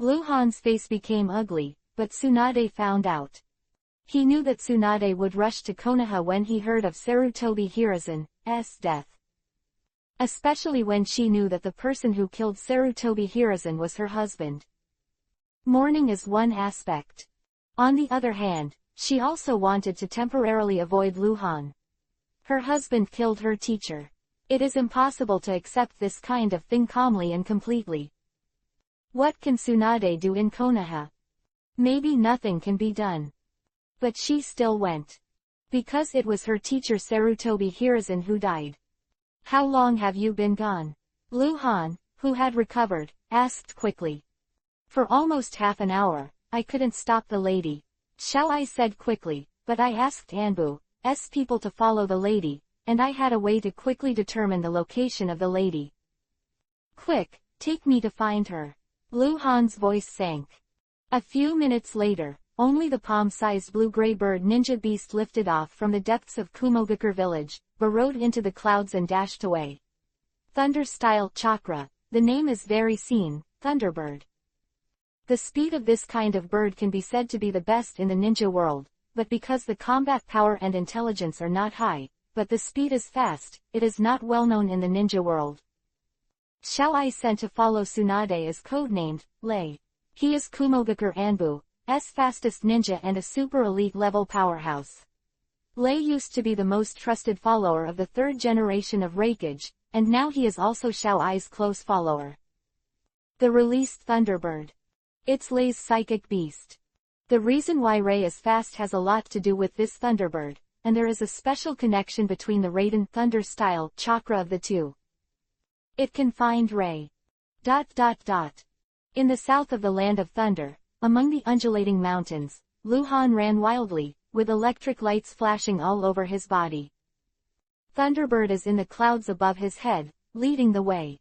Luhan's face became ugly, but Tsunade found out. He knew that Tsunade would rush to Konoha when he heard of Sarutobi Hiruzen's death. Especially when she knew that the person who killed Sarutobi Hiruzen was her husband. Mourning is one aspect. On the other hand, she also wanted to temporarily avoid Luhan. Her husband killed her teacher. It is impossible to accept this kind of thing calmly and completely. What can Tsunade do in Konoha? Maybe nothing can be done. But she still went. Because it was her teacher Sarutobi Hiruzen who died. How long have you been gone? Luhan, who had recovered, asked quickly. For almost half an hour. I couldn't stop the lady. Xiao-ai said quickly, but I asked Anbu's people to follow the lady, and I had a way to quickly determine the location of the lady. Quick, take me to find her. Luhan's voice sank. A few minutes later, only the palm-sized blue-gray bird ninja beast lifted off from the depths of Kumogakure village, burrowed into the clouds and dashed away. Thunder-style chakra, the name is very seen, Thunderbird. The speed of this kind of bird can be said to be the best in the ninja world, but because the combat power and intelligence are not high, but the speed is fast, it is not well known in the ninja world. Xiao-ai sent to follow Tsunade is codenamed Lei. He is Kumogakure Anbu's fastest ninja and a super elite level powerhouse. Lei used to be the most trusted follower of the third generation of Raikage, and now he is also Xiao-ai's close follower. The released Thunderbird. It's Lei's psychic beast. The reason why Rei is fast has a lot to do with this Thunderbird, and there is a special connection between the Raiden Thunder-style chakra of the two. It can find Rei. In the south of the Land of Thunder, among the undulating mountains, Luhan ran wildly, with electric lights flashing all over his body. Thunderbird is in the clouds above his head, leading the way.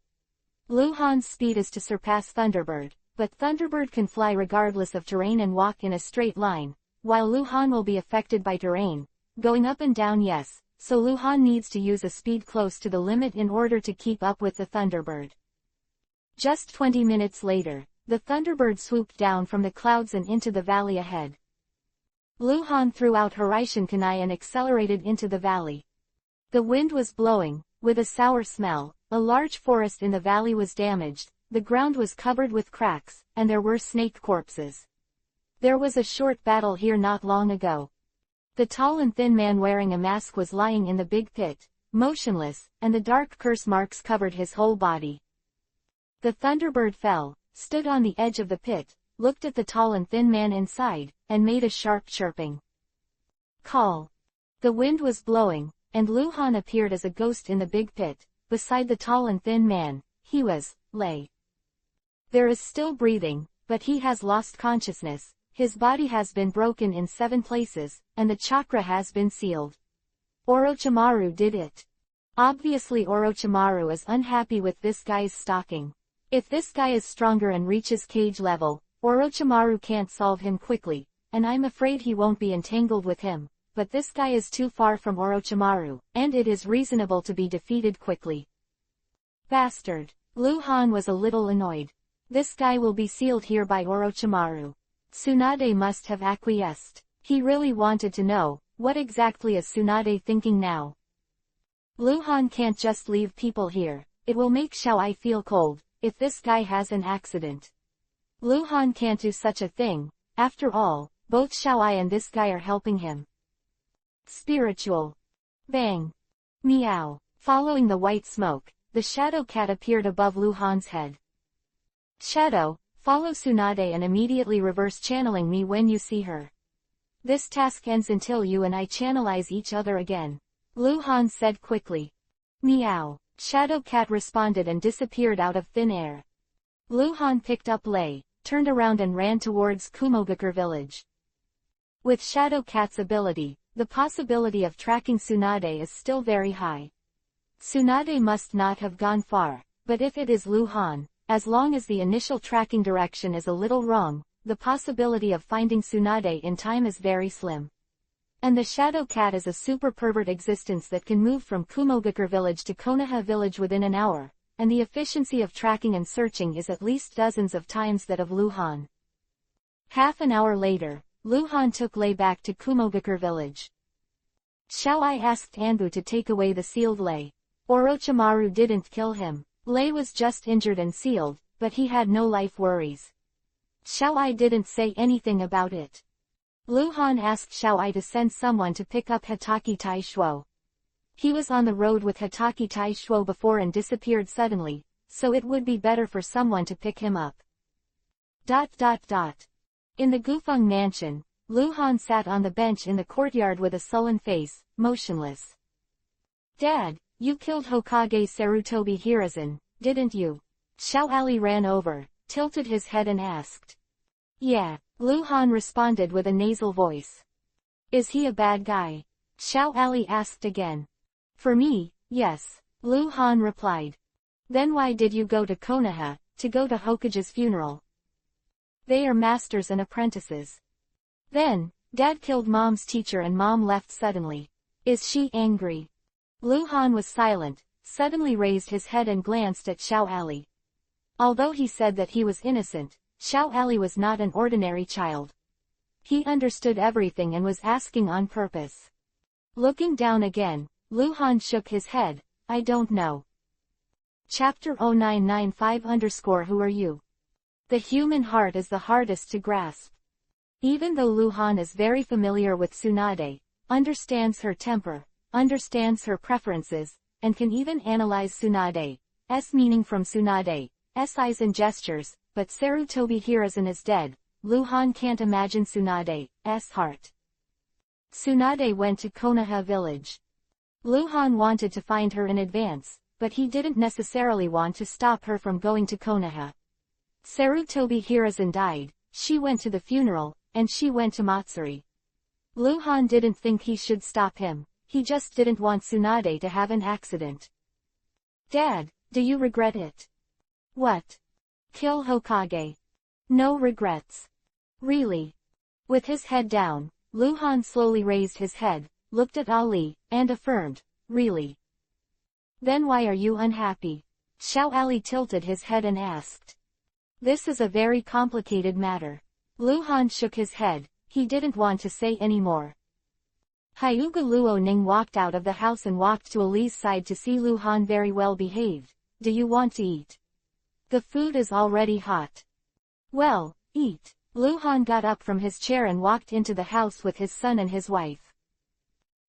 Luhan's speed is to surpass Thunderbird, but Thunderbird can fly regardless of terrain and walk in a straight line, while Luhan will be affected by terrain, going up and down yes, so Luhan needs to use a speed close to the limit in order to keep up with the Thunderbird. Just 20 minutes later, the Thunderbird swooped down from the clouds and into the valley ahead. Luhan threw out Hiraishin Kunai and accelerated into the valley. The wind was blowing, with a sour smell, a large forest in the valley was damaged, the ground was covered with cracks, and there were snake corpses. There was a short battle here not long ago. The tall and thin man wearing a mask was lying in the big pit, motionless, and the dark curse marks covered his whole body. The Thunderbird fell, stood on the edge of the pit, looked at the tall and thin man inside, and made a sharp chirping call. The wind was blowing, and Luhan appeared as a ghost in the big pit, beside the tall and thin man. He was Lei. There is still breathing, but he has lost consciousness, his body has been broken in 7 places, and the chakra has been sealed. Orochimaru did it. Obviously Orochimaru is unhappy with this guy's stalking. If this guy is stronger and reaches cage level, Orochimaru can't solve him quickly, and I'm afraid he won't be entangled with him, but this guy is too far from Orochimaru, and it is reasonable to be defeated quickly. Bastard. Luhan was a little annoyed. This guy will be sealed here by Orochimaru. Tsunade must have acquiesced. He really wanted to know, what exactly is Tsunade thinking now? Luhan can't just leave people here, it will make Xiao-ai feel cold, if this guy has an accident. Luhan can't do such a thing, after all, both Xiao-ai and this guy are helping him. Spiritual. Bang. Meow. Following the white smoke, the shadow cat appeared above Luhan's head. Shadow, follow Tsunade and immediately reverse channeling me when you see her. This task ends until you and I channelize each other again. Luhan said quickly. Meow. Shadow cat responded and disappeared out of thin air. Luhan picked up Lei, turned around and ran towards Kumogakure village. With Shadow cat's ability, the possibility of tracking Tsunade is still very high. Tsunade must not have gone far, but if it is Lu Han, as long as the initial tracking direction is a little wrong, the possibility of finding Tsunade in time is very slim. And the Shadow Cat is a super pervert existence that can move from Kumogakure village to Konoha village within an hour, and the efficiency of tracking and searching is at least dozens of times that of Lu Han. Half an hour later, Lu Han took Lei back to Kumogakure village. Shall I asked Anbu to take away the sealed Lei. Orochimaru didn't kill him. Lei was just injured and sealed, but he had no life worries. Shao I didn't say anything about it. Lu Han asked Shao I to send someone to pick up Hitachi Taishuo. He was on the road with Hitachi Taishuo before and disappeared suddenly, so it would be better for someone to pick him up. In the Gufeng mansion, Lu Han sat on the bench in the courtyard with a sullen face, motionless. Dad, you killed Hokage Sarutobi Hiruzen, didn't you? Shao Ali ran over, tilted his head and asked. Yeah, Lu Han responded with a nasal voice. Is he a bad guy? Shao Ali asked again. For me, yes, Lu Han replied. Then why did you go to Konoha, to go to Hokage's funeral? They are masters and apprentices. Then, Dad killed Mom's teacher and Mom left suddenly. Is she angry? Lu Han was silent, suddenly raised his head and glanced at Shao Ali. Although he said that he was innocent, Shao Ali was not an ordinary child. He understood everything and was asking on purpose. Looking down again, Lu Han shook his head, I don't know. Chapter 0995 Who are you? The human heart is the hardest to grasp. Even though Lu Han is very familiar with Tsunade, understands her temper, understands her preferences, and can even analyze Tsunade's meaning from Tsunade's eyes and gestures, but Sarutobi Hiruzen is dead, Lu Han can't imagine Tsunade's heart. Tsunade went to Konoha village. Lu Han wanted to find her in advance, but he didn't necessarily want to stop her from going to Konoha. Sarutobi Hiruzen died, she went to the funeral, and she went to Matsuri. Lu Han didn't think he should stop him, he just didn't want Tsunade to have an accident. Dad, do you regret it? What? Kill Hokage. No regrets. Really? With his head down, Lu Han slowly raised his head, looked at Ali, and affirmed, really. Then why are you unhappy? Shao Ali tilted his head and asked. This is a very complicated matter. Lu Han shook his head, he didn't want to say any more. Hyuga Luo Ning walked out of the house and walked to Ali's side to see Lu Han very well behaved. Do you want to eat? The food is already hot. Well, eat. Lu Han got up from his chair and walked into the house with his son and his wife.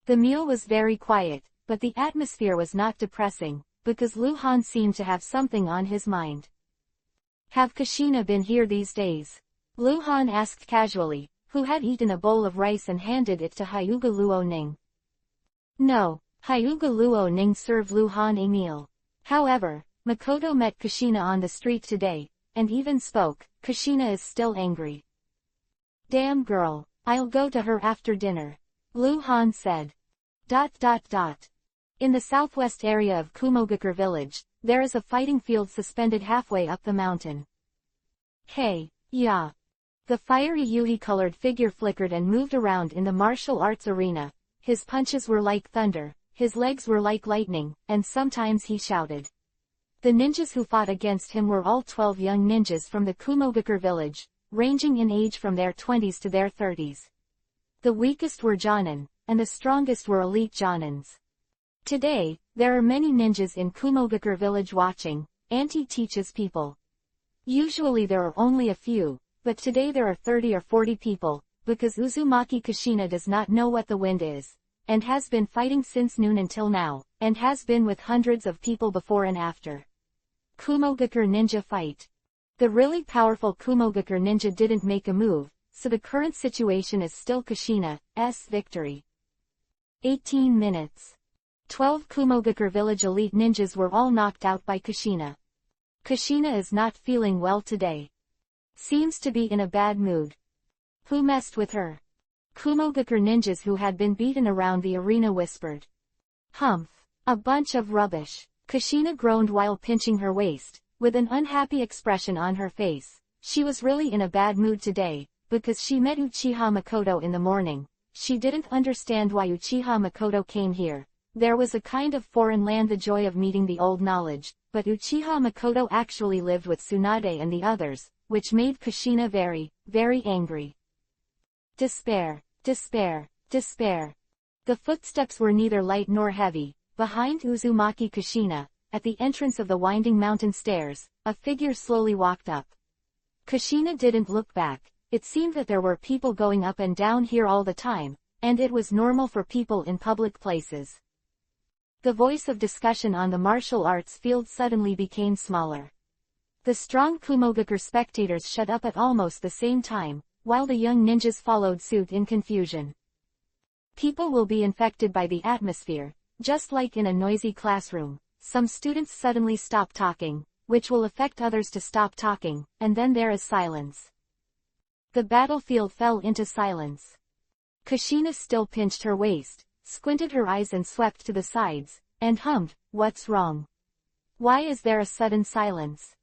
The meal was very quiet, but the atmosphere was not depressing, because Lu Han seemed to have something on his mind. Have Kushina been here these days? Lu Han asked casually, who had eaten a bowl of rice and handed it to Hyuga Luo Ning. No, Hyuga Luo Ning served Lu Han a meal. However, Makoto met Kushina on the street today, and even spoke. Kushina is still angry. Damn girl, I'll go to her after dinner. Lu Han said. In the southwest area of Kumogakure village, there is a fighting field suspended halfway up the mountain. Hey, yeah. The fiery Yuhi-colored figure flickered and moved around in the martial arts arena. His punches were like thunder, his legs were like lightning, and sometimes he shouted. The ninjas who fought against him were all 12 young ninjas from the Kumogakure village, ranging in age from their 20s to their 30s. The weakest were Jonin, and the strongest were elite Jonins. Today, there are many ninjas in Kumogakure village watching. Auntie teaches people. Usually there are only a few, but today there are 30 or 40 people, because Uzumaki Kushina does not know what the wind is, and has been fighting since noon until now, and has been with hundreds of people before and after. Kumogakure ninja fight. The really powerful Kumogakure ninja didn't make a move, so the current situation is still Kushina's victory. 18 minutes. 12 Kumogakure village elite ninjas were all knocked out by Kushina. Kushina is not feeling well today. Seems to be in a bad mood. Who messed with her? Kumogakure ninjas who had been beaten around the arena whispered. Humph. A bunch of rubbish. Kushina groaned while pinching her waist, with an unhappy expression on her face. She was really in a bad mood today, because she met Uchiha Makoto in the morning. She didn't understand why Uchiha Makoto came here. There was a kind of foreign land, the joy of meeting the old knowledge, but Uchiha Makoto actually lived with Tsunade and the others, which made Kushina very, very angry. Despair, despair, despair. The footsteps were neither light nor heavy. Behind Uzumaki Kushina, at the entrance of the winding mountain stairs, a figure slowly walked up. Kushina didn't look back. It seemed that there were people going up and down here all the time, and it was normal for people in public places. The voice of discussion on the martial arts field suddenly became smaller. The strong Kumogakur spectators shut up at almost the same time, while the young ninjas followed suit in confusion. People will be infected by the atmosphere, just like in a noisy classroom. Some students suddenly stop talking, which will affect others to stop talking, and then there is silence. The battlefield fell into silence. Kushina still pinched her waist, squinted her eyes and swept to the sides, and hummed, "What's wrong? Why is there a sudden silence?"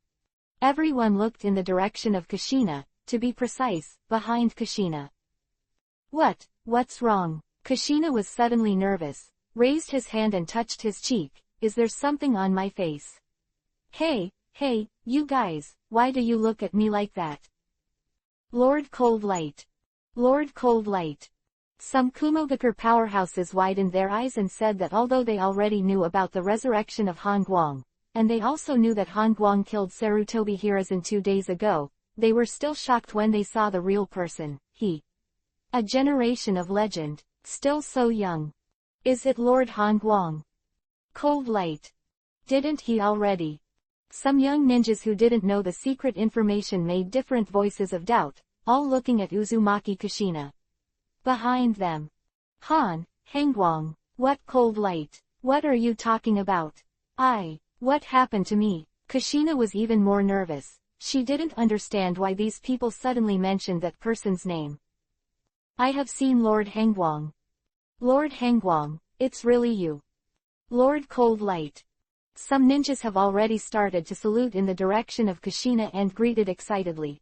Everyone looked in the direction of Kushina, to be precise, behind Kushina. What's wrong? Kushina was suddenly nervous, raised his hand and touched his cheek. Is there something on my face? Hey, you guys, why do you look at me like that? Lord Cold Light. Lord Cold Light. Some Kumogakur powerhouses widened their eyes and said that although they already knew about the resurrection of Han Guang, and they also knew that Han Guang killed Sarutobi Hiruzen 2 days ago, they were still shocked when they saw the real person, he. A generation of legend, still so young. Is it Lord Han Guang? Cold Light. Didn't he already? Some young ninjas who didn't know the secret information made different voices of doubt, all looking at Uzumaki Kushina. Behind them. Han Guang. What Cold Light? What are you talking about? What happened to me? Kushina was even more nervous. She didn't understand why these people suddenly mentioned that person's name. I have seen Lord Hangguang. Lord Hangguang, it's really you. Lord Cold Light. Some ninjas have already started to salute in the direction of Kushina and greeted excitedly.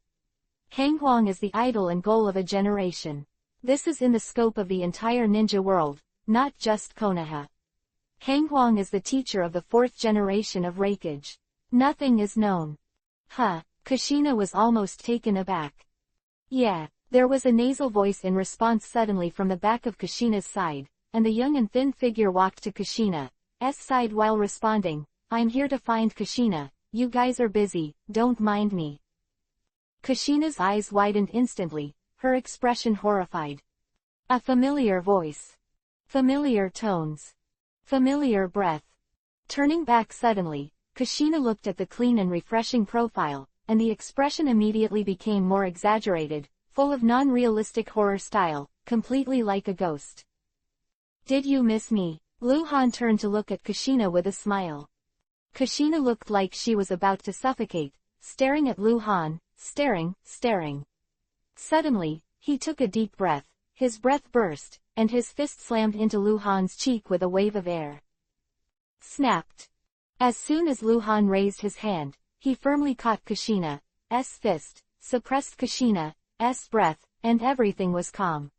Hangguang is the idol and goal of a generation. This is in the scope of the entire ninja world, not just Konoha. Hangguang is the teacher of the 4th generation of Raikage. Nothing is known. Kushina was almost taken aback. Yeah, there was a nasal voice in response suddenly from the back of Kushina's side, and the young and thin figure walked to Kushina's side while responding, I'm here to find Kushina, you guys are busy, don't mind me. Kushina's eyes widened instantly, her expression horrified. A familiar voice. Familiar tones. Familiar breath. Turning back suddenly, Kushina looked at the clean and refreshing profile, and the expression immediately became more exaggerated, full of non-realistic horror style, completely like a ghost. Did you miss me? Lu Han turned to look at Kushina with a smile. Kushina looked like she was about to suffocate, staring at Lu Han, staring. Suddenly, he took a deep breath, his breath burst, and his fist slammed into Lu Han's cheek with a wave of air. Snapped. As soon as Lu Han raised his hand, he firmly caught Kushina's fist, suppressed Kushina's breath, and everything was calm.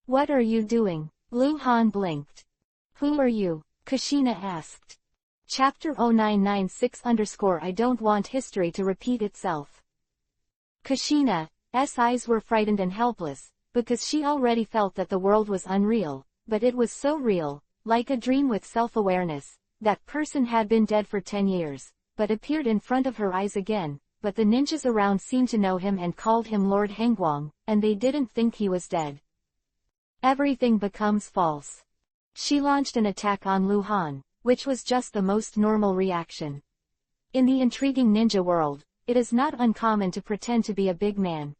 What are you doing? Lu Han blinked. Who are you? Kushina asked. Chapter 0996 I don't want history to repeat itself. Kushina's eyes were frightened and helpless, because she already felt that the world was unreal, but it was so real, like a dream with self-awareness. That person had been dead for 10 years, but appeared in front of her eyes again, but the ninjas around seemed to know him and called him Lord Hangguang, and they didn't think he was dead. Everything becomes false. She launched an attack on Lu Han, which was just the most normal reaction. In the intriguing ninja world, it is not uncommon to pretend to be a big man.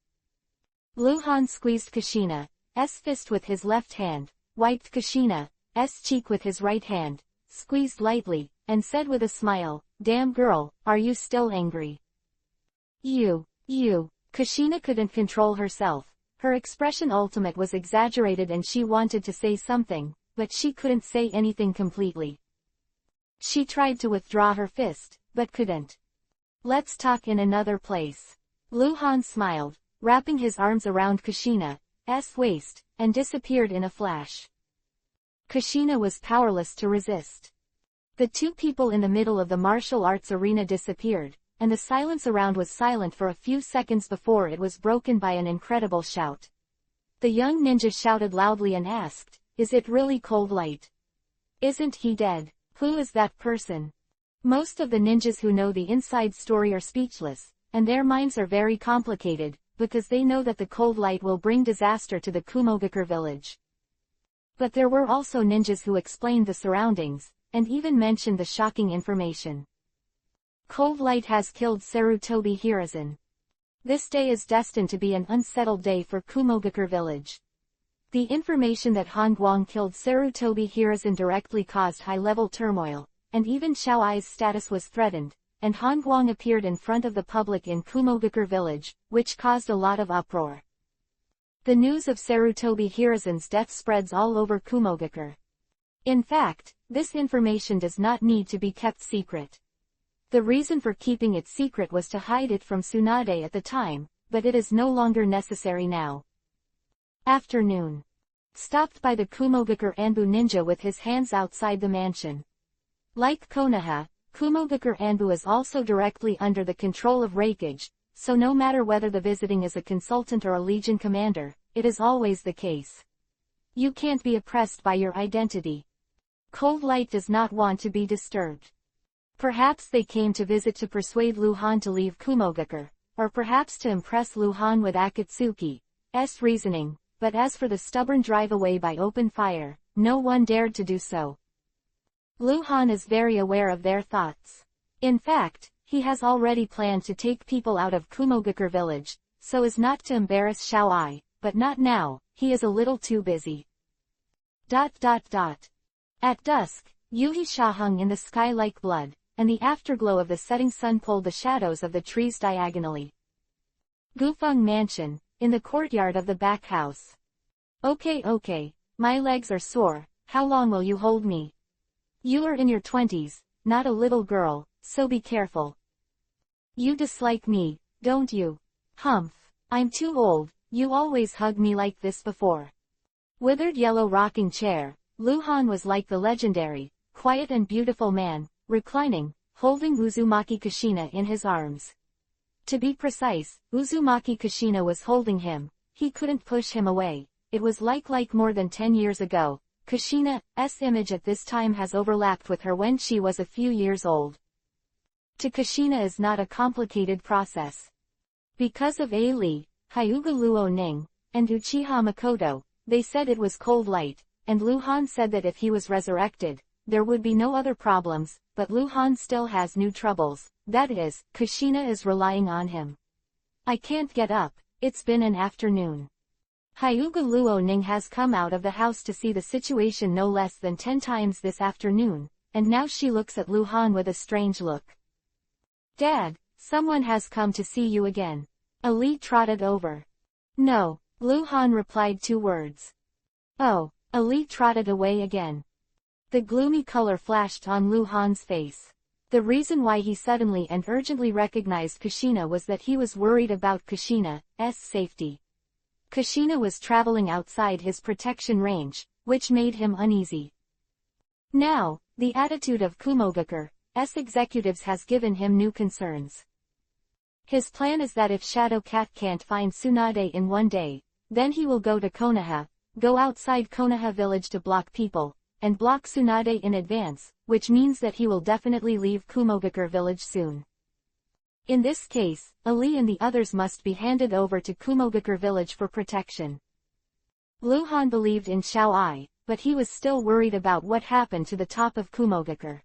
Lu Han squeezed Kushina's fist with his left hand, wiped Kushina's cheek with his right hand, squeezed lightly, and said with a smile, Damn girl, are you still angry? You. Kushina couldn't control herself. Her expression ultimate was exaggerated and she wanted to say something, but she couldn't say anything completely. She tried to withdraw her fist, but couldn't. Let's talk in another place. Lu Han smiled, wrapping his arms around Kushina's waist, and disappeared in a flash. Kushina was powerless to resist. The two people in the middle of the martial arts arena disappeared, and the silence around was silent for a few seconds before it was broken by an incredible shout. The young ninja shouted loudly and asked, "Is it really Cold Light? Isn't he dead? Who is that person?" Most of the ninjas who know the inside story are speechless, and their minds are very complicated, because they know that the Cold Light will bring disaster to the Kumogakure village. But there were also ninjas who explained the surroundings, and even mentioned the shocking information. Cold Light has killed Sarutobi Hiruzen. This day is destined to be an unsettled day for Kumogakure village. The information that Han Guang killed Sarutobi Hiruzen directly caused high-level turmoil, and even Xiao Ai's status was threatened, and Han Guang appeared in front of the public in Kumogakure village, which caused a lot of uproar. The news of Sarutobi Hiruzen's death spreads all over Kumogakure. In fact, this information does not need to be kept secret. The reason for keeping it secret was to hide it from Tsunade at the time, but it is no longer necessary now. Afternoon. Stopped by the Kumogakure Anbu ninja with his hands outside the mansion. Like Konoha, Kumogakure Anbu is also directly under the control of Raikage, so no matter whether the visiting is a consultant or a legion commander, it is always the case. You can't be oppressed by your identity. Cold Light does not want to be disturbed. Perhaps they came to visit to persuade Lu Han to leave Kumogakure, or perhaps to impress Lu Han with Akatsuki's reasoning, but as for the stubborn drive away by open fire, no one dared to do so. Lu Han is very aware of their thoughts. In fact, he has already planned to take people out of Kumogakure village, so as not to embarrass Xiao Ai, but not now, he is a little too busy. At dusk, Yuhi-sha hung in the sky like blood, and the afterglow of the setting sun pulled the shadows of the trees diagonally. Gufeng Mansion, in the courtyard of the back house. Okay, my legs are sore, how long will you hold me? You are in your 20s, not a little girl, so be careful. You dislike me, don't you? Humph, I'm too old, you always hugged me like this before. Withered yellow rocking chair, Lu Han was like the legendary, quiet and beautiful man, reclining, holding Uzumaki Kushina in his arms. To be precise, Uzumaki Kushina was holding him, he couldn't push him away, it was like more than 10 years ago. Kushina's image at this time has overlapped with her when she was a few years old. To Kushina is not a complicated process. Because of A. Lee, Hyuga Luo Ning, and Uchiha Makoto, they said it was Cold Light, and Lu Han said that if he was resurrected, there would be no other problems, but Lu Han still has new troubles, that is, Kushina is relying on him. I can't get up, it's been an afternoon. Hyuga Luo Ning has come out of the house to see the situation no less than 10 times this afternoon, and now she looks at Lu Han with a strange look. Dad, someone has come to see you again. Ali trotted over. No, Lu Han replied 2 words. Oh, Ali trotted away again. The gloomy color flashed on Lu Han's face. The reason why he suddenly and urgently recognized Kushina was that he was worried about Kushina's safety. Kushina was traveling outside his protection range, which made him uneasy. Now, the attitude of Kumogakure's executives has given him new concerns. His plan is that if Shadow Cat can't find Tsunade in one day, then he will go to Konoha, go outside Konoha village to block people, and block Tsunade in advance, which means that he will definitely leave Kumogakure village soon. In this case, Ali and the others must be handed over to Kumogakure village for protection. Lu Han believed in Xiao Ai, but he was still worried about what happened to the top of Kumogakure.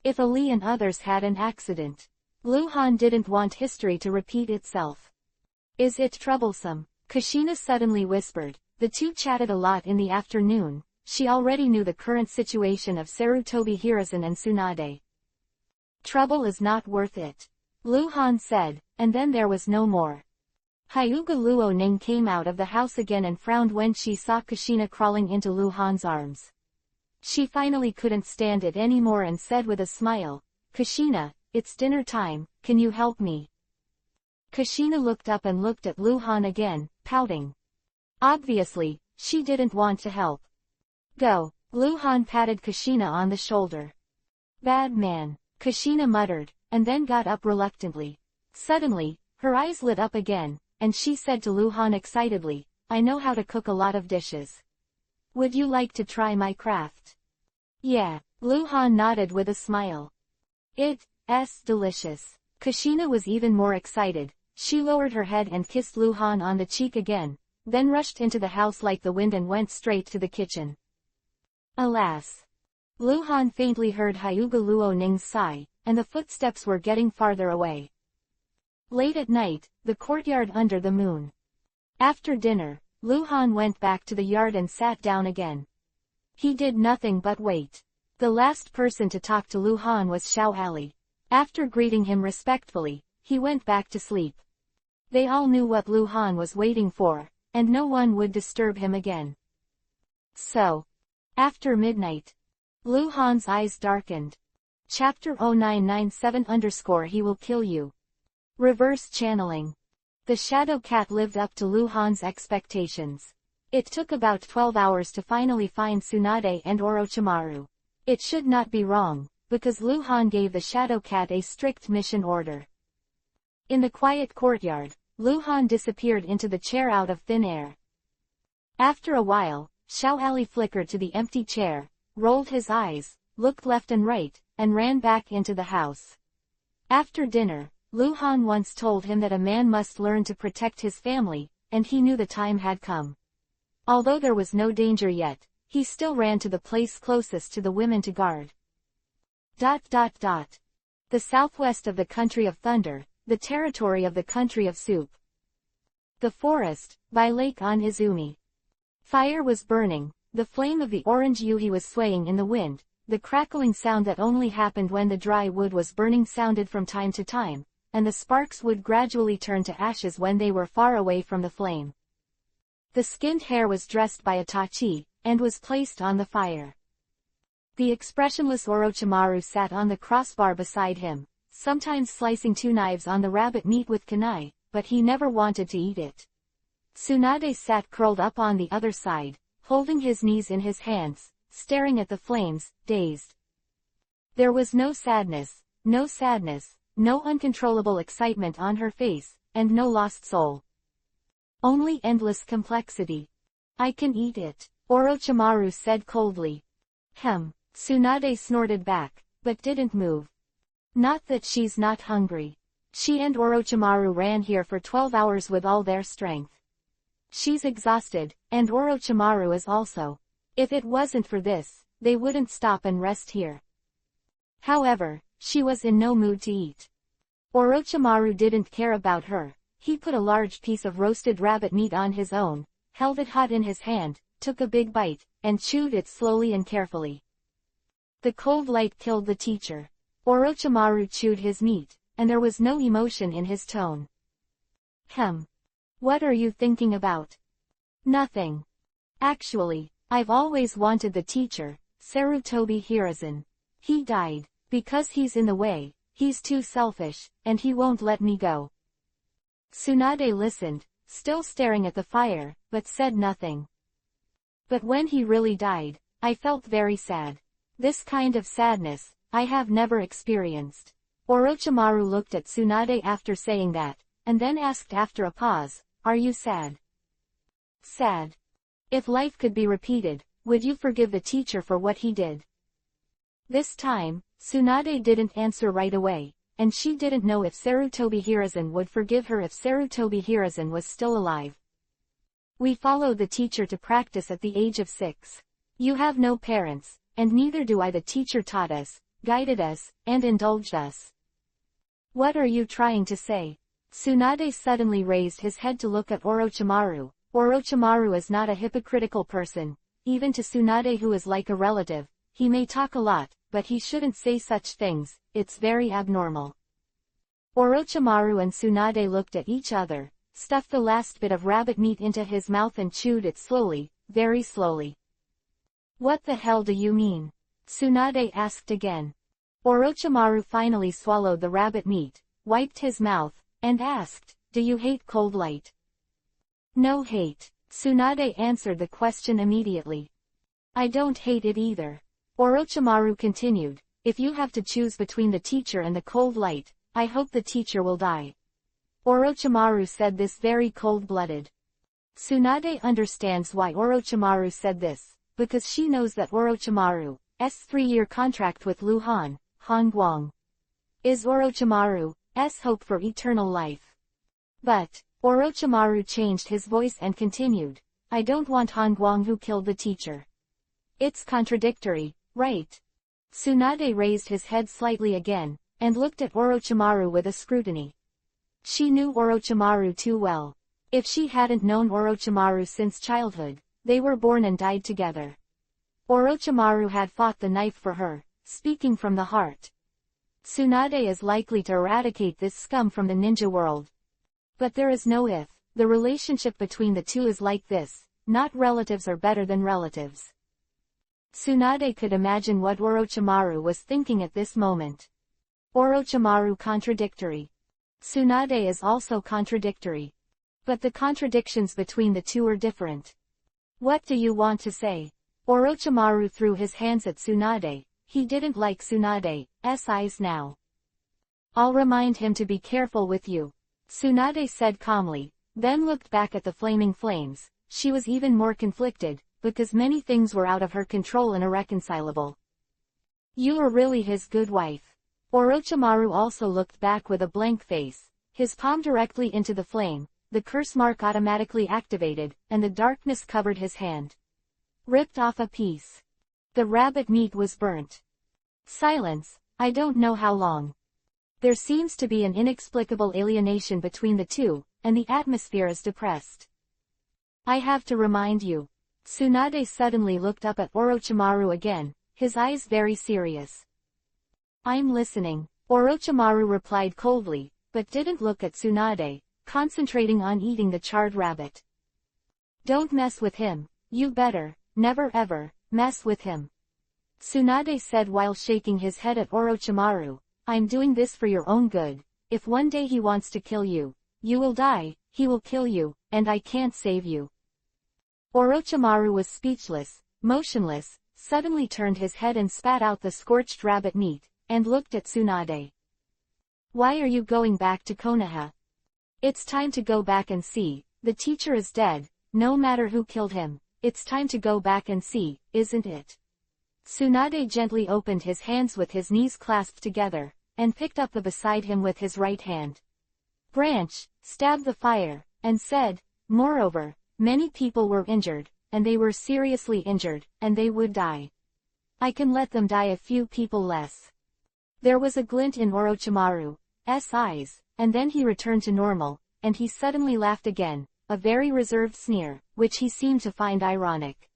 If Ali and others had an accident, Lu Han didn't want history to repeat itself. Is it troublesome? Kushina suddenly whispered. The two chatted a lot in the afternoon. She already knew the current situation of Sarutobi Hiruzen and Tsunade. Trouble is not worth it, Lu Han said, and then there was no more. Hyuga Luo Ning came out of the house again and frowned when she saw Kushina crawling into Lu Han's arms. She finally couldn't stand it anymore and said with a smile, "Kushina, it's dinner time, can you help me?" Kushina looked up and looked at Luhan again, pouting. Obviously, she didn't want to help. "Go." Luhan patted Kushina on the shoulder. "Bad man," Kushina muttered, and then got up reluctantly. Suddenly, her eyes lit up again, and she said to Luhan excitedly, "I know how to cook a lot of dishes. Would you like to try my craft?" "Yeah." Luhan nodded with a smile. "It's delicious." Kushina was even more excited. She lowered her head and kissed Luhan on the cheek again, then rushed into the house like the wind and went straight to the kitchen. Alas! Luhan faintly heard Hyuga Luo Ning's sigh, and the footsteps were getting farther away. Late at night, the courtyard under the moon. After dinner, Luhan went back to the yard and sat down again. He did nothing but wait. The last person to talk to Luhan was Xiao Ali. After greeting him respectfully, he went back to sleep. They all knew what Luhan was waiting for, and no one would disturb him again. So, after midnight, Luhan's eyes darkened. Chapter 0997 _ He will kill you. Reverse channeling. The shadow cat lived up to Luhan's expectations. It took about 12 hours to finally find Tsunade and Orochimaru. It should not be wrong, because Luhan gave the shadow cat a strict mission order. In the quiet courtyard, Luhan disappeared into the chair out of thin air. After a while, Xiao Ali flickered to the empty chair, rolled his eyes, looked left and right, and ran back into the house. After dinner, Luhan once told him that a man must learn to protect his family, and he knew the time had come. Although there was no danger yet, he still ran to the place closest to the women to guard. The southwest of the country of thunder, the territory of the country of soup. The forest, by Lake on Izumi. Fire was burning, the flame of the orange yuhi was swaying in the wind, the crackling sound that only happened when the dry wood was burning sounded from time to time, and the sparks would gradually turn to ashes when they were far away from the flame. The skinned hare was dressed by Itachi, and was placed on the fire. The expressionless Orochimaru sat on the crossbar beside him, sometimes slicing 2 knives on the rabbit meat with kunai, but he never wanted to eat it. Tsunade sat curled up on the other side, holding his knees in his hands, staring at the flames, dazed. There was no sadness, no uncontrollable excitement on her face, and no lost soul. Only endless complexity. "I can eat it," Orochimaru said coldly. Tsunade snorted back, but didn't move. "Not that she's not hungry. She and Orochimaru ran here for 12 hours with all their strength. She's exhausted, and Orochimaru is also. If it wasn't for this, they wouldn't stop and rest here." However, she was in no mood to eat. Orochimaru didn't care about her. He put a large piece of roasted rabbit meat on his own, held it hot in his hand, took a big bite, and chewed it slowly and carefully. The cold light killed the teacher. Orochimaru chewed his meat, and there was no emotion in his tone. What are you thinking about?" "Nothing. Actually, I've always wanted the teacher, Sarutobi Hiruzen. He died. Because he's in the way, he's too selfish, and he won't let me go." Tsunade listened, still staring at the fire, but said nothing. "But when he really died, I felt very sad. This kind of sadness, I have never experienced." Orochimaru looked at Tsunade after saying that, and then asked after a pause, "Are you sad?" "Sad. If life could be repeated, would you forgive the teacher for what he did?" This time, Tsunade didn't answer right away, and she didn't know if Sarutobi Hiruzen would forgive her if Sarutobi Hiruzen was still alive. "We followed the teacher to practice at the age of 6. You have no parents, and neither do I. The teacher taught us, guided us, and indulged us." "What are you trying to say?" Tsunade suddenly raised his head to look at Orochimaru. Orochimaru is not a hypocritical person, even to Tsunade who is like a relative. He may talk a lot, but he shouldn't say such things, it's very abnormal. Orochimaru and Tsunade looked at each other, stuffed the last bit of rabbit meat into his mouth and chewed it slowly, very slowly. What the hell do you mean? Tsunade asked again. Orochimaru finally swallowed the rabbit meat, wiped his mouth, and asked, "Do you hate cold light?" "No hate." Tsunade answered the question immediately. "I don't hate it either." Orochimaru continued, "If you have to choose between the teacher and the cold light, I hope the teacher will die." Orochimaru said this very cold-blooded. Tsunade understands why Orochimaru said this, because she knows that Orochimaru's 3-year contract with Han Guang is Orochimaru's hope for eternal life. But Orochimaru changed his voice and continued, "I don't want Han Guang who killed the teacher. It's contradictory, right?" Tsunade raised his head slightly again, and looked at Orochimaru with a scrutiny. She knew Orochimaru too well. If she hadn't known Orochimaru since childhood, they were born and died together. Orochimaru had fought the knife for her, speaking from the heart. Tsunade is likely to eradicate this scum from the ninja world. But there is no if. The relationship between the two is like this, not relatives are better than relatives. Tsunade could imagine what Orochimaru was thinking at this moment. Orochimaru contradictory. Tsunade is also contradictory. But the contradictions between the two are different. What do you want to say? Orochimaru threw his hands at Tsunade. He didn't like Tsunade's eyes now. "I'll remind him to be careful with you," Tsunade said calmly, then looked back at the flaming flames. She was even more conflicted, because many things were out of her control and irreconcilable. "You are really his good wife." Orochimaru also looked back with a blank face, his palm directly into the flame. The curse mark automatically activated, and the darkness covered his hand. Ripped off a piece. The rabbit meat was burnt. Silence. I don't know how long. There seems to be an inexplicable alienation between the two, and the atmosphere is depressed. "I have to remind you." Tsunade suddenly looked up at Orochimaru again, his eyes very serious. "I'm listening," Orochimaru replied coldly, but didn't look at Tsunade, concentrating on eating the charred rabbit. "Don't mess with him. You better, never ever, mess with him," Tsunade said while shaking his head at Orochimaru. "I'm doing this for your own good. If one day he wants to kill you, you will die, he will kill you, and I can't save you." Orochimaru was speechless, motionless, suddenly turned his head and spat out the scorched rabbit meat, and looked at Tsunade. "Why are you going back to Konoha? It's time to go back and see. The teacher is dead, no matter who killed him. It's time to go back and see, isn't it?" Tsunade gently opened his hands with his knees clasped together, and picked up the beside him with his right hand. Branch, stabbed the fire, and said, "Moreover, many people were injured, and they were seriously injured, and they would die. I can let them die a few people less." There was a glint in Orochimaru's eyes, and then he returned to normal, and he suddenly laughed again, a very reserved sneer, which he seemed to find ironic.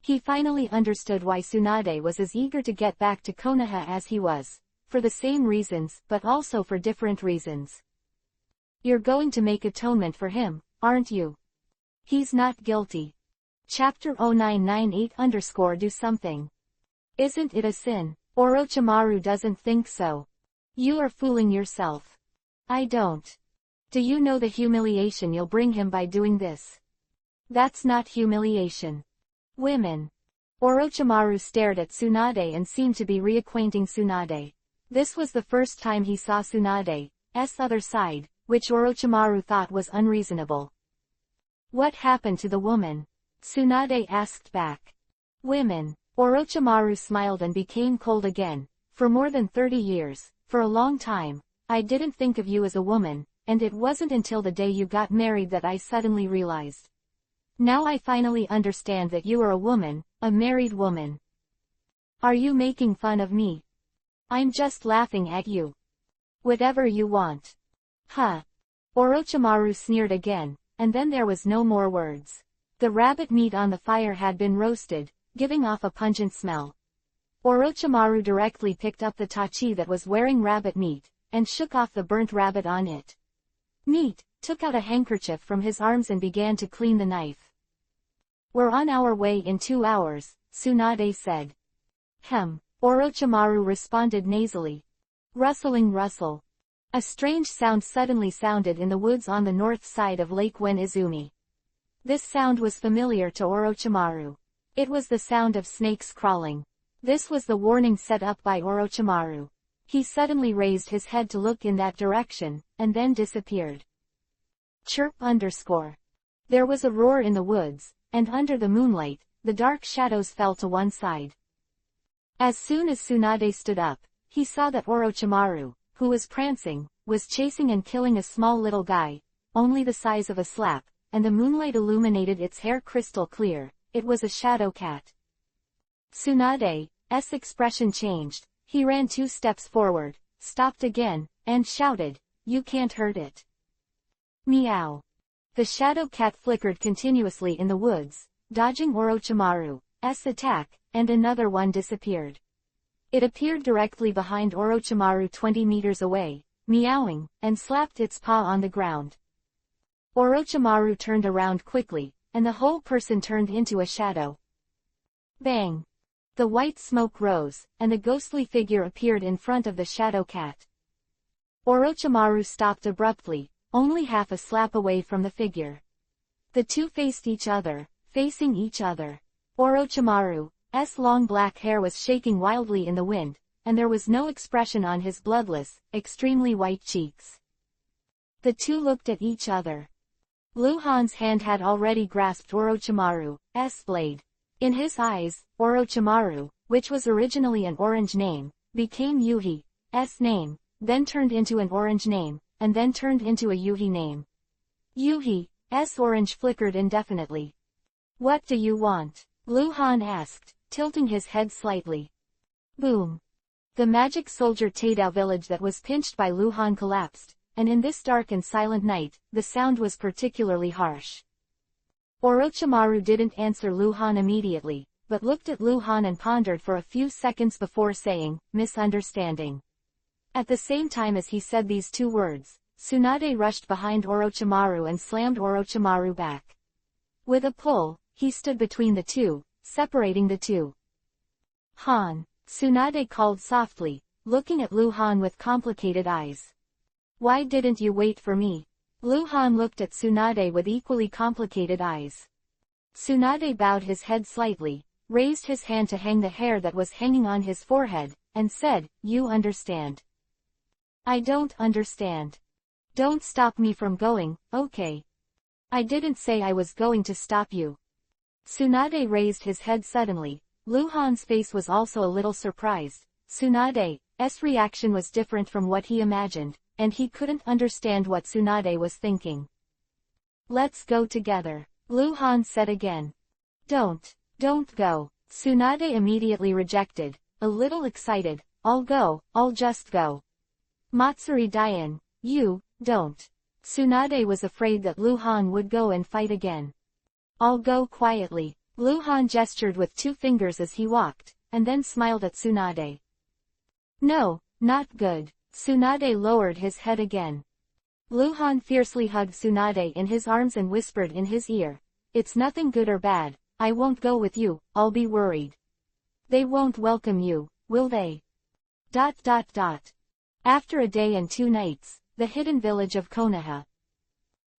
He finally understood why Tsunade was as eager to get back to Konoha as he was, for the same reasons, but also for different reasons. "You're going to make atonement for him, aren't you? He's not guilty." Chapter 0998_do something. Isn't it a sin? Orochimaru doesn't think so. You are fooling yourself. I don't. Do you know the humiliation you'll bring him by doing this? That's not humiliation. Women. Orochimaru stared at Tsunade and seemed to be reacquainting Tsunade. This was the first time he saw Tsunade's other side, which Orochimaru thought was unreasonable. "What happened to the woman?" Tsunade asked back. "Women." Orochimaru smiled and became cold again. "For more than 30 years, for a long time, I didn't think of you as a woman, and it wasn't until the day you got married that I suddenly realized. Now I finally understand that you are a woman, a married woman." "Are you making fun of me?" "I'm just laughing at you." "Whatever you want." "Huh." Orochimaru sneered again, and then there was no more words. The rabbit meat on the fire had been roasted, giving off a pungent smell. Orochimaru directly picked up the tachi that was wearing rabbit meat, and shook off the burnt rabbit on it. Meat, took out a handkerchief from his arms and began to clean the knife. "We're on our way in 2 hours," Tsunade said. Orochimaru responded nasally. Rustling rustle. A strange sound suddenly sounded in the woods on the north side of Lake Wen-Izumi. This sound was familiar to Orochimaru. It was the sound of snakes crawling. This was the warning set up by Orochimaru. He suddenly raised his head to look in that direction, and then disappeared. Chirp _. There was a roar in the woods, and under the moonlight, the dark shadows fell to one side. As soon as Tsunade stood up, he saw that Orochimaru, who was prancing, was chasing and killing a small little guy, only the size of a slap, and the moonlight illuminated its hair crystal clear. It was a shadow cat. Tsunade's expression changed. He ran 2 steps forward, stopped again, and shouted, "You can't hurt it." Meow. The shadow cat flickered continuously in the woods, dodging Orochimaru's attack, and another one disappeared. It appeared directly behind Orochimaru 20 meters away, meowing, and slapped its paw on the ground. Orochimaru turned around quickly, and the whole person turned into a shadow. Bang! The white smoke rose, and the ghostly figure appeared in front of the shadow cat. Orochimaru stopped abruptly, only half a slap away from the figure. The two faced each other, facing each other. Orochimaru's long black hair was shaking wildly in the wind, and there was no expression on his bloodless, extremely white cheeks. The two looked at each other. Luhan's hand had already grasped Orochimaru's blade. In his eyes, Orochimaru, which was originally an orange name, became Yuhi's name, then turned into an orange name, and then turned into a Yuhi name. Yuhi's orange flickered indefinitely. "What do you want?" Luhan asked, tilting his head slightly. Boom! The magic soldier Taidao village that was pinched by Luhan collapsed, and in this dark and silent night, the sound was particularly harsh. Orochimaru didn't answer Luhan immediately, but looked at Luhan and pondered for a few seconds before saying, "Misunderstanding." At the same time as he said these 2 words, Tsunade rushed behind Orochimaru and slammed Orochimaru back. With a pull, he stood between the two, separating the two. "Han!" Tsunade called softly, looking at Luhan with complicated eyes. "Why didn't you wait for me?" Luhan looked at Tsunade with equally complicated eyes. Tsunade bowed his head slightly, raised his hand to hang the hair that was hanging on his forehead, and said, "You understand." "I don't understand." "Don't stop me from going, okay?" "I didn't say I was going to stop you." Tsunade raised his head suddenly. Luhan's face was also a little surprised. Tsunade's reaction was different from what he imagined, and he couldn't understand what Tsunade was thinking. "Let's go together," Luhan said again. Don't go." Tsunade immediately rejected, a little excited. I'll just go." "Matsuri Daien, you, don't." Tsunade was afraid that Luhan would go and fight again. "I'll go quietly." Luhan gestured with 2 fingers as he walked, and then smiled at Tsunade. "No, not good." Tsunade lowered his head again. Luhan fiercely hugged Tsunade in his arms and whispered in his ear, "It's nothing good or bad, I won't go with you, I'll be worried." "They won't welcome you, will they?" After a day and 2 nights, the hidden village of Konoha.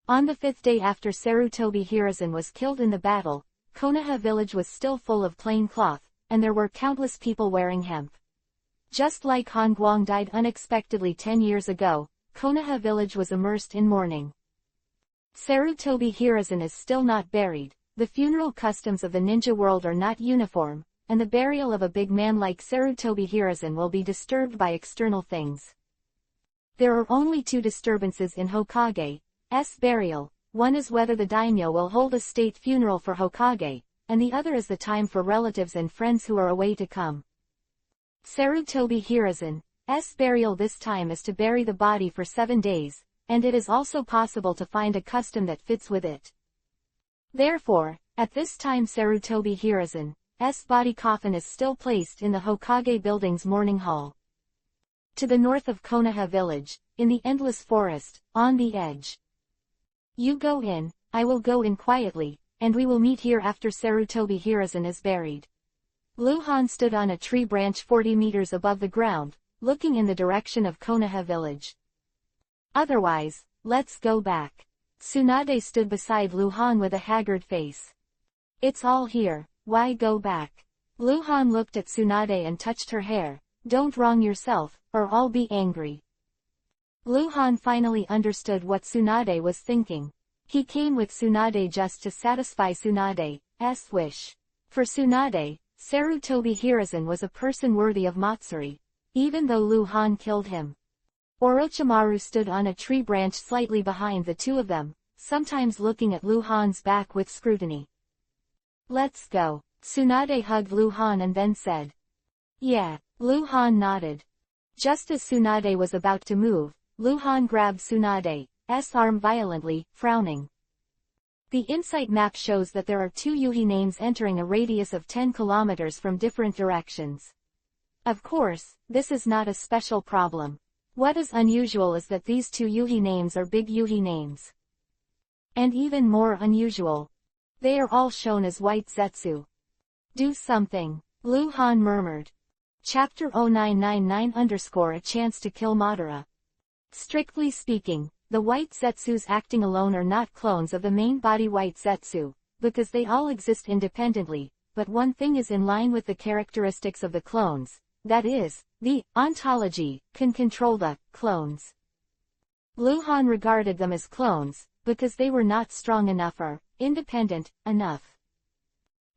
On the 5th day after Sarutobi Hiruzen was killed in the battle, Konoha village was still full of plain cloth, and there were countless people wearing hemp. Just like Han Guang died unexpectedly 10 years ago, Konoha village was immersed in mourning. Sarutobi Hiruzen is still not buried, the funeral customs of the ninja world are not uniform, and the burial of a big man like Sarutobi Hiruzen will be disturbed by external things. There are only 2 disturbances in Hokage's burial. One is whether the daimyo will hold a state funeral for Hokage, and the other is the time for relatives and friends who are away to come. Sarutobi Hiruzen's burial this time is to bury the body for 7 days, and it is also possible to find a custom that fits with it. Therefore, at this time Sarutobi Hiruzen's body coffin is still placed in the Hokage building's mourning hall. To the north of Konoha village, in the endless forest, on the edge. "You go in, I will go in quietly, and we will meet here after Sarutobi Hiruzen is buried." Luhan stood on a tree branch 40 meters above the ground, looking in the direction of Konoha village. Otherwise, let's go back. Tsunade stood beside Luhan with a haggard face. It's all here, why go back? Luhan looked at Tsunade and touched her hair. Don't wrong yourself, or I'll be angry. Luhan finally understood what Tsunade was thinking. He came with Tsunade just to satisfy Tsunade's wish. For Tsunade, Sarutobi Hiruzen was a person worthy of Matsuri, even though Luhan killed him. Orochimaru stood on a tree branch slightly behind the two of them, sometimes looking at Luhan's back with scrutiny. Let's go. Tsunade hugged Luhan and then said. Yeah. Luhan nodded. Just as Tsunade was about to move, Luhan grabbed Tsunade's arm violently, frowning. The insight map shows that there are two Yuhi names entering a radius of 10 kilometers from different directions. Of course, this is not a special problem. What is unusual is that these two Yuhi names are big Yuhi names. And even more unusual, they are all shown as white Zetsu. Do something, Luhan murmured. Chapter 0999 _ A chance to kill Madara. Strictly speaking, the white Zetsus acting alone are not clones of the main body white Zetsu, because they all exist independently, but one thing is in line with the characteristics of the clones, that is, the ontology can control the clones. Luhan regarded them as clones, because they were not strong enough or independent enough.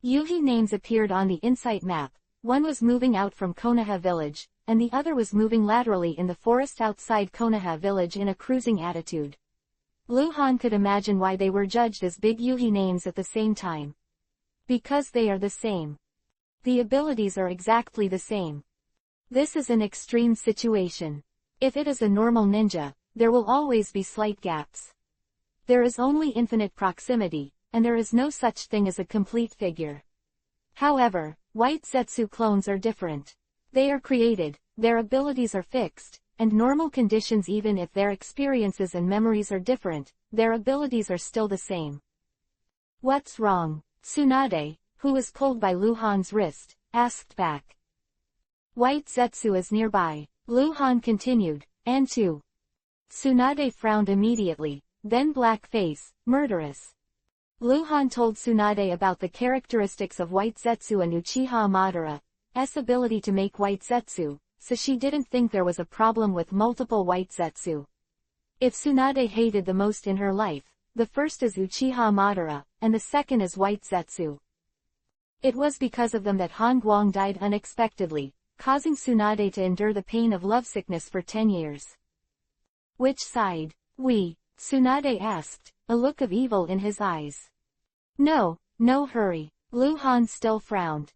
Yuhi names appeared on the insight map. One was moving out from Konoha village, and the other was moving laterally in the forest outside Konoha village in a cruising attitude. Luhan could imagine why they were judged as big Yuhi names at the same time. Because they are the same. The abilities are exactly the same. This is an extreme situation. If it is a normal ninja, there will always be slight gaps. There is only infinite proximity, and there is no such thing as a complete figure. However, white Zetsu clones are different. They are created, their abilities are fixed, and normal conditions even if their experiences and memories are different, their abilities are still the same. What's wrong? Tsunade, who was pulled by Luhan's wrist, asked back. White Zetsu is nearby, Luhan continued, and two. Tsunade frowned immediately, then black face, murderous. Luhan told Tsunade about the characteristics of white Zetsu and Uchiha Madara's ability to make white Zetsu, so she didn't think there was a problem with multiple white Zetsu. If Tsunade hated the most in her life, the first is Uchiha Madara, and the second is white Zetsu. It was because of them that Han Guang died unexpectedly, causing Tsunade to endure the pain of lovesickness for 10 years. Which side? We? Tsunade asked, a look of evil in his eyes. No hurry. Luhan still frowned.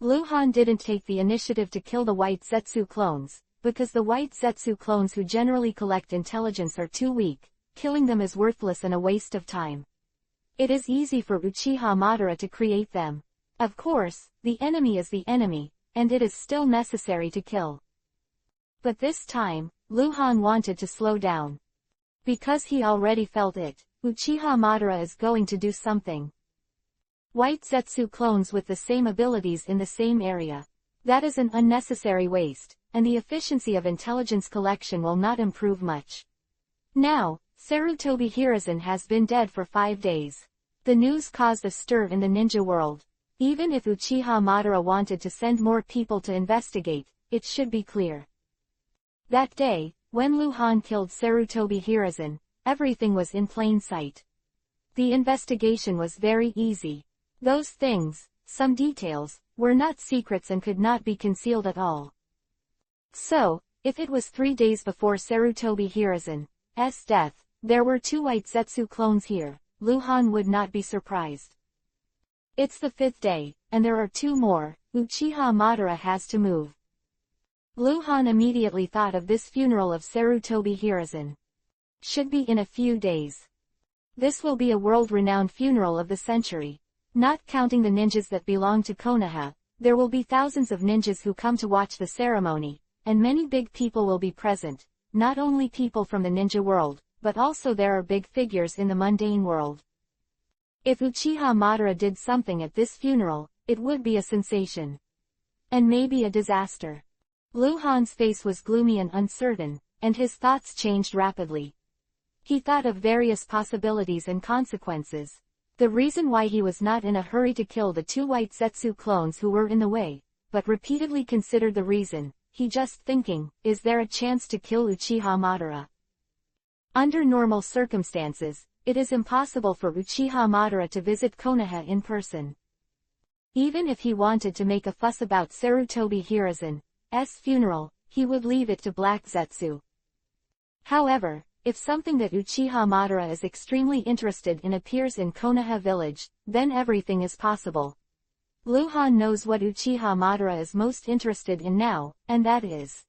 Luhan didn't take the initiative to kill the white Zetsu clones, because the white Zetsu clones who generally collect intelligence are too weak, killing them is worthless and a waste of time. It is easy for Uchiha Madara to create them. Of course, the enemy is the enemy, and it is still necessary to kill. But this time, Luhan wanted to slow down. Because he already felt it, Uchiha Madara is going to do something. White Zetsu clones with the same abilities in the same area. That is an unnecessary waste, and the efficiency of intelligence collection will not improve much. Now, Sarutobi Hiruzen has been dead for 5 days. The news caused a stir in the ninja world. Even if Uchiha Madara wanted to send more people to investigate, it should be clear. That day, when Luhan killed Sarutobi Hiruzen, everything was in plain sight. The investigation was very easy. Those things, some details, were not secrets and could not be concealed at all. So, if it was 3 days before Sarutobi Hiruzen's death, there were 2 white Zetsu clones here, Luhan would not be surprised. It's the 5th day, and there are 2 more, Uchiha Madara has to move. Luhan immediately thought of this funeral of Sarutobi Hiruzen. Should be in a few days. This will be a world-renowned funeral of the century. Not counting the ninjas that belong to Konoha, there will be thousands of ninjas who come to watch the ceremony, and many big people will be present, not only people from the ninja world, but also there are big figures in the mundane world. If Uchiha Madara did something at this funeral, it would be a sensation. And maybe a disaster. Lu Han's face was gloomy and uncertain, and his thoughts changed rapidly. He thought of various possibilities and consequences. The reason why he was not in a hurry to kill the 2 white Zetsu clones who were in the way, but repeatedly considered the reason, he just thinking, is there a chance to kill Uchiha Madara? Under normal circumstances, it is impossible for Uchiha Madara to visit Konoha in person. Even if he wanted to make a fuss about Sarutobi Hirazen's funeral, he would leave it to Black Zetsu. However, if something that Uchiha Madara is extremely interested in appears in Konoha village, then everything is possible. Lu Han knows what Uchiha Madara is most interested in now, and that is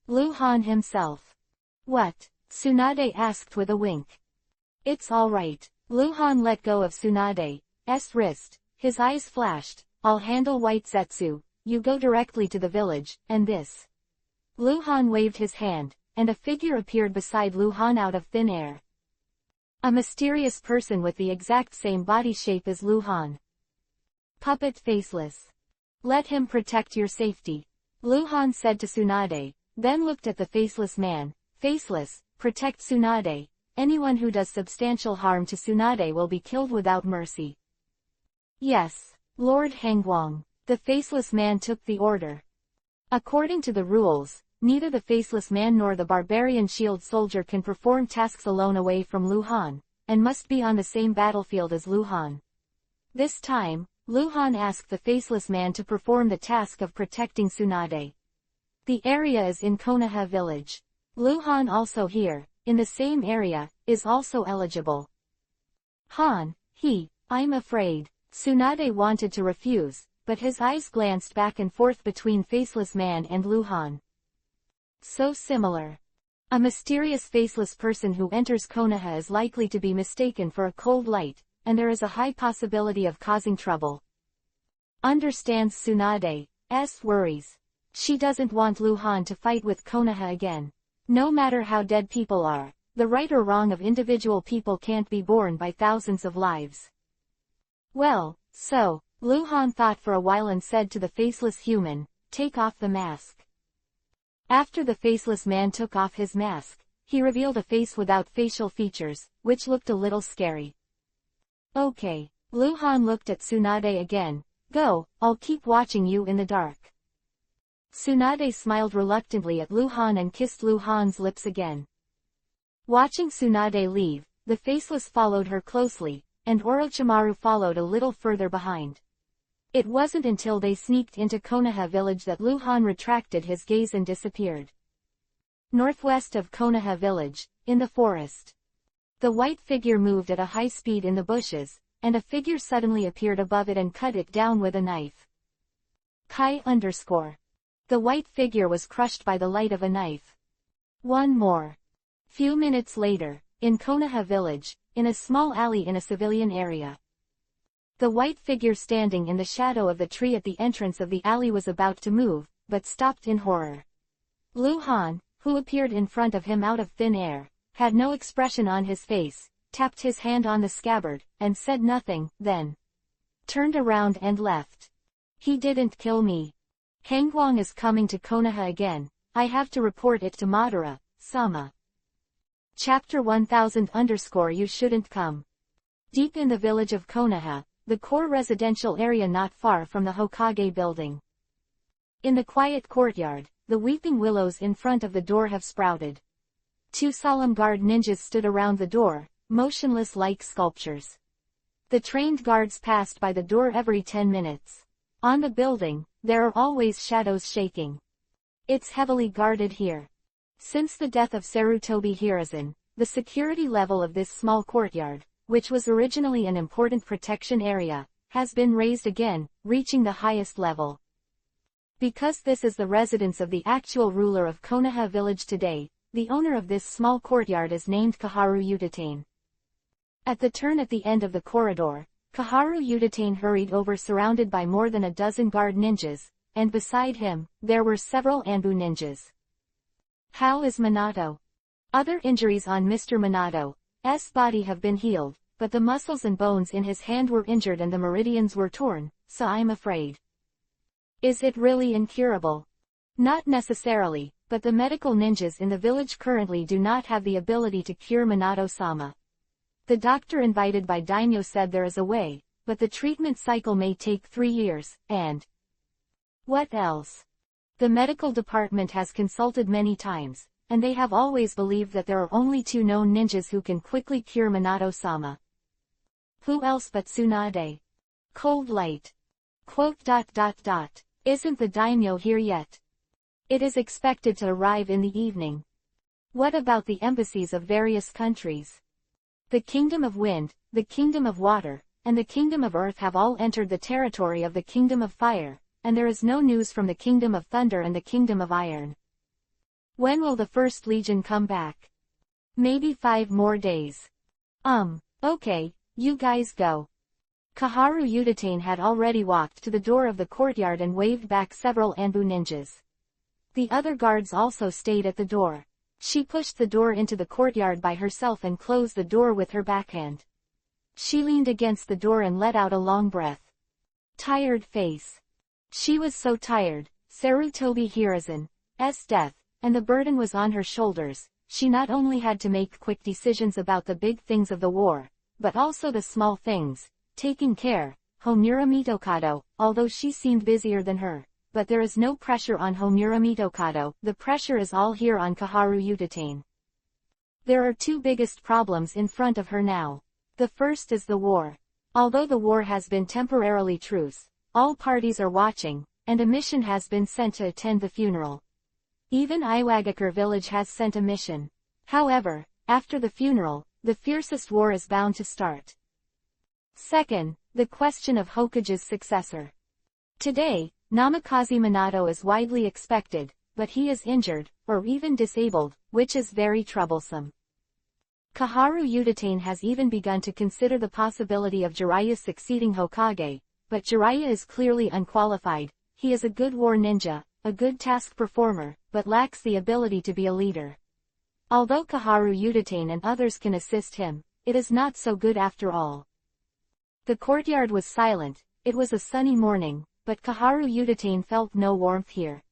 Lu Han himself. What? Tsunade asked with a wink. It's all right. Lu Han let go of Tsunade's wrist. His eyes flashed. I'll handle White Zetsu. You go directly to the village, and this. Lu Han waved his hand, and a figure appeared beside Lu Han out of thin air. A mysterious person with the exact same body shape as Lu Han. Puppet Faceless. Let him protect your safety. Lu Han said to Tsunade, then looked at the faceless man. Faceless, protect Tsunade. Anyone who does substantial harm to Tsunade will be killed without mercy. Yes, Lord Hangguang. The faceless man took the order. According to the rules, neither the faceless man nor the barbarian shield soldier can perform tasks alone away from Lu Han, and must be on the same battlefield as Lu Han. This time, Lu Han asked the faceless man to perform the task of protecting Tsunade. The area is in Konoha village. Lu Han also here, in the same area, is also eligible. Han, I'm afraid. Tsunade wanted to refuse, but his eyes glanced back and forth between Faceless Man and Lu Han. So similar. A mysterious faceless person who enters Konoha is likely to be mistaken for a cold light, and there is a high possibility of causing trouble. Understands Tsunade's worries. She doesn't want Lu Han to fight with Konoha again. No matter how dead people are, the right or wrong of individual people can't be borne by thousands of lives. Well, so, Lu Han thought for a while and said to the faceless human, take off the mask. After the faceless man took off his mask, he revealed a face without facial features, which looked a little scary. Okay. Lu Han looked at Tsunade again. Go, I'll keep watching you in the dark. Tsunade smiled reluctantly at Lu Han and kissed Lu Han's lips again. Watching Tsunade leave, the faceless followed her closely, and Orochimaru followed a little further behind. It wasn't until they sneaked into Konoha village that Lu Han retracted his gaze and disappeared. Northwest of Konoha village, in the forest. The white figure moved at a high speed in the bushes, and a figure suddenly appeared above it and cut it down with a knife. Kai _ The white figure was crushed by the light of a knife. One more. Few minutes later, in Konoha village, in a small alley in a civilian area. The white figure standing in the shadow of the tree at the entrance of the alley was about to move, but stopped in horror. Lu Han, who appeared in front of him out of thin air, had no expression on his face, tapped his hand on the scabbard, and said nothing, then turned around and left. He didn't kill me. Hangguang is coming to Konoha again. I have to report it to Madara-sama. Chapter 1000 _ You shouldn't come. Deep in the village of Konoha, the core residential area not far from the Hokage building. In the quiet courtyard, the weeping willows in front of the door have sprouted. 2 solemn guard ninjas stood around the door, motionless like sculptures. The trained guards passed by the door every 10 minutes. On the building, there are always shadows shaking. It's heavily guarded here. Since the death of Sarutobi Hirazen, the security level of this small courtyard, which was originally an important protection area, has been raised again, reaching the highest level. Because this is the residence of the actual ruler of Konoha village today, the owner of this small courtyard is named Kaharu Udatane. At the turn at the end of the corridor, Kaharu Udatane hurried over surrounded by more than a dozen guard ninjas, and beside him, there were several Anbu ninjas. How is Minato? Other injuries on Mr. Minato's body have been healed, but the muscles and bones in his hand were injured and the meridians were torn, so I'm afraid Is it really incurable? Not necessarily, but the medical ninjas in the village currently do not have the ability to cure Minato-sama. The doctor invited by Daimyo said there is a way, but the treatment cycle may take 3 years, and... What else? The medical department has consulted many times, and they have always believed that there are only 2 known ninjas who can quickly cure Minato-sama. Who else but Tsunade? Cold light. Quote. Isn't the daimyo here yet? It is expected to arrive in the evening. What about the embassies of various countries? The Kingdom of Wind, the Kingdom of Water, and the Kingdom of Earth have all entered the territory of the Kingdom of Fire, and there is no news from the Kingdom of Thunder and the Kingdom of Iron. When will the First Legion come back? Maybe 5 more days. Okay, you guys go. Kaharu Udatane had already walked to the door of the courtyard and waved back several Anbu ninjas. The other guards also stayed at the door. She pushed the door into the courtyard by herself and closed the door with her backhand. She leaned against the door and let out a long breath. Tired face. She was so tired. Sarutobi Hiruzen's death, and the burden was on her shoulders. She not only had to make quick decisions about the big things of the war, but also the small things. Taking care, Homura Mitokado, although she seemed busier than her. But there is no pressure on Homura Mitokado, the pressure is all here on Kaharu Udatane. There are 2 biggest problems in front of her now. The first is the war. Although the war has been temporarily truce, all parties are watching, and a mission has been sent to attend the funeral. Even Iwagakure village has sent a mission. However, after the funeral, the fiercest war is bound to start. Second, the question of Hokage's successor. Today, Namikaze Minato is widely expected, but he is injured, or even disabled, which is very troublesome. Kaharu Udatane has even begun to consider the possibility of Jiraiya succeeding Hokage, but Jiraiya is clearly unqualified. He is a good war ninja, a good task performer, but lacks the ability to be a leader. Although Kaharu Udatane and others can assist him, it is not so good after all. The courtyard was silent. It was a sunny morning, but Kaharu Udatane felt no warmth here.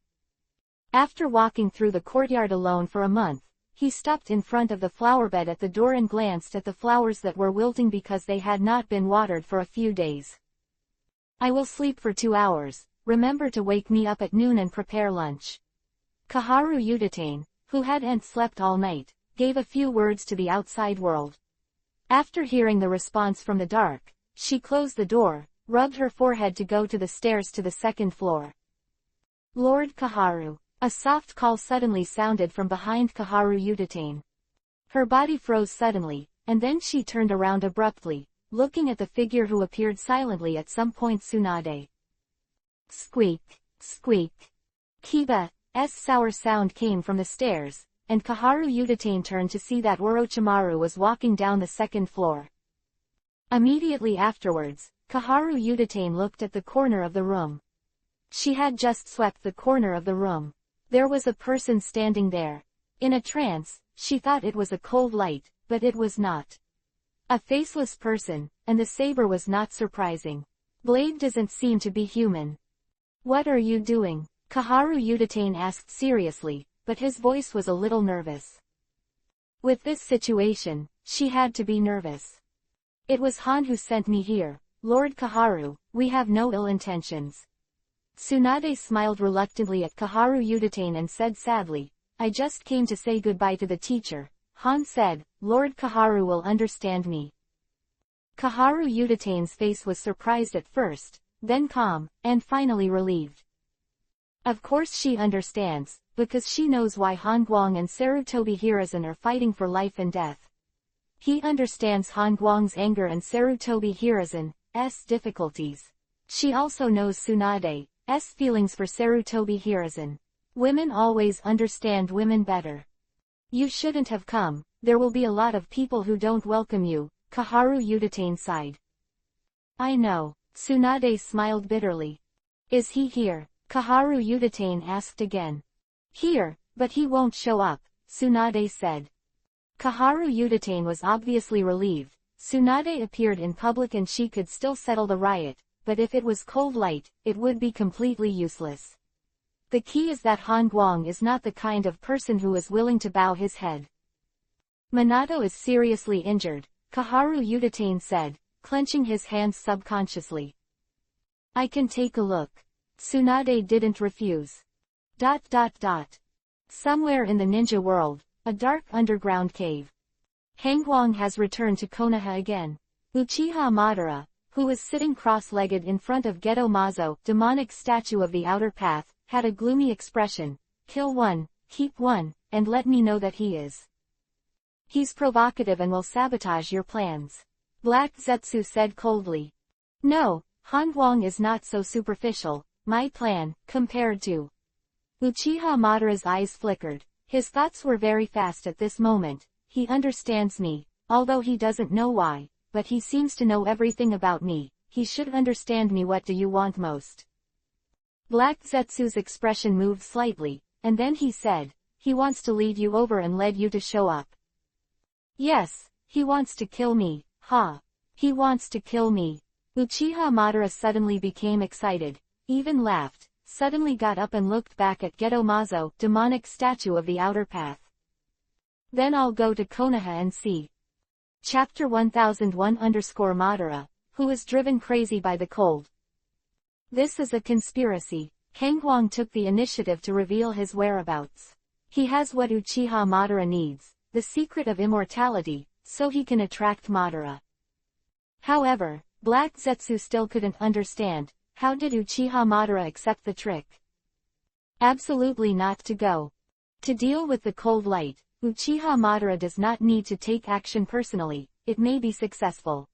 After walking through the courtyard alone for a month, he stopped in front of the flower bed at the door and glanced at the flowers that were wilting because they had not been watered for a few days. I will sleep for 2 hours, remember to wake me up at noon and prepare lunch. Kaharu Udatane, who hadn't slept all night, gave a few words to the outside world. After hearing the response from the dark, she closed the door, rubbed her forehead to go to the stairs to the 2nd floor. Lord Kaharu. A soft call suddenly sounded from behind Kaharu Udatane. Her body froze suddenly, and then she turned around abruptly, looking at the figure who appeared silently at some point. Tsunade. Squeak, squeak. Kiba's sour sound came from the stairs, and Kaharu Udatane turned to see that Orochimaru was walking down the 2nd floor. Immediately afterwards, Kaharu Udatane looked at the corner of the room. She had just swept the corner of the room. There was a person standing there. In a trance, she thought it was a cold light, but it was not. A faceless person, and the saber was not surprising. Blade doesn't seem to be human. What are you doing? Kaharu Udatane asked seriously, but his voice was a little nervous. With this situation, she had to be nervous. It was Han who sent me here, Lord Kaharu, we have no ill intentions. Tsunade smiled reluctantly at Kaharu Udatane and said sadly, I just came to say goodbye to the teacher. Han said, Lord Kaharu will understand me. Kaharu Udatane's face was surprised at first, then calm, and finally relieved. Of course she understands, because she knows why Han Guang and Sarutobi Hiruzen are fighting for life and death. He understands Han Guang's anger and Sarutobi Hiruzen's difficulties. She also knows Tsunade's feelings for Sarutobi Hiruzen. Women always understand women better. You shouldn't have come, there will be a lot of people who don't welcome you, Kaharu Udatane sighed. I know, Tsunade smiled bitterly. Is he here? Kaharu Udatane asked again. Here, but he won't show up, Tsunade said. Kaharu Udatane was obviously relieved. Tsunade appeared in public and she could still settle the riot, but if it was cold light, it would be completely useless. The key is that Han Guang is not the kind of person who is willing to bow his head. Minato is seriously injured, Kaharu Udatane said, clenching his hands subconsciously. I can take a look. Tsunade didn't refuse. Somewhere in the ninja world, a dark underground cave. Hangguang has returned to Konoha again. Uchiha Madara, who was sitting cross-legged in front of Geto Mazo, demonic statue of the outer path, had a gloomy expression. Kill one, keep one, and let me know that he is. He's provocative and will sabotage your plans. Black Zetsu said coldly. No, Han Guang is not so superficial, my plan, compared to. Uchiha Madara's eyes flickered. His thoughts were very fast at this moment. He understands me, although he doesn't know why, but he seems to know everything about me. He should understand me. What do you want most? Black Zetsu's expression moved slightly, and then he said, he wants to lead you over and led you to show up. Yes, he wants to kill me, ha. He wants to kill me. Uchiha Madara suddenly became excited, even laughed, suddenly got up and looked back at Geto Mazo, demonic statue of the outer path. Then I'll go to Konoha and see. Chapter 1001_Madara, who is driven crazy by the cold. This is a conspiracy. Hangguang took the initiative to reveal his whereabouts. He has what Uchiha Madara needs, the secret of immortality, so he can attract Madara. However, Black Zetsu still couldn't understand, how did Uchiha Madara accept the trick? Absolutely not to go. To deal with the cold light, Uchiha Madara does not need to take action personally, it may be successful.